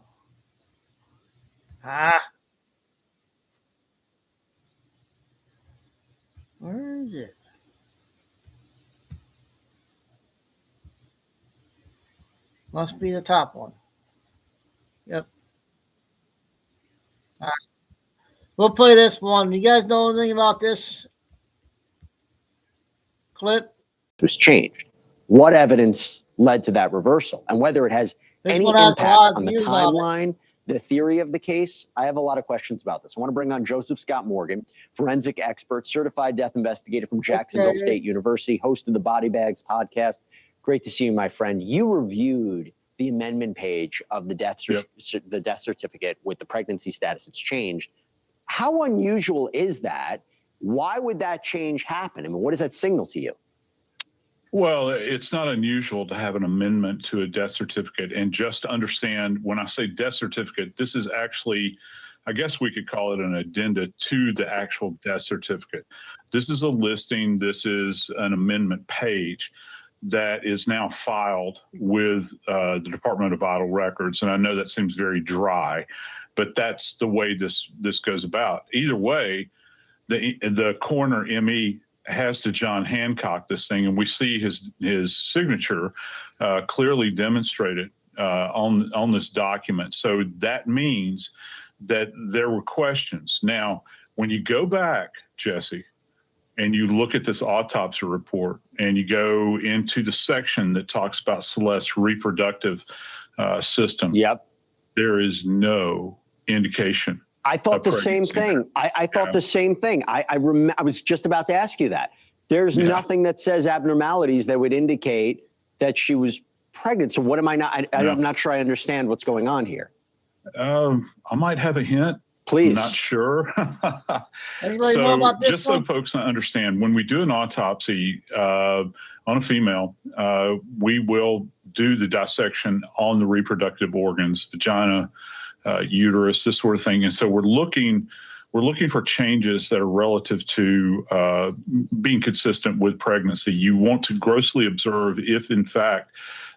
Where is it? Must be the top one. Yep. We'll play this one. You guys know anything about this clip? Was changed. What evidence led to that reversal? And whether it has any one has a impact lot of on the views on it. timeline, the theory of the case, I have a lot of questions about this. I want to bring on Joseph Scott Morgan, forensic expert, certified death investigator from Jacksonville State University, host of the Body Bags podcast. Great to see you, my friend. You reviewed the amendment page of the death certificate with the pregnancy status. It's changed. How unusual is that? Why would that change happen? I mean, what does that signal to you? Well, it's not unusual to have an amendment to a death certificate. And just to understand, when I say death certificate, this is actually, I guess we could call it an addenda to the actual death certificate. This is a listing. This is an amendment page. that is now filed with the Department of Vital Records. And I know that seems very dry, but that's the way this goes about. Either way, the coroner ME has to John Hancock this thing, and we see his signature clearly demonstrated on this document. So that means that there were questions. Now, when you go back, Jesse, and you look at this autopsy report and you go into the section that talks about Celeste's reproductive system, there is no indication. I thought the same thing. I thought the same thing. I was just about to ask you that. There's nothing that says abnormalities that would indicate that she was pregnant. So what am I not? I'm not sure I understand what's going on here. I might have a hint. Please. I'm not sure. Anybody know about this just one? so folks understand, when we do an autopsy on a female, we will do the dissection on the reproductive organs, vagina, uterus, this sort of thing. And so we're looking for changes that are relative to being consistent with pregnancy. You want to grossly observe if, in fact,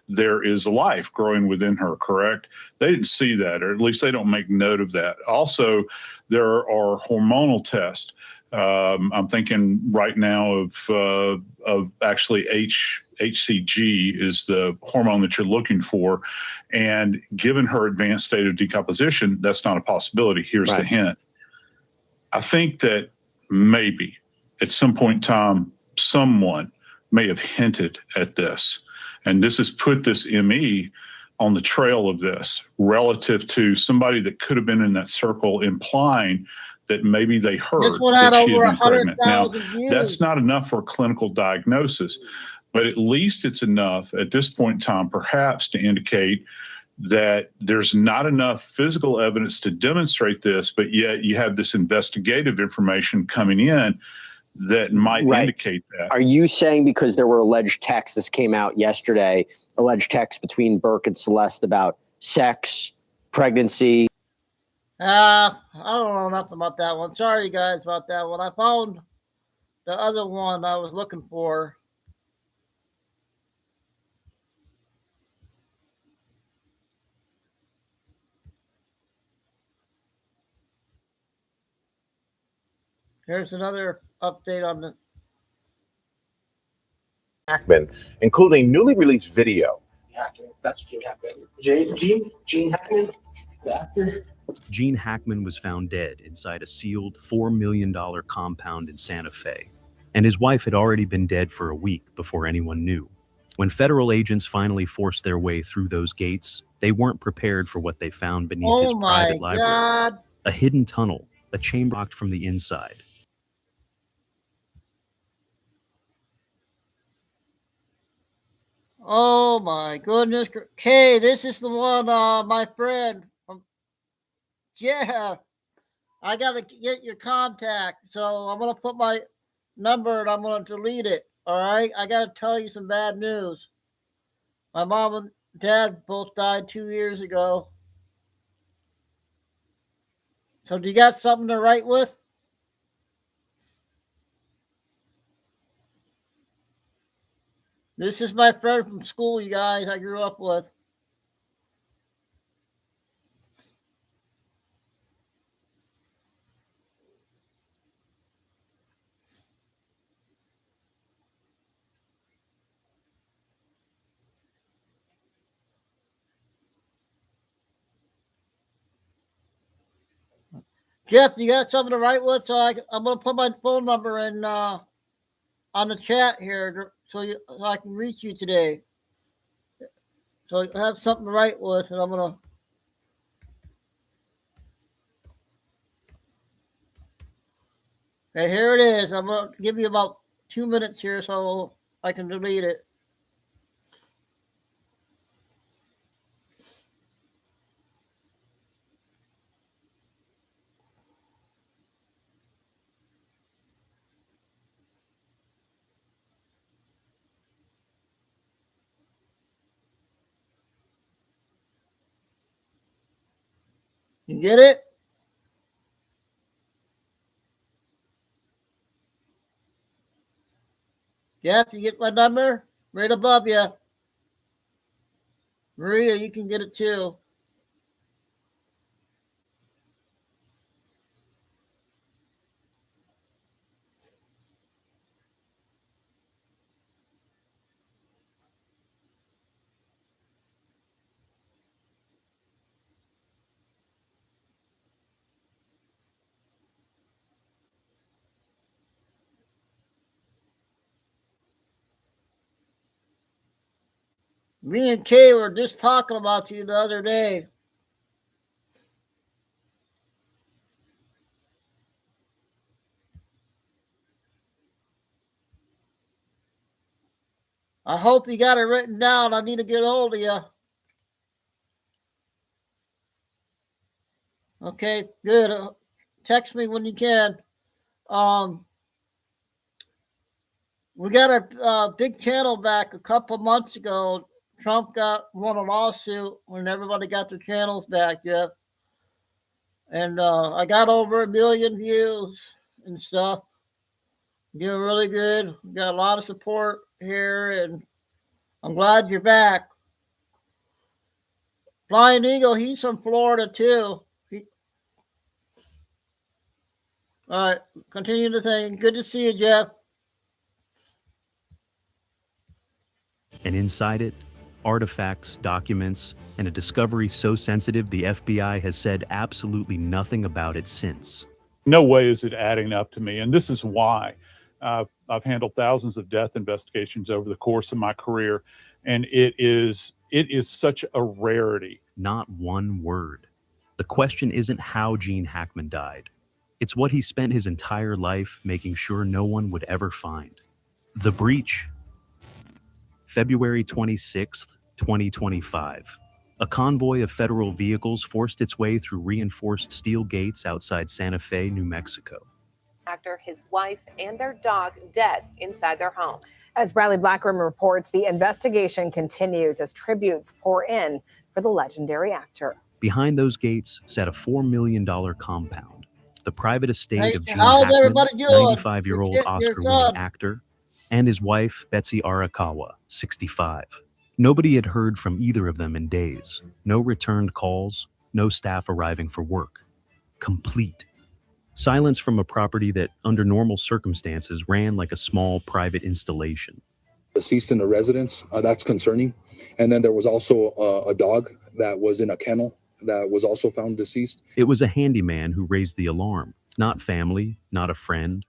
there is life growing within her, correct? They didn't see that, or at least they don't make note of that. Also, there are hormonal tests. I'm thinking right now of actually HCG is the hormone that you're looking for. And given her advanced state of decomposition, that's not a possibility. Here's the hint. I think that maybe at some point in time, someone may have hinted at this. And this has put this ME on the trail of this relative to somebody that could have been in that circle, implying that maybe they heard This one had that she over had been pregnant. Now, 100,000 views. that's not enough for a clinical diagnosis, but at least it's enough at this point in time, perhaps, to indicate that there's not enough physical evidence to demonstrate this, but yet you have this investigative information coming in that might indicate that. Are you saying because there were alleged texts, this came out yesterday, alleged texts between Burke and Celeste about sex, pregnancy? I don't know nothing about that one. Sorry, guys, about that one. I found the other one I was looking for. Here's another update on the Hackman, including newly released video. That's Gene Hackman. Gene Hackman, the actor. Gene Hackman was found dead inside a sealed $4 million compound in Santa Fe, and his wife had already been dead for a week before anyone knew. When federal agents finally forced their way through those gates, they weren't prepared for what they found beneath his private library. A hidden tunnel, a chamber locked from the inside. Oh my goodness. Okay, this is the one, my friend from Jeff. I gotta get your contact. So I'm gonna put my number and I'm gonna delete it. All right. I gotta tell you some bad news. My mom and dad both died 2 years ago. So do you got something to write with? This is my friend from school, you guys, I grew up with. Jeff, you got something to write with? So I'm going to put my phone number in on the chat here so I can reach you today. So I have something to write with, and I'm going to. Okay, here it is. I'm going to give you about 2 minutes here so I can delete it. You get it? Jeff, you get my number? Right above you. Maria, you can get it too. Me and Kay were just talking about you the other day. I hope you got it written down. I need to get a hold of you. Okay, good. Text me when you can. We got our big channel back a couple months ago. Trump won a lawsuit when everybody got their channels back, Jeff. And I got over 1 million views and stuff. Doing really good. We got a lot of support here, and I'm glad you're back. Flying Eagle, he's from Florida too. All right, continue the thing. Good to see you, Jeff. And inside it, artifacts, documents, and a discovery so sensitive the FBI has said absolutely nothing about it since. No way is it adding up to me. And this is why I've handled thousands of death investigations over the course of my career. And it is such a rarity. Not one word. The question isn't how Gene Hackman died. It's what he spent his entire life making sure no one would ever find. The breach. February 26th, 2025. A convoy of federal vehicles forced its way through reinforced steel gates outside Santa Fe, New Mexico. Actor, his wife, and their dog dead inside their home. As Bradley Blackburn reports, the investigation continues as tributes pour in for the legendary actor. Behind those gates sat a $4 million compound. The private estate of Gene how's Hackman, everybody doing? 95-year-old Your Oscar-winning son. actor, and his wife, Betsy Arakawa, 65. Nobody had heard from either of them in days. No returned calls, no staff arriving for work. Complete. Silence from a property that, under normal circumstances, ran like a small private installation. Deceased in the residence, that's concerning. And then there was also a dog that was in a kennel that was also found deceased. It was a handyman who raised the alarm. Not family, not a friend.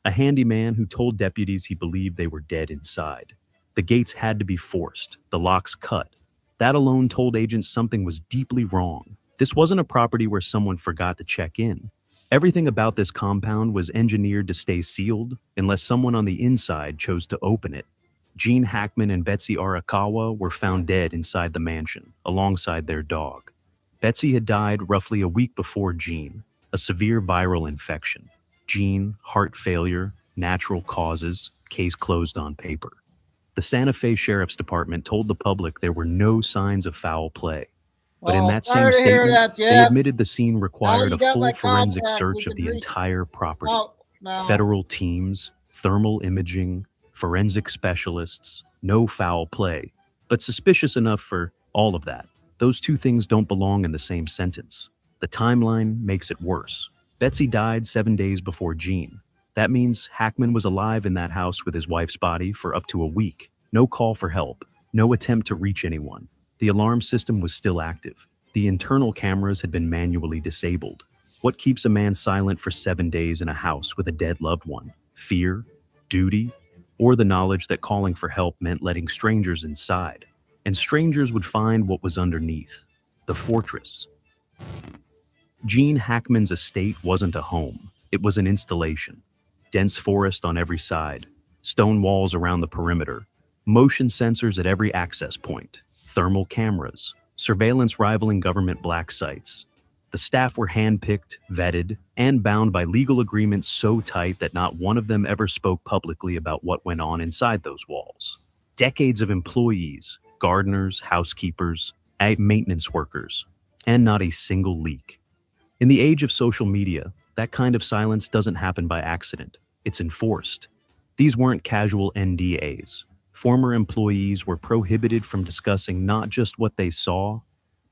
A handyman who told deputies he believed they were dead inside. The gates had to be forced, the locks cut. That alone told agents something was deeply wrong. This wasn't a property where someone forgot to check in. Everything about this compound was engineered to stay sealed unless someone on the inside chose to open it. Gene Hackman and Betsy Arakawa were found dead inside the mansion, alongside their dog. Betsy had died roughly a week before Gene, a severe viral infection. Gene, heart failure, natural causes, case closed on paper. The Santa Fe Sheriff's Department told the public there were no signs of foul play. But in that same statement, they admitted the scene required a full forensic search of the entire property. Federal teams, thermal imaging, forensic specialists, no foul play, but suspicious enough for all of that. Those two things don't belong in the same sentence. The timeline makes it worse. Betsy died 7 days before Gene. That means Hackman was alive in that house with his wife's body for up to a week. No call for help, no attempt to reach anyone. The alarm system was still active. The internal cameras had been manually disabled. What keeps a man silent for 7 days in a house with a dead loved one? Fear? Duty? Or the knowledge that calling for help meant letting strangers inside? And strangers would find what was underneath. The fortress. Gene Hackman's estate wasn't a home. It was an installation. Dense forest on every side. Stone walls around the perimeter. Motion sensors at every access point. Thermal cameras. Surveillance rivaling government black sites. The staff were handpicked, vetted, and bound by legal agreements so tight that not one of them ever spoke publicly about what went on inside those walls. Decades of employees, gardeners, housekeepers, maintenance workers, and not a single leak. In the age of social media, that kind of silence doesn't happen by accident. It's enforced. These weren't casual NDAs. Former employees were prohibited from discussing not just what they saw,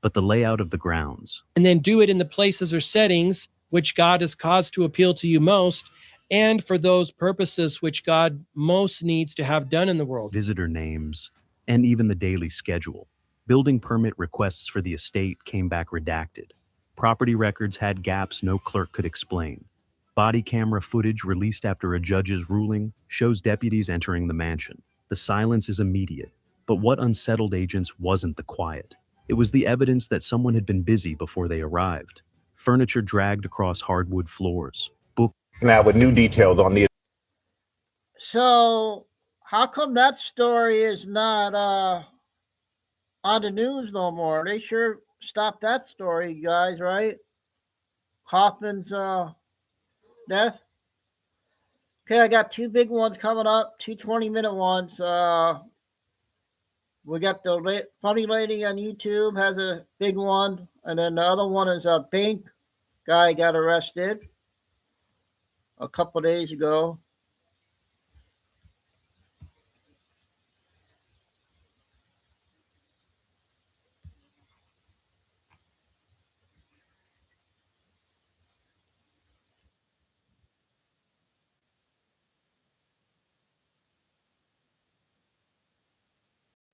but the layout of the grounds. And then do it in the places or settings which God has caused to appeal to you most, and for those purposes which God most needs to have done in the world. Visitor names, and even the daily schedule. Building permit requests for the estate came back redacted. Property records had gaps no clerk could explain. Body camera footage released after a judge's ruling shows deputies entering the mansion. The silence is immediate, but what unsettled agents wasn't the quiet. It was the evidence that someone had been busy before they arrived. Furniture dragged across hardwood floors. Now with new details on the... So how come that story is not on the news no more? They sure stopped that story, you guys, right? Kaufman's death. Okay, I got two big ones coming up, two 20-minute ones. We got the funny lady on YouTube has a big one, and then the other one is a bank guy got arrested a couple days ago.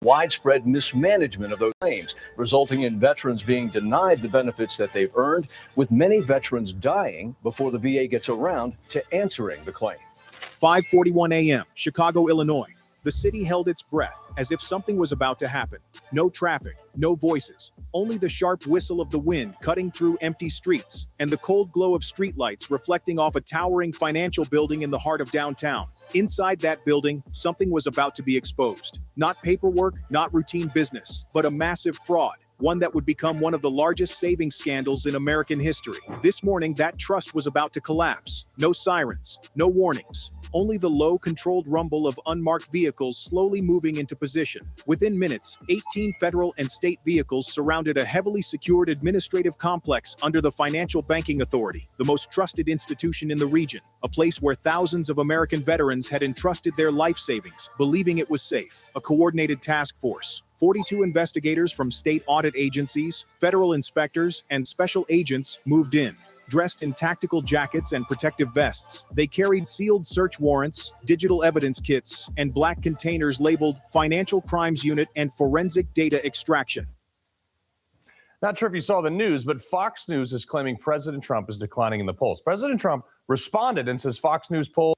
Widespread mismanagement of those claims, resulting in veterans being denied the benefits that they've earned, with many veterans dying before the VA gets around to answering the claim. 5:41 a.m., Chicago, Illinois. The city held its breath as if something was about to happen. No traffic, no voices, only the sharp whistle of the wind cutting through empty streets and the cold glow of streetlights reflecting off a towering financial building in the heart of downtown. Inside that building, something was about to be exposed. Not paperwork, not routine business, but a massive fraud, one that would become one of the largest savings scandals in American history. This morning, that trust was about to collapse. No sirens, no warnings. Only the low, controlled rumble of unmarked vehicles slowly moving into position. Within minutes, 18 federal and state vehicles surrounded a heavily secured administrative complex under the Financial Banking Authority, the most trusted institution in the region, a place where thousands of American veterans had entrusted their life savings, believing it was safe. A coordinated task force. 42 investigators from state audit agencies, federal inspectors, and special agents moved in. Dressed in tactical jackets and protective vests, they carried sealed search warrants, digital evidence kits, and black containers labeled Financial Crimes Unit and Forensic Data Extraction. Not sure if you saw the news, but Fox News is claiming President Trump is declining in the polls. President Trump responded and says Fox News poll.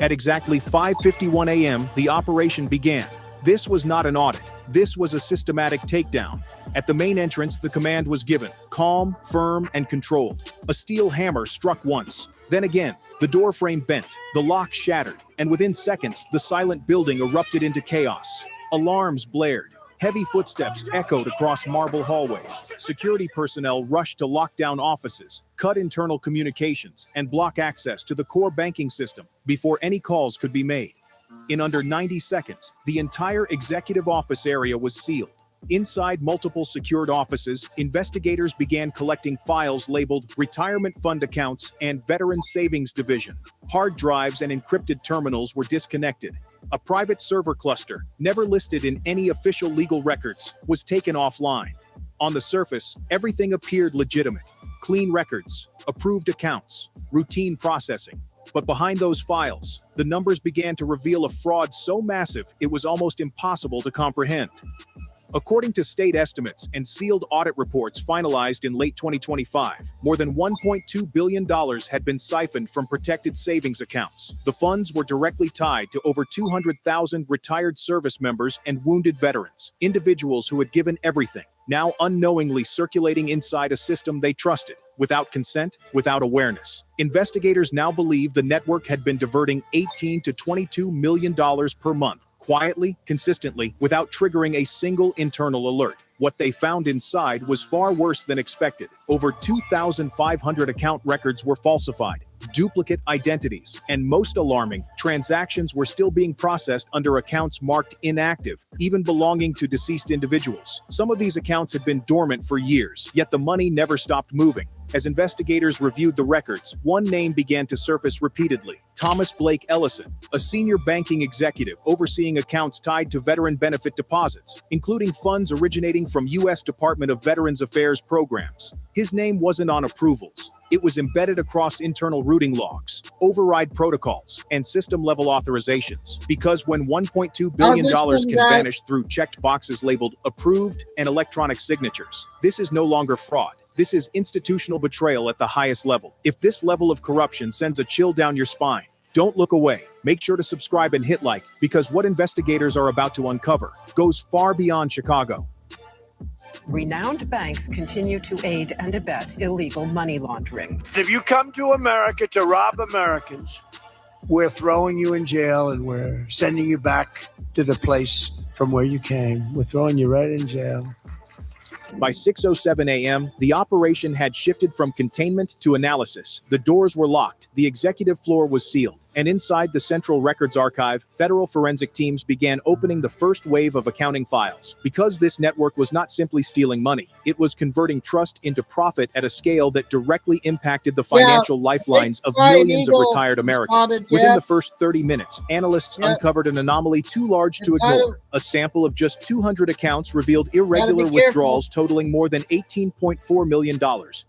At exactly 5:51 a.m., the operation began. This was not an audit. This was a systematic takedown. At the main entrance, the command was given, calm, firm, and controlled. A steel hammer struck once. Then again, the door frame bent, the lock shattered, and within seconds, the silent building erupted into chaos. Alarms blared. Heavy footsteps echoed across marble hallways. Security personnel rushed to lock down offices, cut internal communications, and block access to the core banking system before any calls could be made. In under 90 seconds, the entire executive office area was sealed. Inside multiple secured offices, investigators began collecting files labeled Retirement Fund Accounts and Veteran Savings Division. Hard drives and encrypted terminals were disconnected. A private server cluster, never listed in any official legal records, was taken offline. On the surface, everything appeared legitimate. Clean records, approved accounts, routine processing. But behind those files, the numbers began to reveal a fraud so massive it was almost impossible to comprehend. According to state estimates and sealed audit reports finalized in late 2025, more than $1.2 billion had been siphoned from protected savings accounts. The funds were directly tied to over 200,000 retired service members and wounded veterans, individuals who had given everything, now unknowingly circulating inside a system they trusted, without consent, without awareness. Investigators now believe the network had been diverting $18 to $22 million per month, quietly, consistently, without triggering a single internal alert. What they found inside was far worse than expected. Over 2,500 account records were falsified. duplicate identities, and most alarming, transactions were still being processed under accounts marked inactive, even belonging to deceased individuals. Some of these accounts had been dormant for years, yet the money never stopped moving. As investigators reviewed the records, one name began to surface repeatedly: Thomas Blake Ellison, a senior banking executive overseeing accounts tied to veteran benefit deposits, including funds originating from U.S. Department of Veterans Affairs programs. His name wasn't on approvals. It was embedded across internal routing logs, override protocols, and system-level authorizations. Because when $1.2 billion can vanish through checked boxes labeled approved and electronic signatures, this is no longer fraud. This is institutional betrayal at the highest level. If this level of corruption sends a chill down your spine, don't look away. Make sure to subscribe and hit like, because what investigators are about to uncover goes far beyond Chicago. Renowned banks continue to aid and abet illegal money laundering. If you come to America to rob Americans, we're throwing you in jail and we're sending you back to the place from where you came. We're throwing you right in jail. By 6:07 a.m., the operation had shifted from containment to analysis. The doors were locked, the executive floor was sealed, and inside the Central Records Archive, federal forensic teams began opening the first wave of accounting files. Because this network was not simply stealing money, it was converting trust into profit at a scale that directly impacted the financial lifelines of millions of retired Americans. Within the first 30 minutes, analysts uncovered an anomaly too large to ignore. A sample of just 200 accounts revealed irregular withdrawals totaling more than $18.4 million.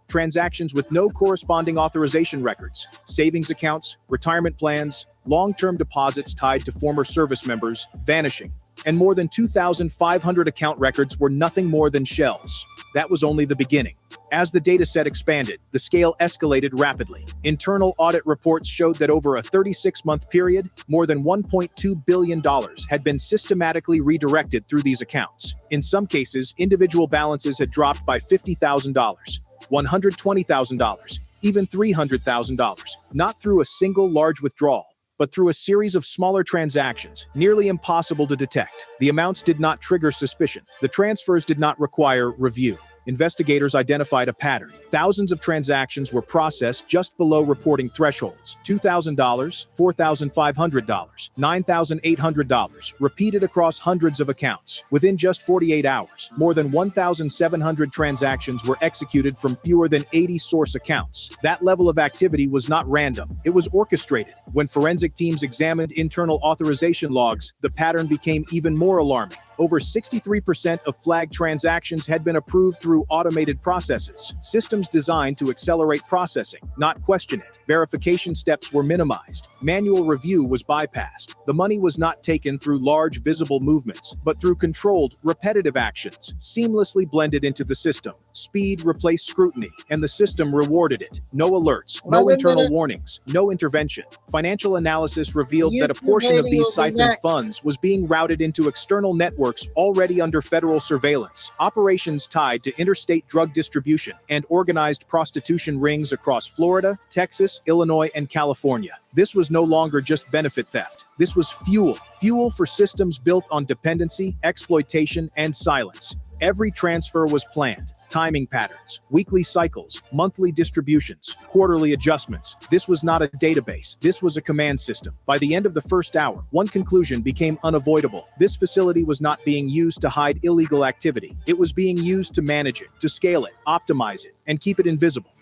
Transactions with no corresponding authorization records, savings accounts, retirement plans, long-term deposits tied to former service members vanishing, and more than 2,500 account records were nothing more than shells. That was only the beginning. As the dataset expanded, the scale escalated rapidly. Internal audit reports showed that over a 36-month period, more than $1.2 billion had been systematically redirected through these accounts. In some cases, individual balances had dropped by $50,000, $120,000, even $300,000, not through a single large withdrawal, but through a series of smaller transactions, nearly impossible to detect. The amounts did not trigger suspicion. The transfers did not require review. Investigators identified a pattern. Thousands of transactions were processed just below reporting thresholds. $2,000, $4,500, $9,800, repeated across hundreds of accounts. Within just 48 hours, more than 1,700 transactions were executed from fewer than 80 source accounts. That level of activity was not random. It was orchestrated. When forensic teams examined internal authorization logs, the pattern became even more alarming. Over 63% of flagged transactions had been approved through automated processes, systems designed to accelerate processing, not question it. Verification steps were minimized. Manual review was bypassed. The money was not taken through large visible movements, but through controlled, repetitive actions, seamlessly blended into the system. Speed replaced scrutiny, and the system rewarded it. No alerts, no internal warnings, no intervention. Financial analysis revealed that a portion of these siphoned funds was being routed into external networks already under federal surveillance. Operations tied to interstate drug distribution and organized prostitution rings across Florida, Texas, Illinois, and California. This was no longer just benefit theft. This was fuel for systems built on dependency, exploitation, and silence. Every transfer was planned. Timing patterns, weekly cycles, monthly distributions, quarterly adjustments. This was not a database. This was a command system. By the end of the first hour, one conclusion became unavoidable. This facility was not being used to hide illegal activity. It was being used to manage it, to scale it, optimize it, and keep it invisible.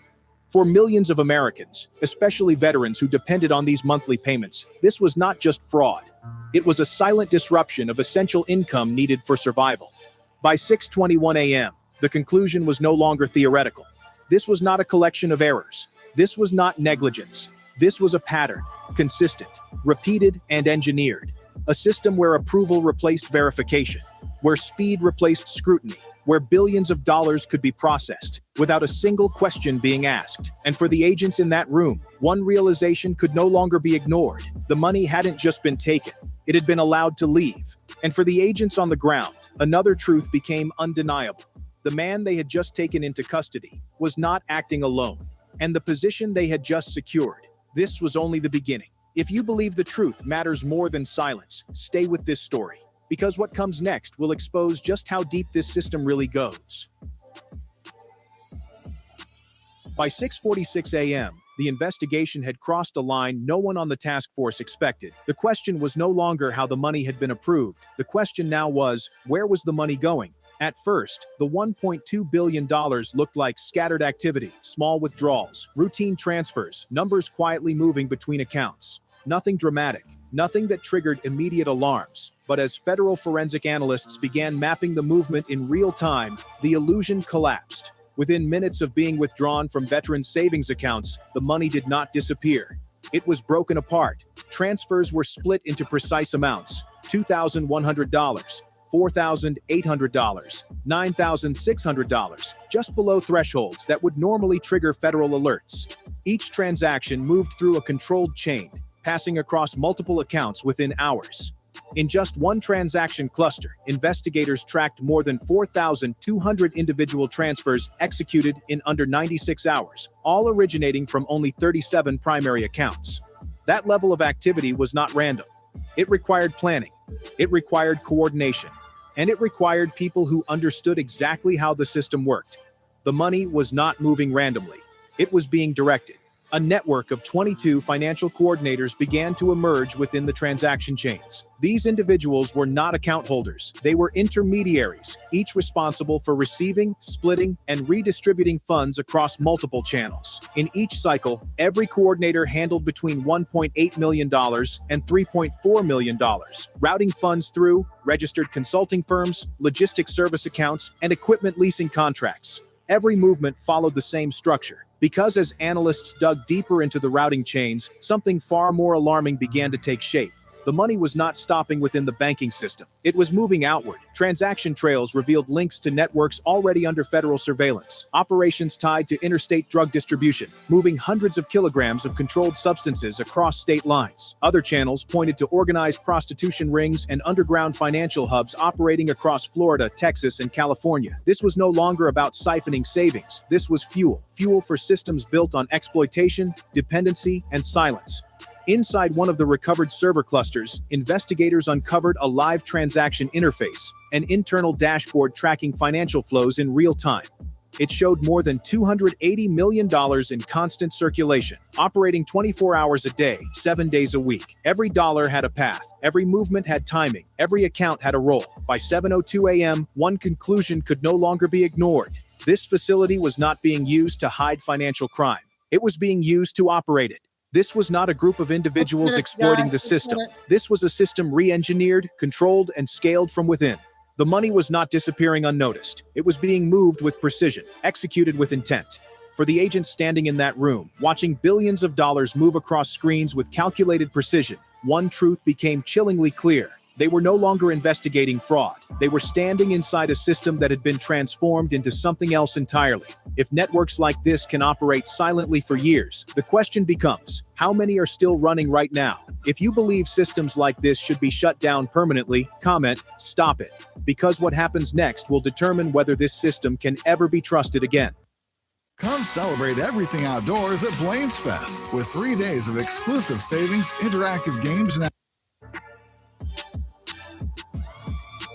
For millions of Americans, especially veterans who depended on these monthly payments, this was not just fraud. It was a silent disruption of essential income needed for survival. By 6:21 a.m., the conclusion was no longer theoretical. This was not a collection of errors. This was not negligence. This was a pattern, consistent, repeated, and engineered. A system where approval replaced verification, where speed replaced scrutiny, where billions of dollars could be processed without a single question being asked. And for the agents in that room, one realization could no longer be ignored. The money hadn't just been taken, it had been allowed to leave. And for the agents on the ground, another truth became undeniable. The man they had just taken into custody was not acting alone, and the position they had just secured, this was only the beginning. If you believe the truth matters more than silence, stay with this story, because what comes next will expose just how deep this system really goes. By 6:46 a.m., The investigation had crossed a line no one on the task force expected. The question was no longer how the money had been approved. The question now was, where was the money going? At first, the $1.2 billion looked like scattered activity, small withdrawals, routine transfers, numbers quietly moving between accounts. Nothing dramatic, nothing that triggered immediate alarms. But as federal forensic analysts began mapping the movement in real time, the illusion collapsed. Within minutes of being withdrawn from veterans' savings accounts, the money did not disappear. It was broken apart. Transfers were split into precise amounts: $2,100, $4,800, $9,600, just below thresholds that would normally trigger federal alerts. Each transaction moved through a controlled chain, passing across multiple accounts within hours. In just one transaction cluster, investigators tracked more than 4,200 individual transfers executed in under 96 hours, all originating from only 37 primary accounts. That level of activity was not random. It required planning, it required coordination, and it required people who understood exactly how the system worked. The money was not moving randomly. It was being directed. A network of 22 financial coordinators began to emerge within the transaction chains. These individuals were not account holders. They were intermediaries, each responsible for receiving, splitting, and redistributing funds across multiple channels. In each cycle, every coordinator handled between $1.8 million and $3.4 million, routing funds through registered consulting firms, logistics service accounts, and equipment leasing contracts. Every movement followed the same structure. Because as analysts dug deeper into the routing chains, something far more alarming began to take shape. The money was not stopping within the banking system. It was moving outward. Transaction trails revealed links to networks already under federal surveillance, operations tied to interstate drug distribution, moving hundreds of kilograms of controlled substances across state lines. Other channels pointed to organized prostitution rings and underground financial hubs operating across Florida, Texas, and California. This was no longer about siphoning savings. This was fuel for systems built on exploitation, dependency, and silence. Inside one of the recovered server clusters, investigators uncovered a live transaction interface, an internal dashboard tracking financial flows in real time. It showed more than $280 million in constant circulation, operating 24 hours a day, 7 days a week. Every dollar had a path, every movement had timing, every account had a role. By 7:02 a.m., one conclusion could no longer be ignored. This facility was not being used to hide financial crime. It was being used to operate it. This was not a group of individuals exploiting the system. This was a system re-engineered, controlled, and scaled from within. The money was not disappearing unnoticed. It was being moved with precision, executed with intent. For the agents standing in that room, watching billions of dollars move across screens with calculated precision, one truth became chillingly clear. They were no longer investigating fraud. They were standing inside a system that had been transformed into something else entirely. If networks like this can operate silently for years, the question becomes, how many are still running right now? If you believe systems like this should be shut down permanently, comment, "Stop it," because what happens next will determine whether this system can ever be trusted again. Come celebrate everything outdoors at Blaine's Fest with 3 days of exclusive savings, interactive games, and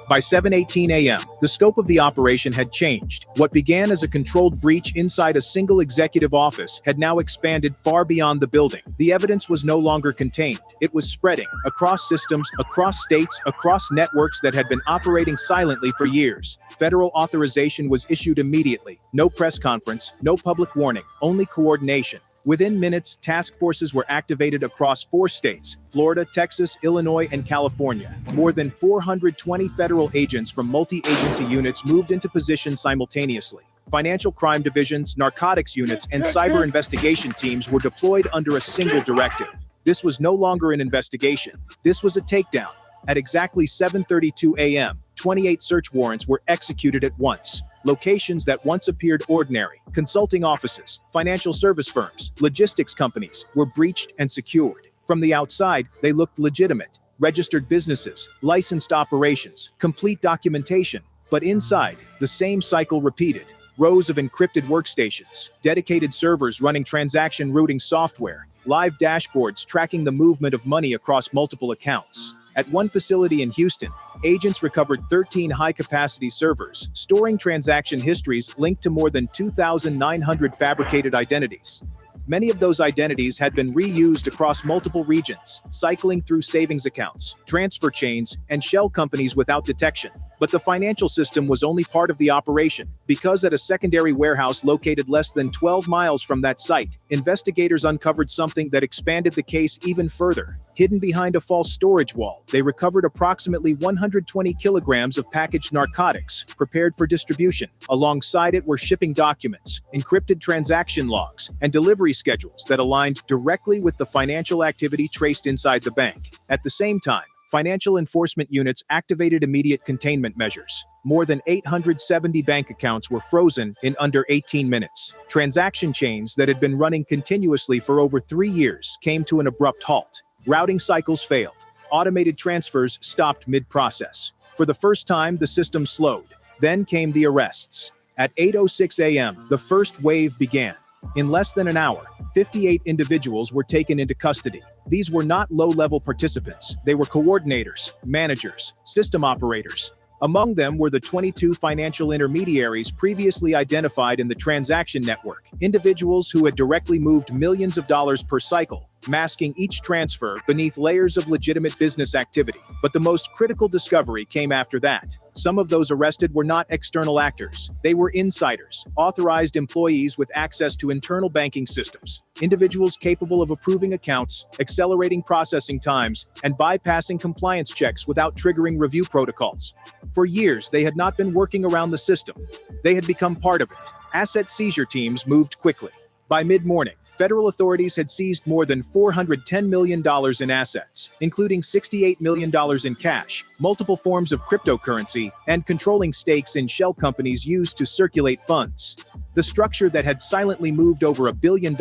By 7:18 a.m., the scope of the operation had changed. What began as a controlled breach inside a single executive office had now expanded far beyond the building. The evidence was no longer contained. It was spreading across systems, across states, across networks that had been operating silently for years. Federal authorization was issued immediately. No press conference, no public warning, only coordination. Within minutes, task forces were activated across 4 states: Florida, Texas, Illinois, and California. More than 420 federal agents from multi-agency units moved into position simultaneously. Financial crime divisions, narcotics units, and cyber investigation teams were deployed under a single directive. This was no longer an investigation. This was a takedown. At exactly 7:32 a.m., 28 search warrants were executed at once. Locations that once appeared ordinary, consulting offices, financial service firms, logistics companies, were breached and secured. From the outside, they looked legitimate. Registered businesses, licensed operations, complete documentation. But inside, the same cycle repeated. Rows of encrypted workstations, dedicated servers running transaction routing software, live dashboards tracking the movement of money across multiple accounts. At one facility in Houston, agents recovered 13 high-capacity servers, storing transaction histories linked to more than 2,900 fabricated identities. Many of those identities had been reused across multiple regions, cycling through savings accounts, transfer chains, and shell companies without detection. But the financial system was only part of the operation, because at a secondary warehouse located less than 12 miles from that site, investigators uncovered something that expanded the case even further. Hidden behind a false storage wall, they recovered approximately 120 kilograms of packaged narcotics, prepared for distribution. Alongside it were shipping documents, encrypted transaction logs, and delivery schedules that aligned directly with the financial activity traced inside the bank. At the same time, financial enforcement units activated immediate containment measures. More than 870 bank accounts were frozen in under 18 minutes. Transaction chains that had been running continuously for over 3 years came to an abrupt halt. Routing cycles failed. Automated transfers stopped mid-process. For the first time, the system slowed. Then came the arrests. At 8:06 a.m., the first wave began. In less than an hour, 58 individuals were taken into custody. These were not low-level participants. They were coordinators, managers, system operators. Among them were the 22 financial intermediaries previously identified in the transaction network, individuals who had directly moved millions of dollars per cycle, masking each transfer beneath layers of legitimate business activity. But the most critical discovery came after that. Some of those arrested were not external actors. They were insiders, authorized employees with access to internal banking systems, individuals capable of approving accounts, accelerating processing times, and bypassing compliance checks without triggering review protocols. For years, they had not been working around the system. They had become part of it. Asset seizure teams moved quickly. By mid-morning, federal authorities had seized more than $410 million in assets, including $68 million in cash, multiple forms of cryptocurrency, and controlling stakes in shell companies used to circulate funds. The structure that had silently moved over $1 billion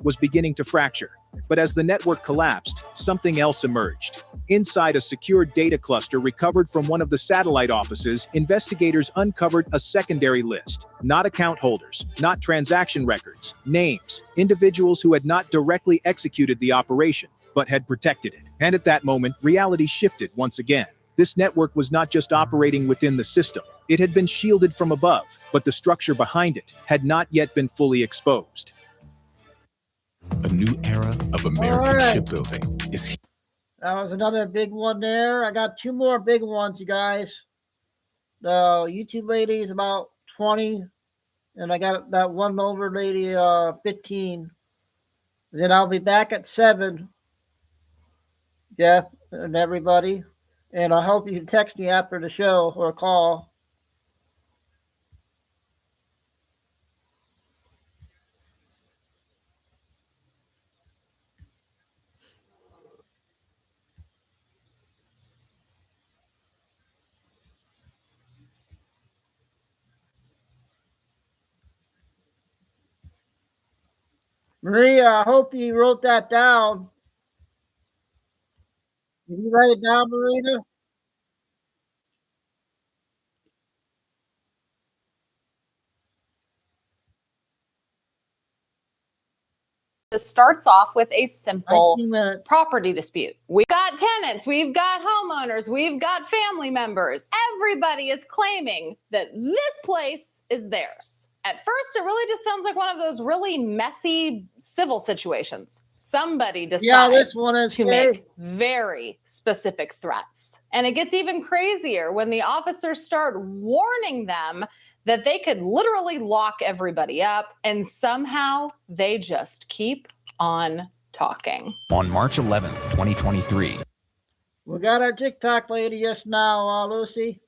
was beginning to fracture. But as the network collapsed, something else emerged. Inside a secured data cluster recovered from one of the satellite offices, investigators uncovered a secondary list. Not account holders, not transaction records, names, individuals who had not directly executed the operation, but had protected it. And at that moment, reality shifted once again. This network was not just operating within the system. It had been shielded from above, but the structure behind it had not yet been fully exposed. A new era of American shipbuilding is here. That was another big one there. I got 2 more big ones, you guys. The YouTube lady is about 20, and I got that one older lady, 15. Then I'll be back at 7, Jeff and everybody. And I hope you can text me after the show or call. Maria, I hope you wrote that down. Did you write it down, Marina? This starts off with a simple property dispute. We've got tenants, we've got homeowners, we've got family members. Everybody is claiming that this place is theirs. At first, it really just sounds like one of those really messy civil situations. Somebody decides this one is to make very specific threats. And it gets even crazier when the officers start warning them that they could literally lock everybody up, and somehow they just keep on talking. On March 11th, 2023. We got our TikTok lady just now, Lucy.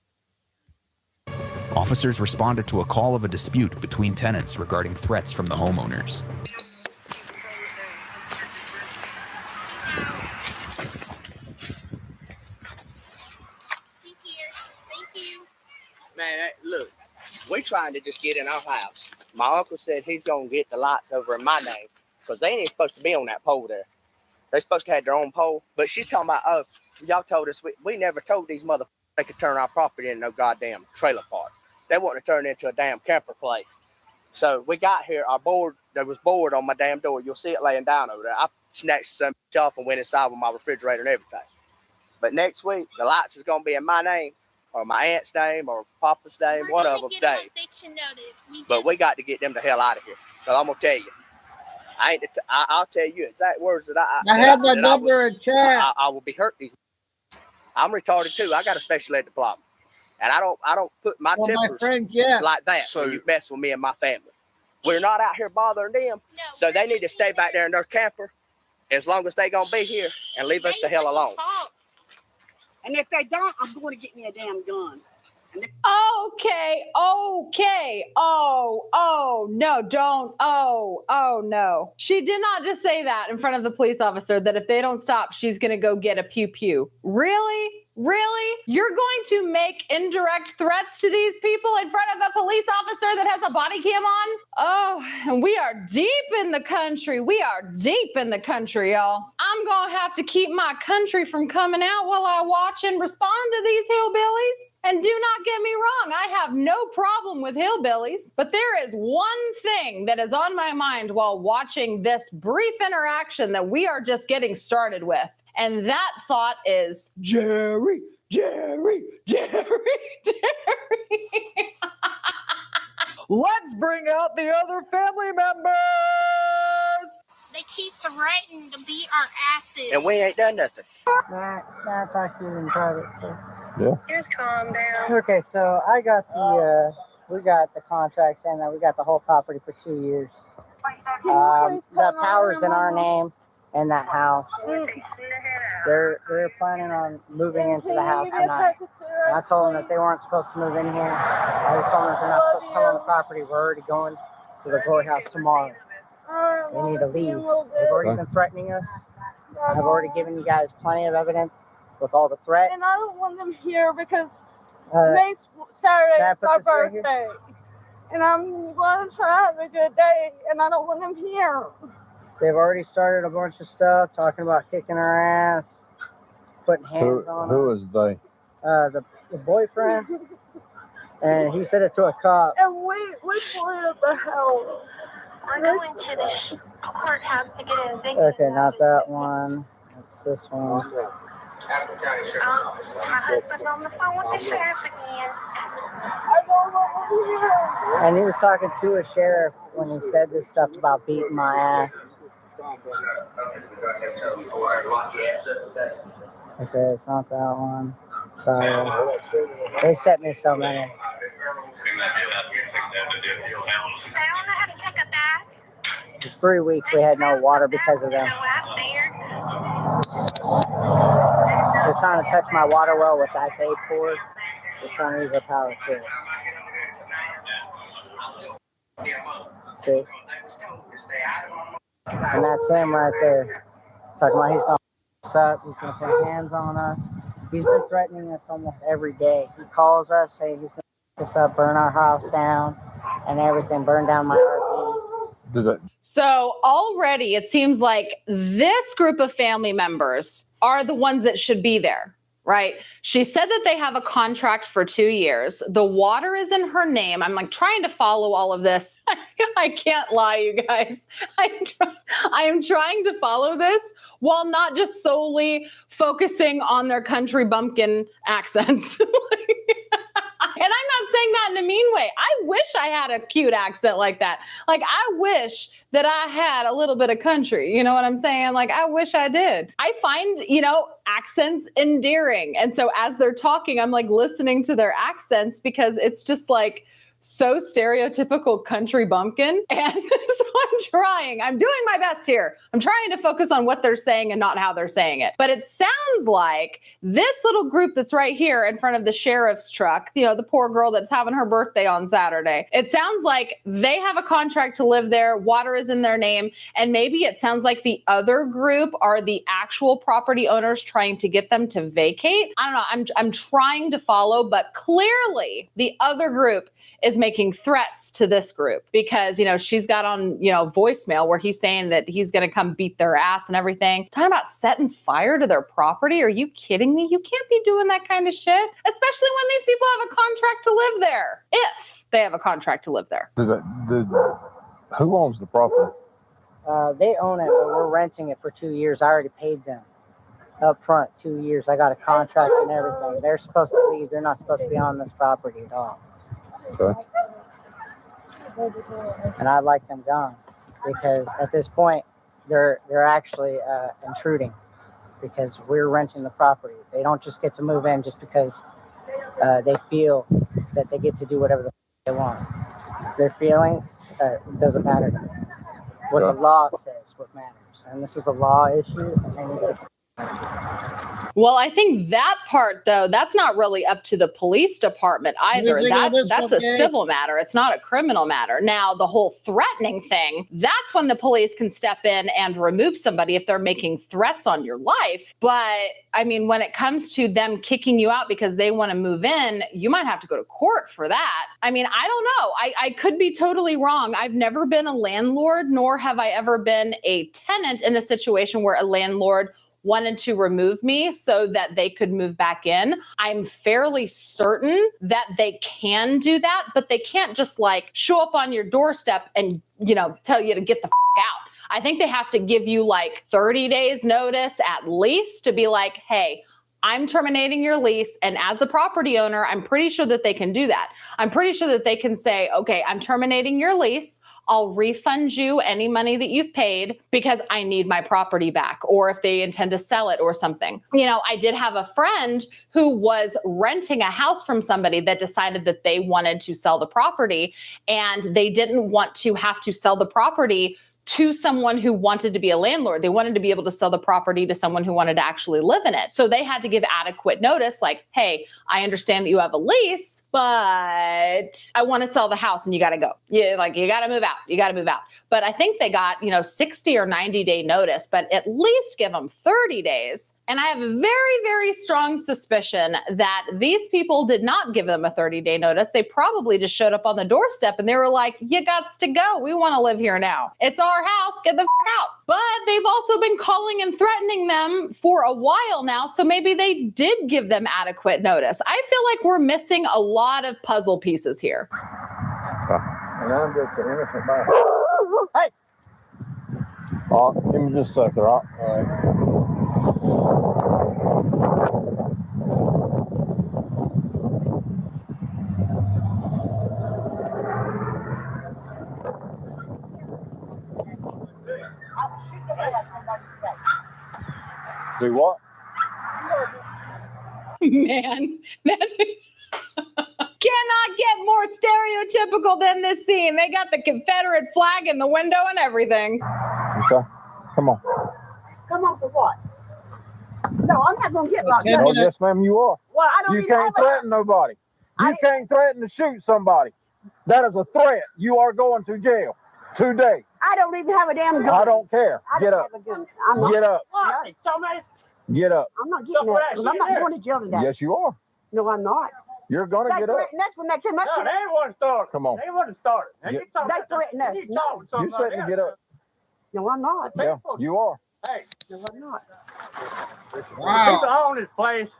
Officers responded to a call of a dispute between tenants regarding threats from the homeowners. Man, look, we're trying to just get in our house. My uncle said he's going to get the lights over in my name because they ain't supposed to be on that pole there. They're supposed to have their own pole. But she's talking about, oh, y'all told us, we never told these motherfuckers they could turn our property into no goddamn trailer park. They want to turn it into a damn camper place. So we got here, there was board on my damn door. You'll see it laying down over there. I snatched some off and went inside with my refrigerator and everything. But next week, the lights is going to be in my name, or my aunt's name, or Papa's name, one of them's name. But we got to get them the hell out of here. So I'm going to tell you, I'll tell you exact words that I have my number in chat. I will be hurt these. I'm retarded too. I got a special ed diploma, and I don't put my tempers like that. So you mess with me and my family. We're not out here bothering them, so they need to stay back there in their camper as long as they gonna be here and leave us the hell alone. And if they don't, I'm going to get me a damn gun. Okay. Oh, no, don't. Oh, no. She did not just say that in front of the police officer that if they don't stop, she's going to go get a pew-pew. Really? Really? You're going to make indirect threats to these people in front of a police officer that has a body cam on? Oh, and we are deep in the country. We are deep in the country, y'all. I'm going to have to keep my country from coming out while I watch and respond to these hillbillies. And do not get me wrong, I have no problem with hillbillies, but there is one thing that is on my mind while watching this brief interaction that we are just getting started with. And that thought is Jerry. Let's bring out the other family members. They keep threatening to beat our asses. And we ain't done nothing. Can I talk to you in private, sir? Yeah. Just calm down. Okay, so I got we got the contract saying that we got the whole property for 2 years. The power's in our name in that house. They're planning on moving into the house tonight. And I told them that they weren't supposed to move in here. I told them that they're not supposed to come on the property. We're already going to the courthouse tomorrow. They need to leave. They've already been threatening us. I've already given you guys plenty of evidence with all the threats. And I don't want them here because Saturday is my birthday. And I'm going to try to have a good day, and I don't want them here. They've already started a bunch of stuff, talking about kicking our ass, putting hands on us. Who is they? The boyfriend. And he said it to a cop. And we at the house. We're going to the courthouse to get an eviction. Okay, not that one. It's this one. My husband's on the phone with the sheriff again. And he was talking to a sheriff when he said this stuff about beating my ass. Okay, it's not that one. Sorry. They sent me so many. I don't know how to take a bath. It's 3 weeks we had no water because of them. They're trying to touch my water well, which I paid for. They're trying to use their power too. See? And that's him right there. Talking about he's going to us up, he's going to put hands on us. He's been threatening us almost every day. He calls us saying he's going to pick us up, burn our house down, and everything, burn down my RV. So already it seems like this group of family members are the ones that should be there, right? She said that they have a contract for 2 years. The water is in her name. I'm like trying to follow all of this. I can't lie, you guys. I am trying to follow this while not just solely focusing on their country bumpkin accents. And I'm not saying that in a mean way. I wish I had a cute accent like that. Like, I wish that I had a little bit of country. You know what I'm saying? Like, I wish I did. I find, accents endearing. And so as they're talking, I'm like listening to their accents because it's just like so stereotypical country bumpkin. And so I'm doing my best here. I'm trying to focus on what they're saying and not how they're saying it. But it sounds like this little group that's right here in front of the sheriff's truck, the poor girl that's having her birthday on Saturday. It sounds like they have a contract to live there. Water is in their name. And maybe it sounds like the other group are the actual property owners trying to get them to vacate. I don't know. I'm trying to follow, but clearly the other group is making threats to this group because, she's got on, voicemail where he's saying that he's going to come beat their ass and everything. Talking about setting fire to their property. Are you kidding me? You can't be doing that kind of shit, especially when these people have a contract to live there. If they have a contract to live there. Who owns the property? They own it, but we're renting it for 2 years. I already paid them up front 2 years. I got a contract and everything. They're supposed to leave. They're not supposed to be on this property at all. Okay. And I'd like them gone. because at this point they're actually intruding because we're renting the property. They don't just get to move in just because they feel that they get to do whatever they want. Their feelings doesn't matter to them. What the law says what matters, and this is a law issue. And they need to Well, I think that part, though, that's not really up to the police department either. That's a civil matter. It's not a criminal matter. Now, the whole threatening thing, that's when the police can step in and remove somebody if they're making threats on your life. But, I mean, when it comes to them kicking you out because they want to move in, you might have to go to court for that. I mean, I don't know. I could be totally wrong. I've never been a landlord, nor have I ever been a tenant in a situation where a landlord wanted to remove me so that they could move back in. I'm fairly certain that they can do that, but they can't just like show up on your doorstep and, you know, tell you to get the out. I think they have to give you like 30 days notice at least to be like, hey, I'm terminating your lease. And as the property owner, I'm pretty sure that they can do that. I'm pretty sure that they can say, okay, I'm terminating your lease. I'll refund you any money that you've paid because I need my property back, or if they intend to sell it or something. You know, I did have a friend who was renting a house from somebody that decided that they wanted to sell the property, and they didn't want to have to sell the property to someone who wanted to be a landlord. They wanted to be able to sell the property to someone who wanted to actually live in it. So they had to give adequate notice, like, hey, I understand that you have a lease, but I want to sell the house and you got to go. You got to move out. You got to move out. But I think they got, 60 or 90 day notice, but at least give them 30 days. And I have a very, very strong suspicion that these people did not give them a 30-day notice. They probably just showed up on the doorstep and they were like, you gots to go. We want to live here now. It's our house. Get the out. But they've also been calling and threatening them for a while now. So maybe they did give them adequate notice. I feel like we're missing a lot of puzzle pieces here. And I'm just an innocent man. Hey! Give me just a second, all right? Do what? Man, that's cannot get more stereotypical than this scene. They got the Confederate flag in the window and everything. Okay, come on. Come on for what? No, I'm not going to get locked up. Oh, yes, ma'am, you are. Well, I don't You even can't threaten nobody. You can't threaten to shoot somebody. That is a threat. You are going to jail today. I don't even have a damn gun. I don't care. Get up. Get up. Get up. I'm not getting that. I'm not going to jail today. Yes, you are. No, I'm not. You're going to get up. That's when they came up. No, they want to start. Come on. They want to start. They threatened us. No. You said to get up. No, I'm not. Yeah, you are. Hey. No, I'm not. Wow. People own this place.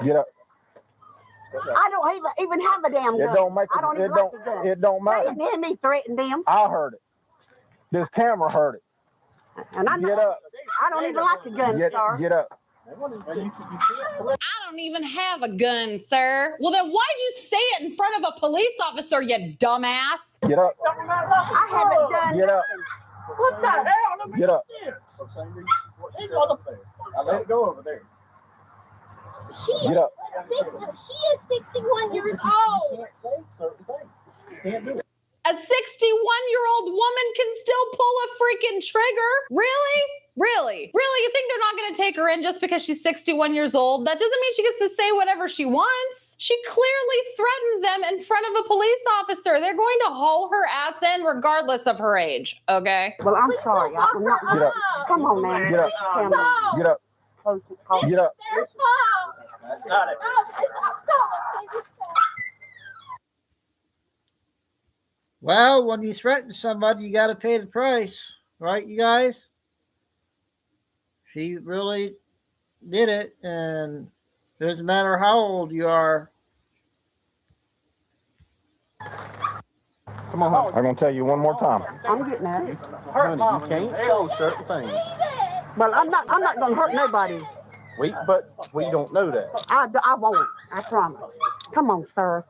Get up. I don't even have a damn gun. It don't make I don't even like the gun. It don't matter. They didn't hear me threaten them. I heard it. This camera heard it. And I Get up. I don't even like the gun, sir. Get up. I don't even have a gun, sir. Well, then why'd you say it in front of a police officer, you dumbass? Get up. I haven't done Get up. What the hell? Get up. I let it go over there. Get up. She is 61 years old. A 61-year-old woman can still pull a freaking trigger? Really? Really? Really? You think they're not going to take her in just because she's 61 years old? That doesn't mean she gets to say whatever she wants. She clearly threatened them in front of a police officer. They're going to haul her ass in regardless of her age, okay? Well, I'm sorry. I'm not. Get up. Come on, man. Get up. Get up. Get up. Their fault. Got it. Well, when you threaten somebody, you got to pay the price, right, you guys? She really did it, and it doesn't matter how old you are. Come on. I'm going to tell you one more time. I'm getting at it. Honey, you can't say certain things. Well, I'm not going to hurt nobody. But we don't know that. I won't. I promise. Come on, sir.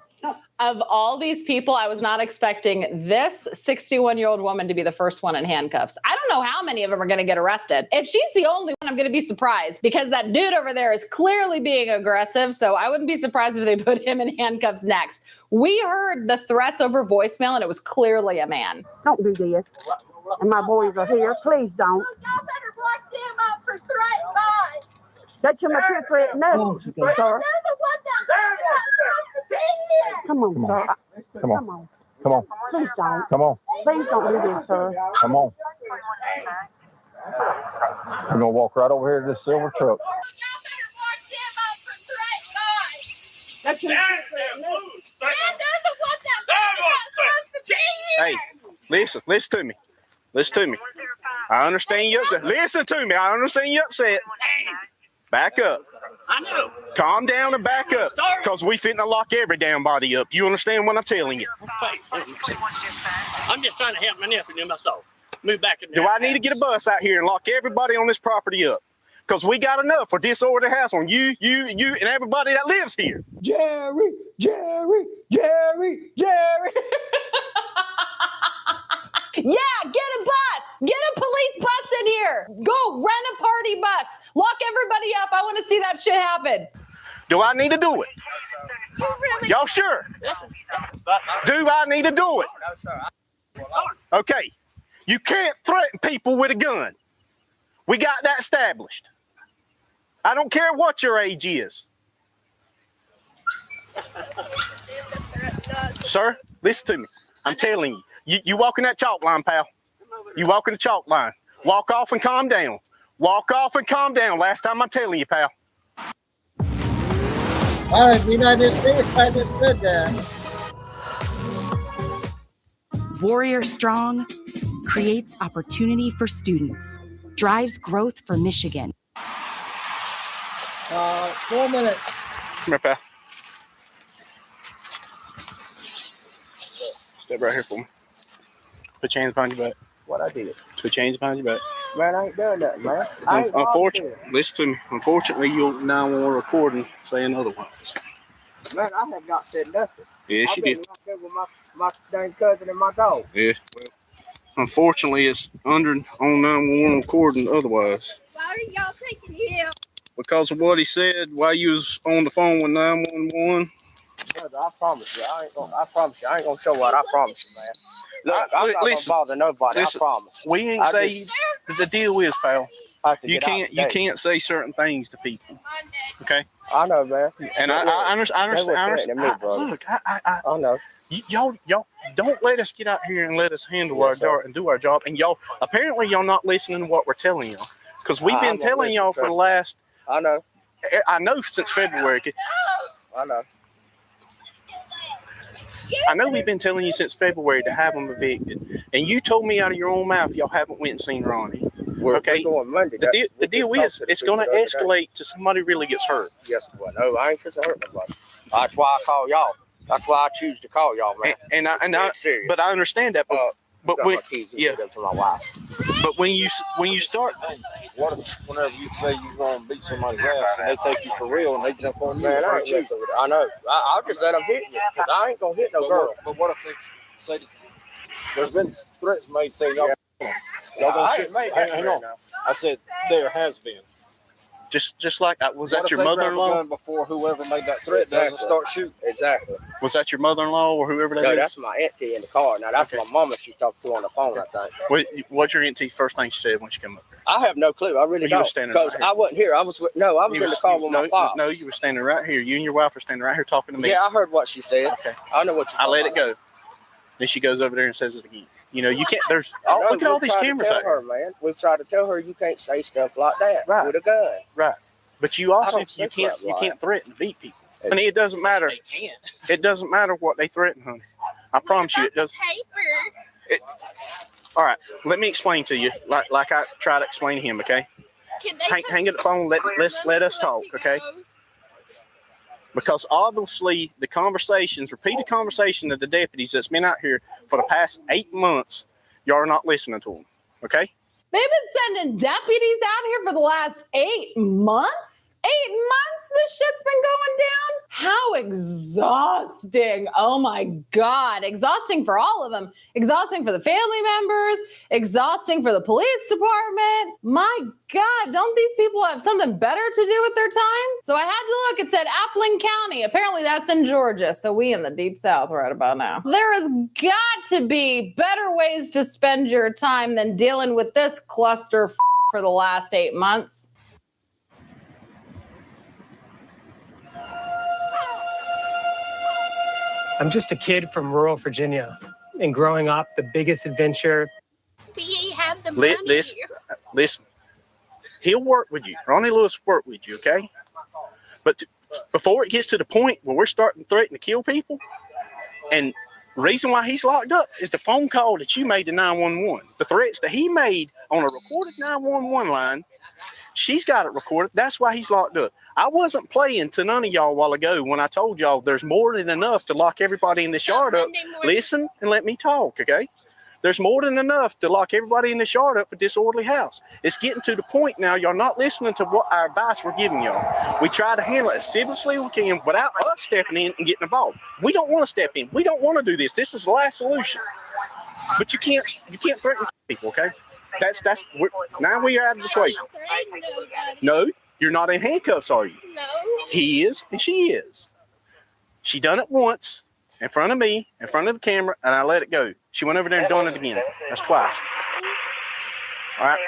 Of all these people, I was not expecting this 61-year-old woman to be the first one in handcuffs. I don't know how many of them are going to get arrested. If she's the only one, I'm going to be surprised because that dude over there is clearly being aggressive. So I wouldn't be surprised if they put him in handcuffs next. We heard the threats over voicemail and it was clearly a man. Don't do this. And my boys are here. Please don't. Y'all better block them up for threatening mine. That you might threaten us, sir. They're the ones that Come on, sir. Come on. Come on. Come on. Please don't. Come on. Please don't do this, sir. Come on. We're going to walk right over here to this silver truck. That you might threaten us. they're the ones that supposed to be here. Hey, listen to me. Listen to me. I understand you upset. Listen to me. I understand you upset. Back up. I know. Calm down and back up. Because we finna lock every damn body up. You understand what I'm telling you? I'm just trying to help my nephew and myself. Move back in there. Do I need to get a bus out here and lock everybody on this property up? Because we got enough for disorderly house on you, and everybody that lives here. Jerry. Yeah, get a bus. Get a police bus in here. Go rent a party bus. Lock everybody up. I want to see that shit happen. Do I need to do it? Y'all sure? Do I need to do it? Okay. You can't threaten people with a gun. We got that established. I don't care what your age is. Sir, listen to me. I'm telling you. You walking that chalk line, pal. You walking the chalk line. Walk off and calm down. Walk off and calm down. Last time I'm telling you, pal. All right, I just see if I just did that. Warrior Strong creates opportunity for students, drives growth for Michigan. 4 minutes. Come here, pal. Step right here for me. Put your hands behind your back. What I did? Put your hands behind your back. Man, I ain't done nothing, man. I ain't Unfortunately, listen to me. Unfortunately, you'll 911 recording saying otherwise. Man, I have not said nothing. Yes, you did. I've been with my dang cousin and my dog. Yeah, well, unfortunately, it's on 911 recording otherwise. Why are y'all taking him? Because of what he said while you was on the phone with 911. Brother, I promise you, I ain't gonna show what. I promise you, man. Look, I'm not gonna bother nobody. Listen, I promise. We ain't say the deal is, pal. You can't say certain things to people. Okay. I know, man. And I understand. Look, I know. Y'all don't let us get out here and let us handle our job and do our job. And y'all not listening to what we're telling y'all, because we've been telling y'all for the last. I know since February. I know. I know we've been telling you since February to have them evicted, and you told me out of your own mouth y'all haven't went and seen Ronnie. Okay, we're going Monday. The deal is it's going to escalate to somebody really gets hurt. Yes, well, no, I ain't gonna hurt nobody. That's why I call y'all. That's why I choose to call y'all, man. And I but I understand that. But when to my wife. But when you start, Whenever you say you're going to beat somebody's ass and they take you for real and they jump on you, man, I know. I'll just let them hit you because I ain't gonna hit no girl. But what if they say there's been threats made saying y'all gonna shoot? Hang on. I said there has been. Just like was that your mother-in-law? Before whoever made that threat doesn't start shooting. Exactly. Was that your mother-in-law or whoever that is? No, that's my auntie in the car. Now that's my mama. She talked to on the phone. I think. What's your auntie first thing she said when she came up? I have no clue. I really don't. Because I wasn't here. I was in the car with my pop. No, you were standing right here. You and your wife were standing right here talking to me. Yeah, I heard what she said. Okay. I know what you. I let it go. Then she goes over there and says it again. You know, you can't. Look at all these cameras out here. Man, we've tried to tell her you can't say stuff like that with a gun. Right. But you also you can't threaten to beat people. I mean, it doesn't matter. They can't. It doesn't matter what they threaten, honey. I promise you, it doesn't. All right, let me explain to you, like I try to explain to him. Okay, hang up the phone. Let us talk. Okay. Because obviously the repeated conversation of the deputies that's been out here for the past 8 months, y'all are not listening to them. Okay. They've been sending deputies out here for the last 8 months? 8 months this shit's been going down? How exhausting. Oh my God. Exhausting for all of them. Exhausting for the family members. Exhausting for the police department. My God, don't these people have something better to do with their time? So I had to look. It said Appling County. Apparently that's in Georgia. So we in the deep South right about now. There has got to be better ways to spend your time than dealing with this cluster for the last 8 months. I'm just a kid from rural Virginia, and growing up, the biggest adventure. We have the money. Listen. He'll work with you. Ronnie Lewis will work with you, okay? But before it gets to the point where we're starting to threaten to kill people, and the reason why he's locked up is the phone call that you made to 911. The threats that he made on a recorded 911 line, she's got it recorded. That's why he's locked up. I wasn't playing to none of y'all a while ago when I told y'all there's more than enough to lock everybody in this yard up. Listen and let me talk, okay? There's more than enough to lock everybody in this yard up for disorderly house. It's getting to the point now y'all not listening to what our advice we're giving y'all. We try to handle it as civilly as we can without us stepping in and getting involved. We don't want to step in. We don't want to do this. This is the last solution. But you can't threaten people, okay? Now we are out of the equation. No, you're not in handcuffs, are you? No. He is and she is. She done it once in front of me, in front of the camera, and I let it go. She went over there and done it again. That's twice. All right.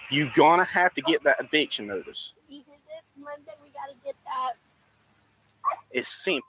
You're gonna have to get that eviction notice. Either this Monday, we gotta get that. It's simple.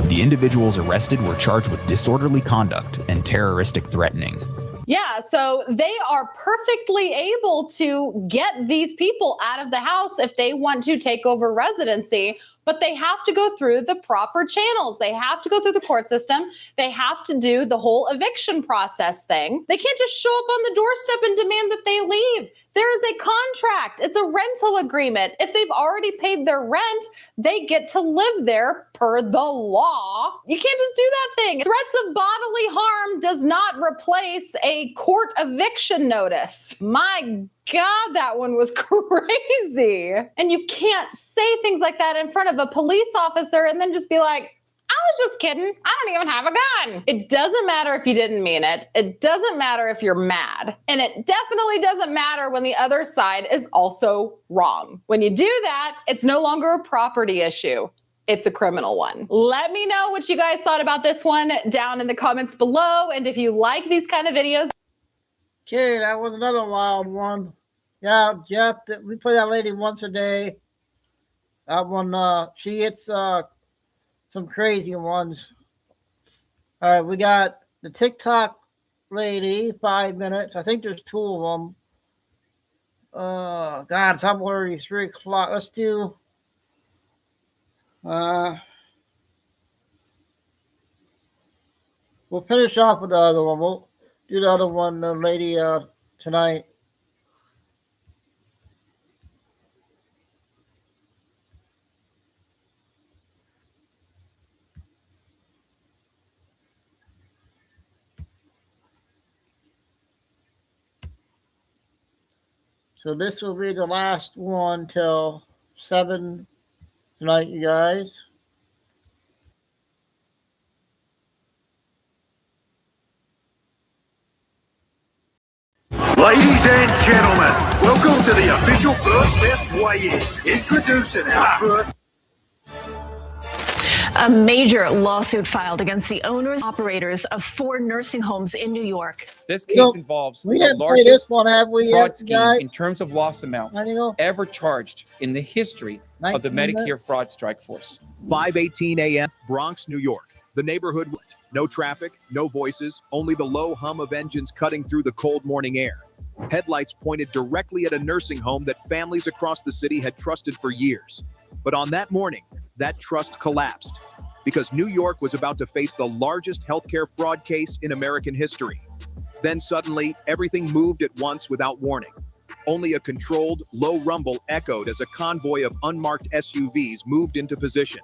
The individuals arrested were charged with disorderly conduct and terroristic threatening. Yeah, so they are perfectly able to get these people out of the house if they want to take over residency, but they have to go through the proper channels. They have to go through the court system. They have to do the whole eviction process thing. They can't just show up on the doorstep and demand that they leave. There is a contract. It's a rental agreement. If they've already paid their rent, they get to live there per the law. You can't just do that thing. Threats of bodily harm does not replace a court eviction notice. My God, that one was crazy. And you can't say things like that in front of a police officer and then just be like, I was just kidding. I don't even have a gun. It doesn't matter if you didn't mean it. It doesn't matter if you're mad. And it definitely doesn't matter when the other side is also wrong. When you do that, it's no longer a property issue. It's a criminal one. Let me know what you guys thought about this one down in the comments below. And if you like these kind of videos. Okay, that was another wild one. Yeah, Jeff, we play that lady once a day. That one, she hits some crazy ones. All right, we got the TikTok lady, 5 minutes. I think there's 2 of them. God, it's already 3 o'clock. Let's do. We'll finish off with the other one. We'll do the other one, the lady, tonight. So this will be the last one till 7 tonight, you guys. Ladies and gentlemen, welcome to the official First Fest weigh-in. Introducing our first. A major lawsuit filed against the owners and operators of 4 nursing homes in New York. This case involves we the didn't play this largest one, have we, fraud scheme guys? in terms of loss amount ever charged in the history of the Medicare fraud strike force. 5:18 a.m., Bronx, New York. The neighborhood, no traffic, no voices, only the low hum of engines cutting through the cold morning air. Headlights pointed directly at a nursing home that families across the city had trusted for years. But on that morning, that trust collapsed because New York was about to face the largest healthcare fraud case in American history. Then suddenly, everything moved at once without warning. Only a controlled, low rumble echoed as a convoy of unmarked SUVs moved into position.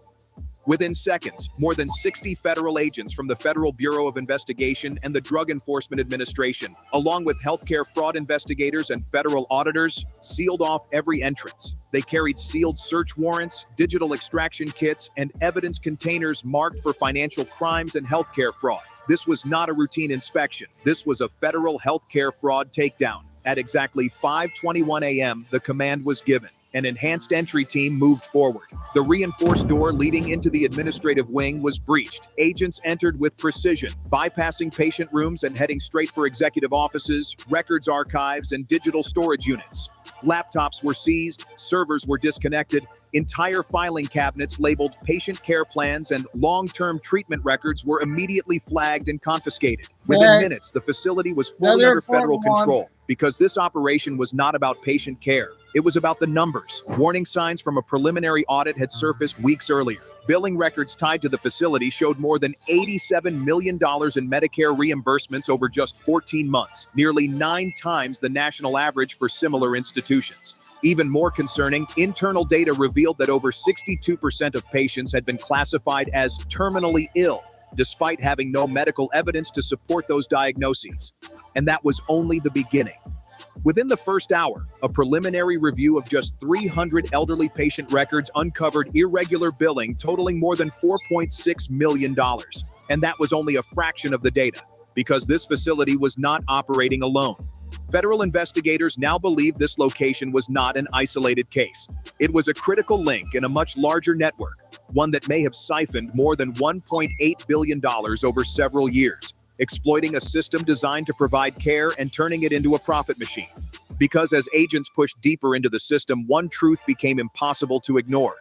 Within seconds, more than 60 federal agents from the Federal Bureau of Investigation and the Drug Enforcement Administration, along with healthcare fraud investigators and federal auditors, sealed off every entrance. They carried sealed search warrants, digital extraction kits, and evidence containers marked for financial crimes and healthcare fraud. This was not a routine inspection. This was a federal healthcare fraud takedown. At exactly 5:21 a.m., the command was given. An enhanced entry team moved forward. The reinforced door leading into the administrative wing was breached. Agents entered with precision, bypassing patient rooms and heading straight for executive offices, records archives, and digital storage units. Laptops were seized, servers were disconnected, entire filing cabinets labeled patient care plans and long-term treatment records were immediately flagged and confiscated. Within minutes, the facility was fully under federal control because this operation was not about patient care. It was about the numbers. Warning signs from a preliminary audit had surfaced weeks earlier. Billing records tied to the facility showed more than $87 million in Medicare reimbursements over just 14 months, nearly 9 times the national average for similar institutions. Even more concerning, internal data revealed that over 62% of patients had been classified as terminally ill, despite having no medical evidence to support those diagnoses. And that was only the beginning. Within the first hour, a preliminary review of just 300 elderly patient records uncovered irregular billing totaling more than $4.6 million. And that was only a fraction of the data, because this facility was not operating alone. Federal investigators now believe this location was not an isolated case. It was a critical link in a much larger network, one that may have siphoned more than $1.8 billion over several years, exploiting a system designed to provide care and turning it into a profit machine. Because as agents pushed deeper into the system, one truth became impossible to ignore.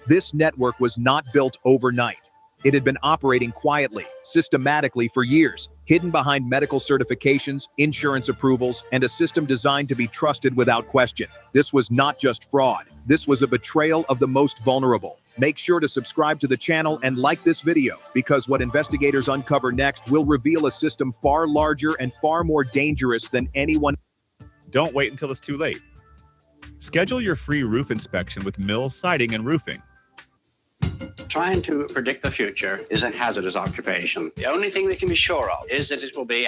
This network was not built overnight. It had been operating quietly, systematically for years, hidden behind medical certifications, insurance approvals, and a system designed to be trusted without question. This was not just fraud. This was a betrayal of the most vulnerable. Make sure to subscribe to the channel and like this video, because what investigators uncover next will reveal a system far larger and far more dangerous than anyone. Don't wait until it's too late. Schedule your free roof inspection with Mills Siding and Roofing. Trying to predict the future is a hazardous occupation. The only thing we can be sure of is that it will be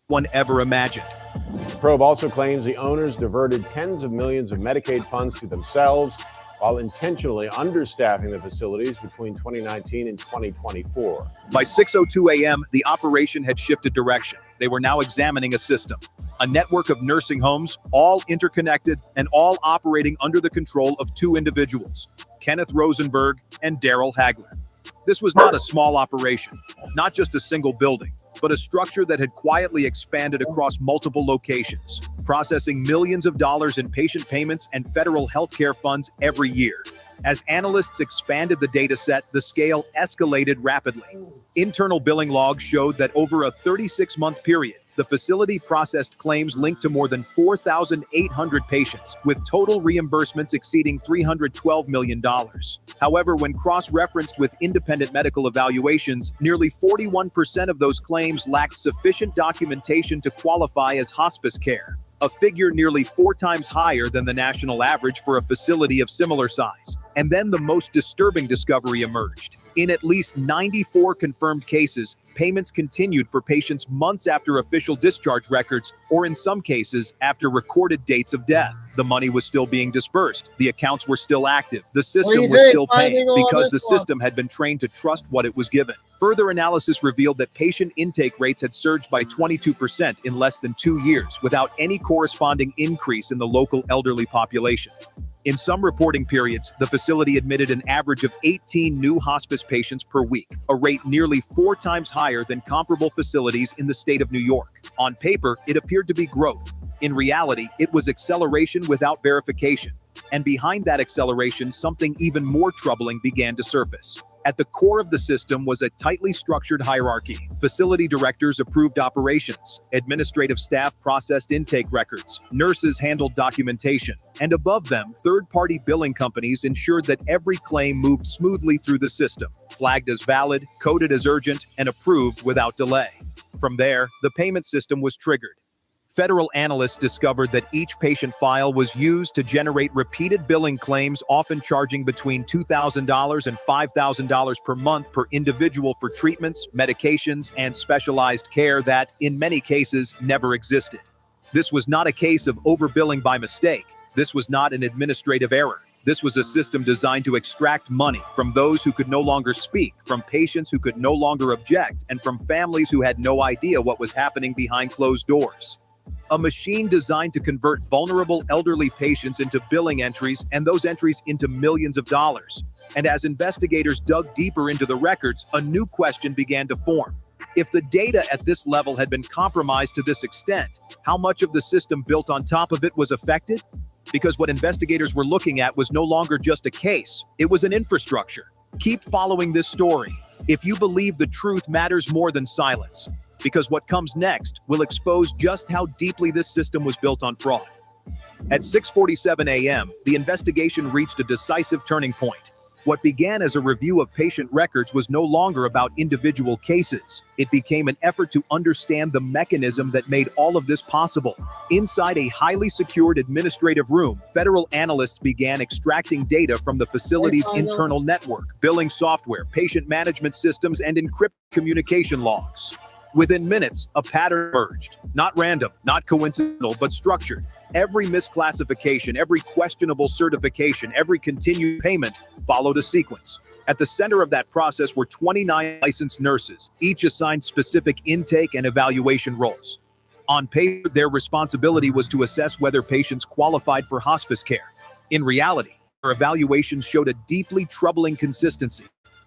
one ever imagined. The probe also claims the owners diverted tens of millions of Medicaid funds to themselves while intentionally understaffing the facilities between 2019 and 2024. By 6:02 a.m., the operation had shifted direction. They were now examining a system, a network of nursing homes, all interconnected and all operating under the control of 2 individuals, Kenneth Rosenberg and Daryl Hagler. This was not a small operation, not just a single building, but a structure that had quietly expanded across multiple locations, processing millions of dollars in patient payments and federal healthcare funds every year. As analysts expanded the data set, the scale escalated rapidly. Internal billing logs showed that over a 36-month period, the facility processed claims linked to more than 4,800 patients, with total reimbursements exceeding $312 million. However, when cross-referenced with independent medical evaluations, nearly 41% of those claims lacked sufficient documentation to qualify as hospice care, a figure nearly 4 times higher than the national average for a facility of similar size. And then the most disturbing discovery emerged. In at least 94 confirmed cases, payments continued for patients months after official discharge records, or in some cases, after recorded dates of death. The money was still being dispersed. The accounts were still active. The system was still paying because the system had been trained to trust what it was given. Further analysis revealed that patient intake rates had surged by 22% in less than 2 years, without any corresponding increase in the local elderly population. In some reporting periods, the facility admitted an average of 18 new hospice patients per week, a rate nearly 4 times higher than comparable facilities in the state of New York. On paper, it appeared to be growth. In reality, it was acceleration without verification. And behind that acceleration, something even more troubling began to surface. At the core of the system was a tightly structured hierarchy. Facility directors approved operations, administrative staff processed intake records, nurses handled documentation, and above them, third-party billing companies ensured that every claim moved smoothly through the system, flagged as valid, coded as urgent, and approved without delay. From there, the payment system was triggered. federal analysts discovered that each patient file was used to generate repeated billing claims, often charging between $2,000 and $5,000 per month per individual for treatments, medications, and specialized care that, in many cases, never existed. This was not a case of overbilling by mistake. This was not an administrative error. This was a system designed to extract money from those who could no longer speak, from patients who could no longer object, and from families who had no idea what was happening behind closed doors. A machine designed to convert vulnerable elderly patients into billing entries, and those entries into millions of dollars. And as investigators dug deeper into the records, a new question began to form. If the data at this level had been compromised to this extent, how much of the system built on top of it was affected? Because what investigators were looking at was no longer just a case, it was an infrastructure. Keep following this story if you believe the truth matters more than silence, because what comes next will expose just how deeply this system was built on fraud. At 6:47 a.m., the investigation reached a decisive turning point. What began as a review of patient records was no longer about individual cases. It became an effort to understand the mechanism that made all of this possible. Inside a highly secured administrative room, federal analysts began extracting data from the facility's internal network, billing software, patient management systems, and encrypted communication logs. Within minutes, a pattern emerged. Not random, not coincidental, but structured. Every misclassification, every questionable certification, every continued payment followed a sequence. At the center of that process were 29 licensed nurses, each assigned specific intake and evaluation roles. On paper, their responsibility was to assess whether patients qualified for hospice care. In reality, their evaluations showed a deeply troubling consistency.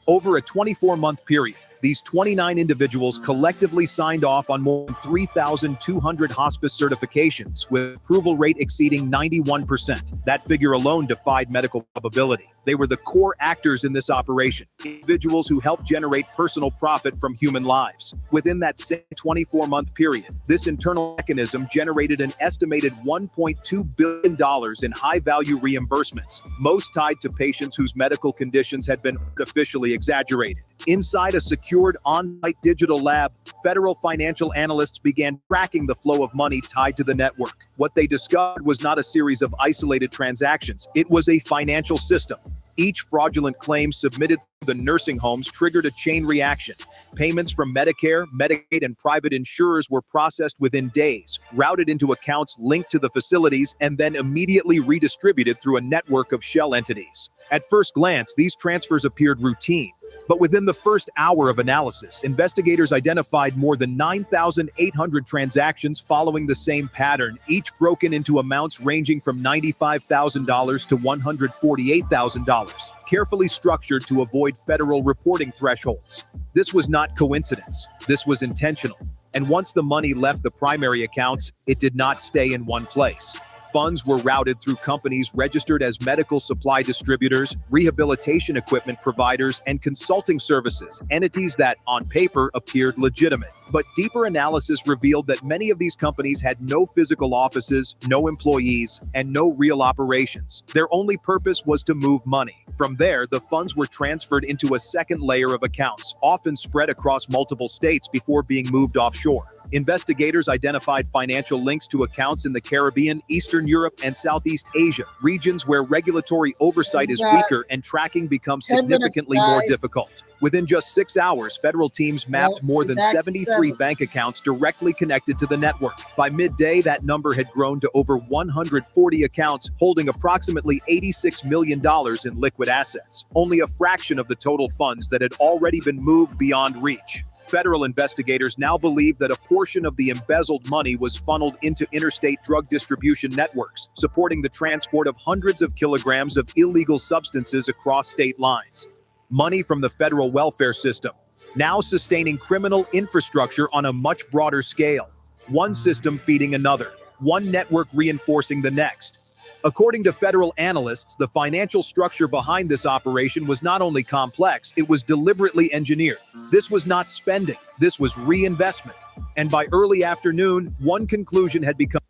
Over a 24-month period, these 29 individuals collectively signed off on more than 3,200 hospice certifications, with approval rate exceeding 91%. That figure alone defied medical probability. They were the core actors in this operation, individuals who helped generate personal profit from human lives. Within that same 24-month period, this internal mechanism generated an estimated $1.2 billion in high-value reimbursements, most tied to patients whose medical conditions had been artificially exaggerated. Inside a secured on-site digital lab, federal financial analysts began tracking the flow of money tied to the network. What they discovered was not a series of isolated transactions. It was a financial system. Each fraudulent claim submitted to the nursing homes triggered a chain reaction. Payments from Medicare, Medicaid, and private insurers were processed within days, routed into accounts linked to the facilities, and then immediately redistributed through a network of shell entities. At first glance, these transfers appeared routine. But within the first hour of analysis, investigators identified more than 9,800 transactions following the same pattern, each broken into amounts ranging from $95,000 to $148,000, carefully structured to avoid federal reporting thresholds. This was not coincidence. This was intentional. And once the money left the primary accounts, it did not stay in one place. Funds were routed through companies registered as medical supply distributors, rehabilitation equipment providers, and consulting services, entities that, on paper, appeared legitimate. But deeper analysis revealed that many of these companies had no physical offices, no employees, and no real operations. Their only purpose was to move money. From there, the funds were transferred into a second layer of accounts, often spread across multiple states before being moved offshore. Investigators identified financial links to accounts in the Caribbean, Eastern Europe, and Southeast Asia, regions where regulatory oversight is weaker and tracking becomes significantly more difficult. Within just 6 hours, federal teams mapped more than 73 bank accounts directly connected to the network. By midday, that number had grown to over 140 accounts, holding approximately $86 million in liquid assets, only a fraction of the total funds that had already been moved beyond reach. Federal investigators now believe that a portion of the embezzled money was funneled into interstate drug distribution networks, supporting the transport of hundreds of kilograms of illegal substances across state lines. Money from the federal welfare system, now sustaining criminal infrastructure on a much broader scale. One system feeding another, one network reinforcing the next. According to federal analysts, the financial structure behind this operation was not only complex, it was deliberately engineered. This was not spending, this was reinvestment. And by early afternoon, one conclusion had become...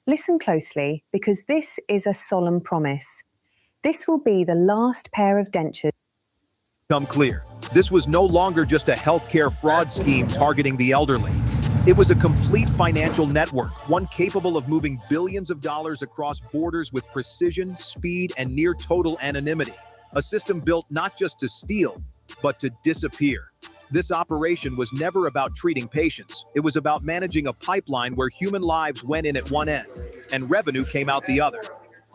Listen closely, because this is a solemn promise. This will be the last pair of dentures. Become clear. This was no longer just a healthcare fraud scheme targeting the elderly. It was a complete financial network, one capable of moving billions of dollars across borders with precision, speed, and near total anonymity. A system built not just to steal, but to disappear. This operation was never about treating patients. It was about managing a pipeline where human lives went in at one end and revenue came out the other.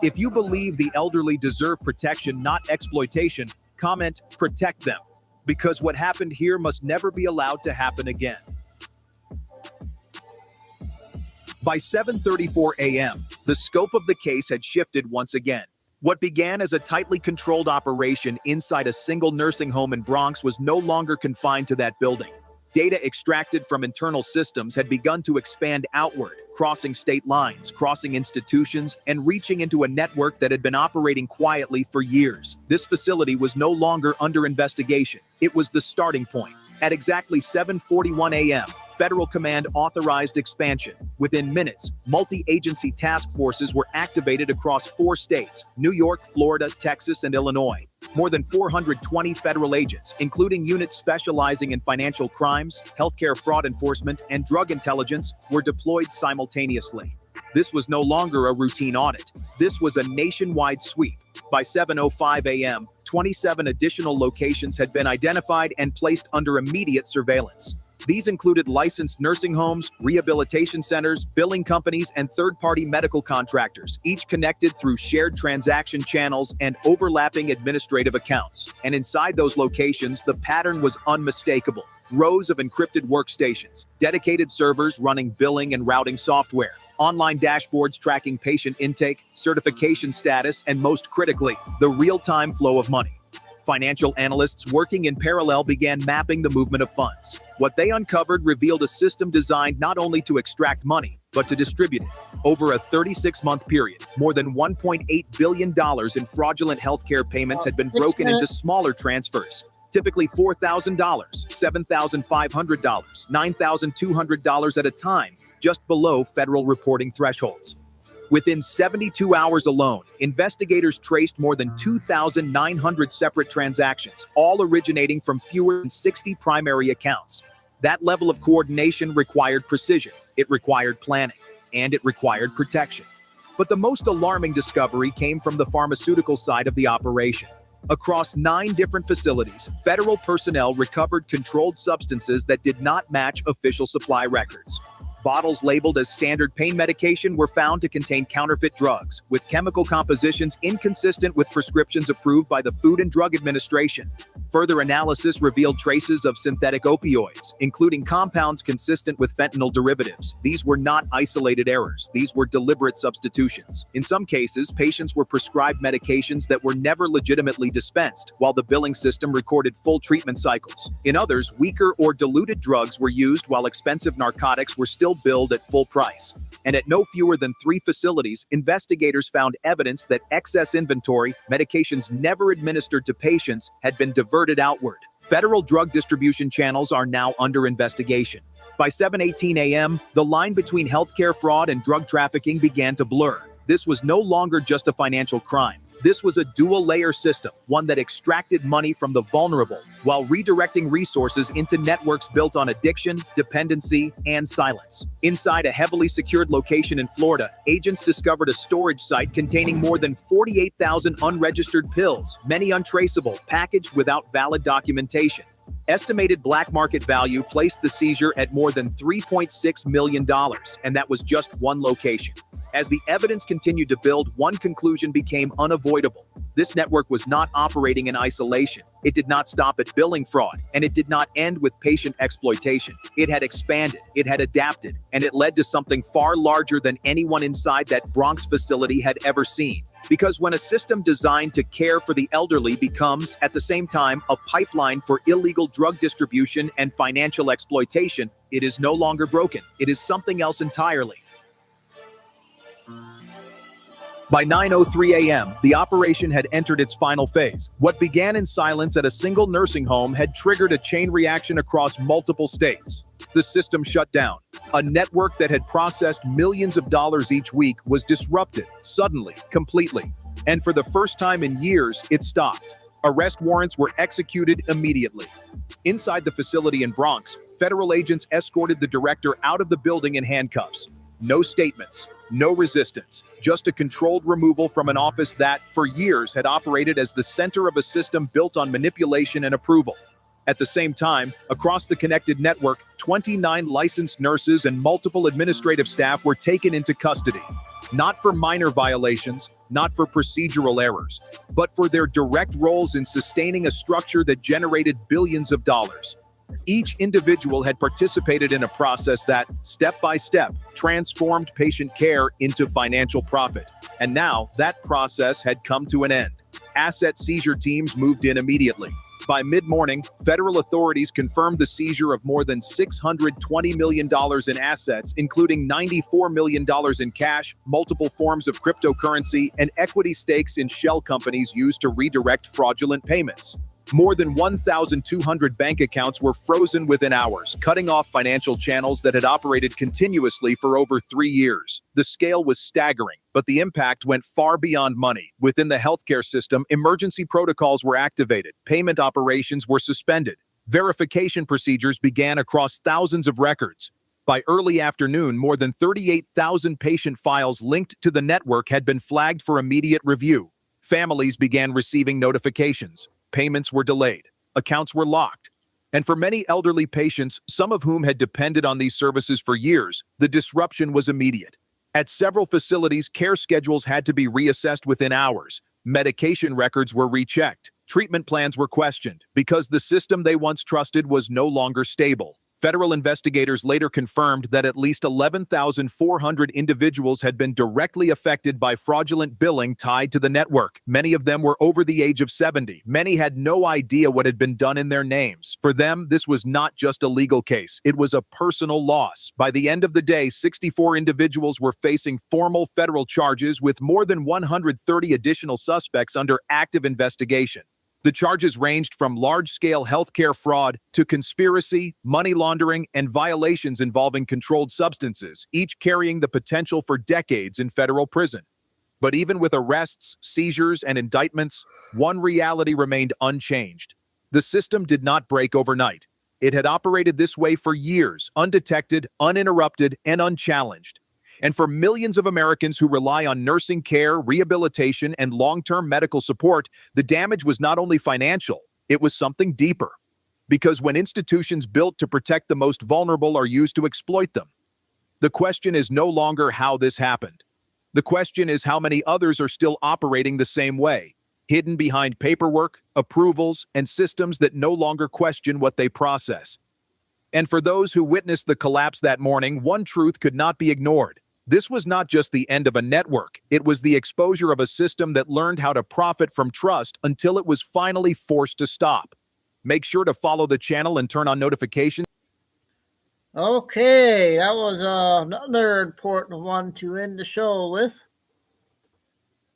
If you believe the elderly deserve protection, not exploitation, comment "protect them," because what happened here must never be allowed to happen again. By 7:34 a.m., the scope of the case had shifted once again. What began as a tightly controlled operation inside a single nursing home in Bronx was no longer confined to that building. Data extracted from internal systems had begun to expand outward, crossing state lines, crossing institutions, and reaching into a network that had been operating quietly for years. This facility was no longer under investigation. It was the starting point. At exactly 7:41 a.m., Federal Command authorized expansion. Within minutes, multi-agency task forces were activated across 4 states: New York, Florida, Texas, and Illinois. More than 420 federal agents, including units specializing in financial crimes, healthcare fraud enforcement, and drug intelligence, were deployed simultaneously. This was no longer a routine audit. This was a nationwide sweep. By 7:05 a.m., 27 additional locations had been identified and placed under immediate surveillance. These included licensed nursing homes, rehabilitation centers, billing companies, and third-party medical contractors, each connected through shared transaction channels and overlapping administrative accounts. And inside those locations, the pattern was unmistakable. Rows of encrypted workstations, dedicated servers running billing and routing software, online dashboards tracking patient intake, certification status, and most critically, the real-time flow of money. Financial analysts working in parallel began mapping the movement of funds. What they uncovered revealed a system designed not only to extract money, but to distribute it. Over a 36-month period, more than $1.8 billion in fraudulent healthcare payments had been broken into smaller transfers, typically $4,000, $7,500, $9,200 at a time, just below federal reporting thresholds. Within 72 hours alone, investigators traced more than 2,900 separate transactions, all originating from fewer than 60 primary accounts. That level of coordination required precision, it required planning, and it required protection. But the most alarming discovery came from the pharmaceutical side of the operation. Across 9 different facilities, federal personnel recovered controlled substances that did not match official supply records. Bottles labeled as standard pain medication were found to contain counterfeit drugs, with chemical compositions inconsistent with prescriptions approved by the Food and Drug Administration. Further analysis revealed traces of synthetic opioids, including compounds consistent with fentanyl derivatives. These were not isolated errors. These were deliberate substitutions. In some cases, patients were prescribed medications that were never legitimately dispensed, while the billing system recorded full treatment cycles. In others, weaker or diluted drugs were used while expensive narcotics were still billed at full price. And at no fewer than 3 facilities, investigators found evidence that excess inventory, medications never administered to patients, had been diverted outward. Federal drug distribution channels are now under investigation. By 7:18 a.m., the line between healthcare fraud and drug trafficking began to blur. This was no longer just a financial crime. This was a dual-layer system, one that extracted money from the vulnerable while redirecting resources into networks built on addiction, dependency, and silence. Inside a heavily secured location in Florida, agents discovered a storage site containing more than 48,000 unregistered pills, many untraceable, packaged without valid documentation. Estimated black market value placed the seizure at more than $3.6 million, and that was just one location. As the evidence continued to build, one conclusion became unavoidable. This network was not operating in isolation. It did not stop at billing fraud, and it did not end with patient exploitation. It had expanded, it had adapted, and it led to something far larger than anyone inside that Bronx facility had ever seen. Because when a system designed to care for the elderly becomes, at the same time, a pipeline for illegal drug distribution and financial exploitation, it is no longer broken. It is something else entirely. By 9:03 a.m., the operation had entered its final phase. What began in silence at a single nursing home had triggered a chain reaction across multiple states. The system shut down. A network that had processed millions of dollars each week was disrupted, suddenly, completely. And for the first time in years, it stopped. Arrest warrants were executed immediately. Inside the facility in Bronx, Federal agents escorted the director out of the building in handcuffs. No statements, no resistance, just a controlled removal from an office that, for years, had operated as the center of a system built on manipulation and approval. At the same time, across the connected network, 29 licensed nurses and multiple administrative staff were taken into custody. Not for minor violations, not for procedural errors, but for their direct roles in sustaining a structure that generated billions of dollars. Each individual had participated in a process that, step by step, transformed patient care into financial profit. And now, that process had come to an end. Asset seizure teams moved in immediately. By mid-morning, federal authorities confirmed the seizure of more than $620 million in assets, including $94 million in cash, multiple forms of cryptocurrency, and equity stakes in shell companies used to redirect fraudulent payments. More than 1,200 bank accounts were frozen within hours, cutting off financial channels that had operated continuously for over 3 years. The scale was staggering, but the impact went far beyond money. Within the healthcare system, emergency protocols were activated, payment operations were suspended, verification procedures began across thousands of records. By early afternoon, more than 38,000 patient files linked to the network had been flagged for immediate review. Families began receiving notifications. Payments were delayed, accounts were locked, and for many elderly patients, some of whom had depended on these services for years, the disruption was immediate. At several facilities, care schedules had to be reassessed within hours. Medication records were rechecked. Treatment plans were questioned because the system they once trusted was no longer stable. Federal investigators later confirmed that at least 11,400 individuals had been directly affected by fraudulent billing tied to the network. Many of them were over the age of 70. Many had no idea what had been done in their names. For them, this was not just a legal case. It was a personal loss. By the end of the day, 64 individuals were facing formal federal charges with more than 130 additional suspects under active investigation. The charges ranged from large-scale healthcare fraud to conspiracy, money laundering, and violations involving controlled substances, each carrying the potential for decades in federal prison. But even with arrests, seizures, and indictments, one reality remained unchanged. The system did not break overnight. It had operated this way for years, undetected, uninterrupted, and unchallenged. And for millions of Americans who rely on nursing care, rehabilitation, and long-term medical support, the damage was not only financial, it was something deeper. Because when institutions built to protect the most vulnerable are used to exploit them, the question is no longer how this happened. The question is how many others are still operating the same way, hidden behind paperwork, approvals, and systems that no longer question what they process. And for those who witnessed the collapse that morning, one truth could not be ignored. This was not just the end of a network, it was the exposure of a system that learned how to profit from trust until it was finally forced to stop. Make sure to follow the channel and turn on notifications. Okay, that was another important one to end the show with.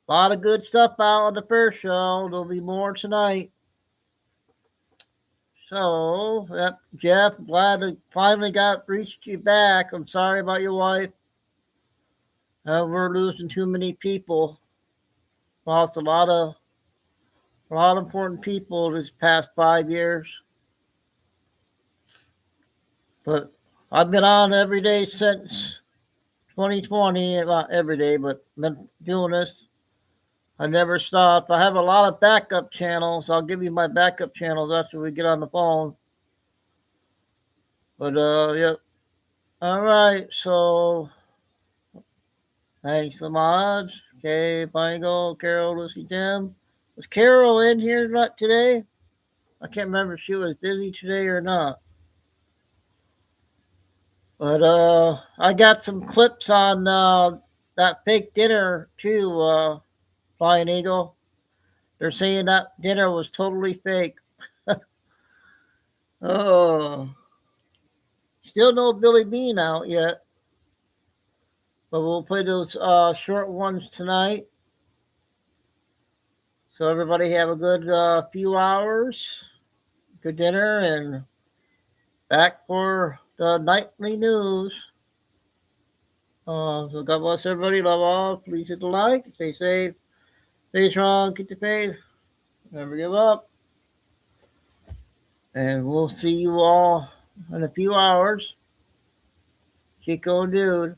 A lot of good stuff out on the first show. There'll be more tonight. So, yep, Jeff, glad I finally reached you back. I'm sorry about your wife. We're losing too many people. Lost a lot of important people this past 5 years. But I've been on every day since 2020, not every day, but been doing this. I never stopped. I have a lot of backup channels. I'll give you my backup channels after we get on the phone. But, yep. All right, so thanks so much. Okay, Bingo, Carol, Lucy, Tim. Was Carol in here today? I can't remember if she was busy today or not. But I got some clips on that fake dinner too, Flying Eagle. They're saying that dinner was totally fake. Oh, still no Billy Bean out yet. But we'll play those short ones tonight. So everybody have a good few hours, good dinner, and back for the nightly news. So God bless everybody. Love all. Please hit the like. Stay safe. Stay strong. Keep the faith. Never give up. And we'll see you all in a few hours. Chico and Dude.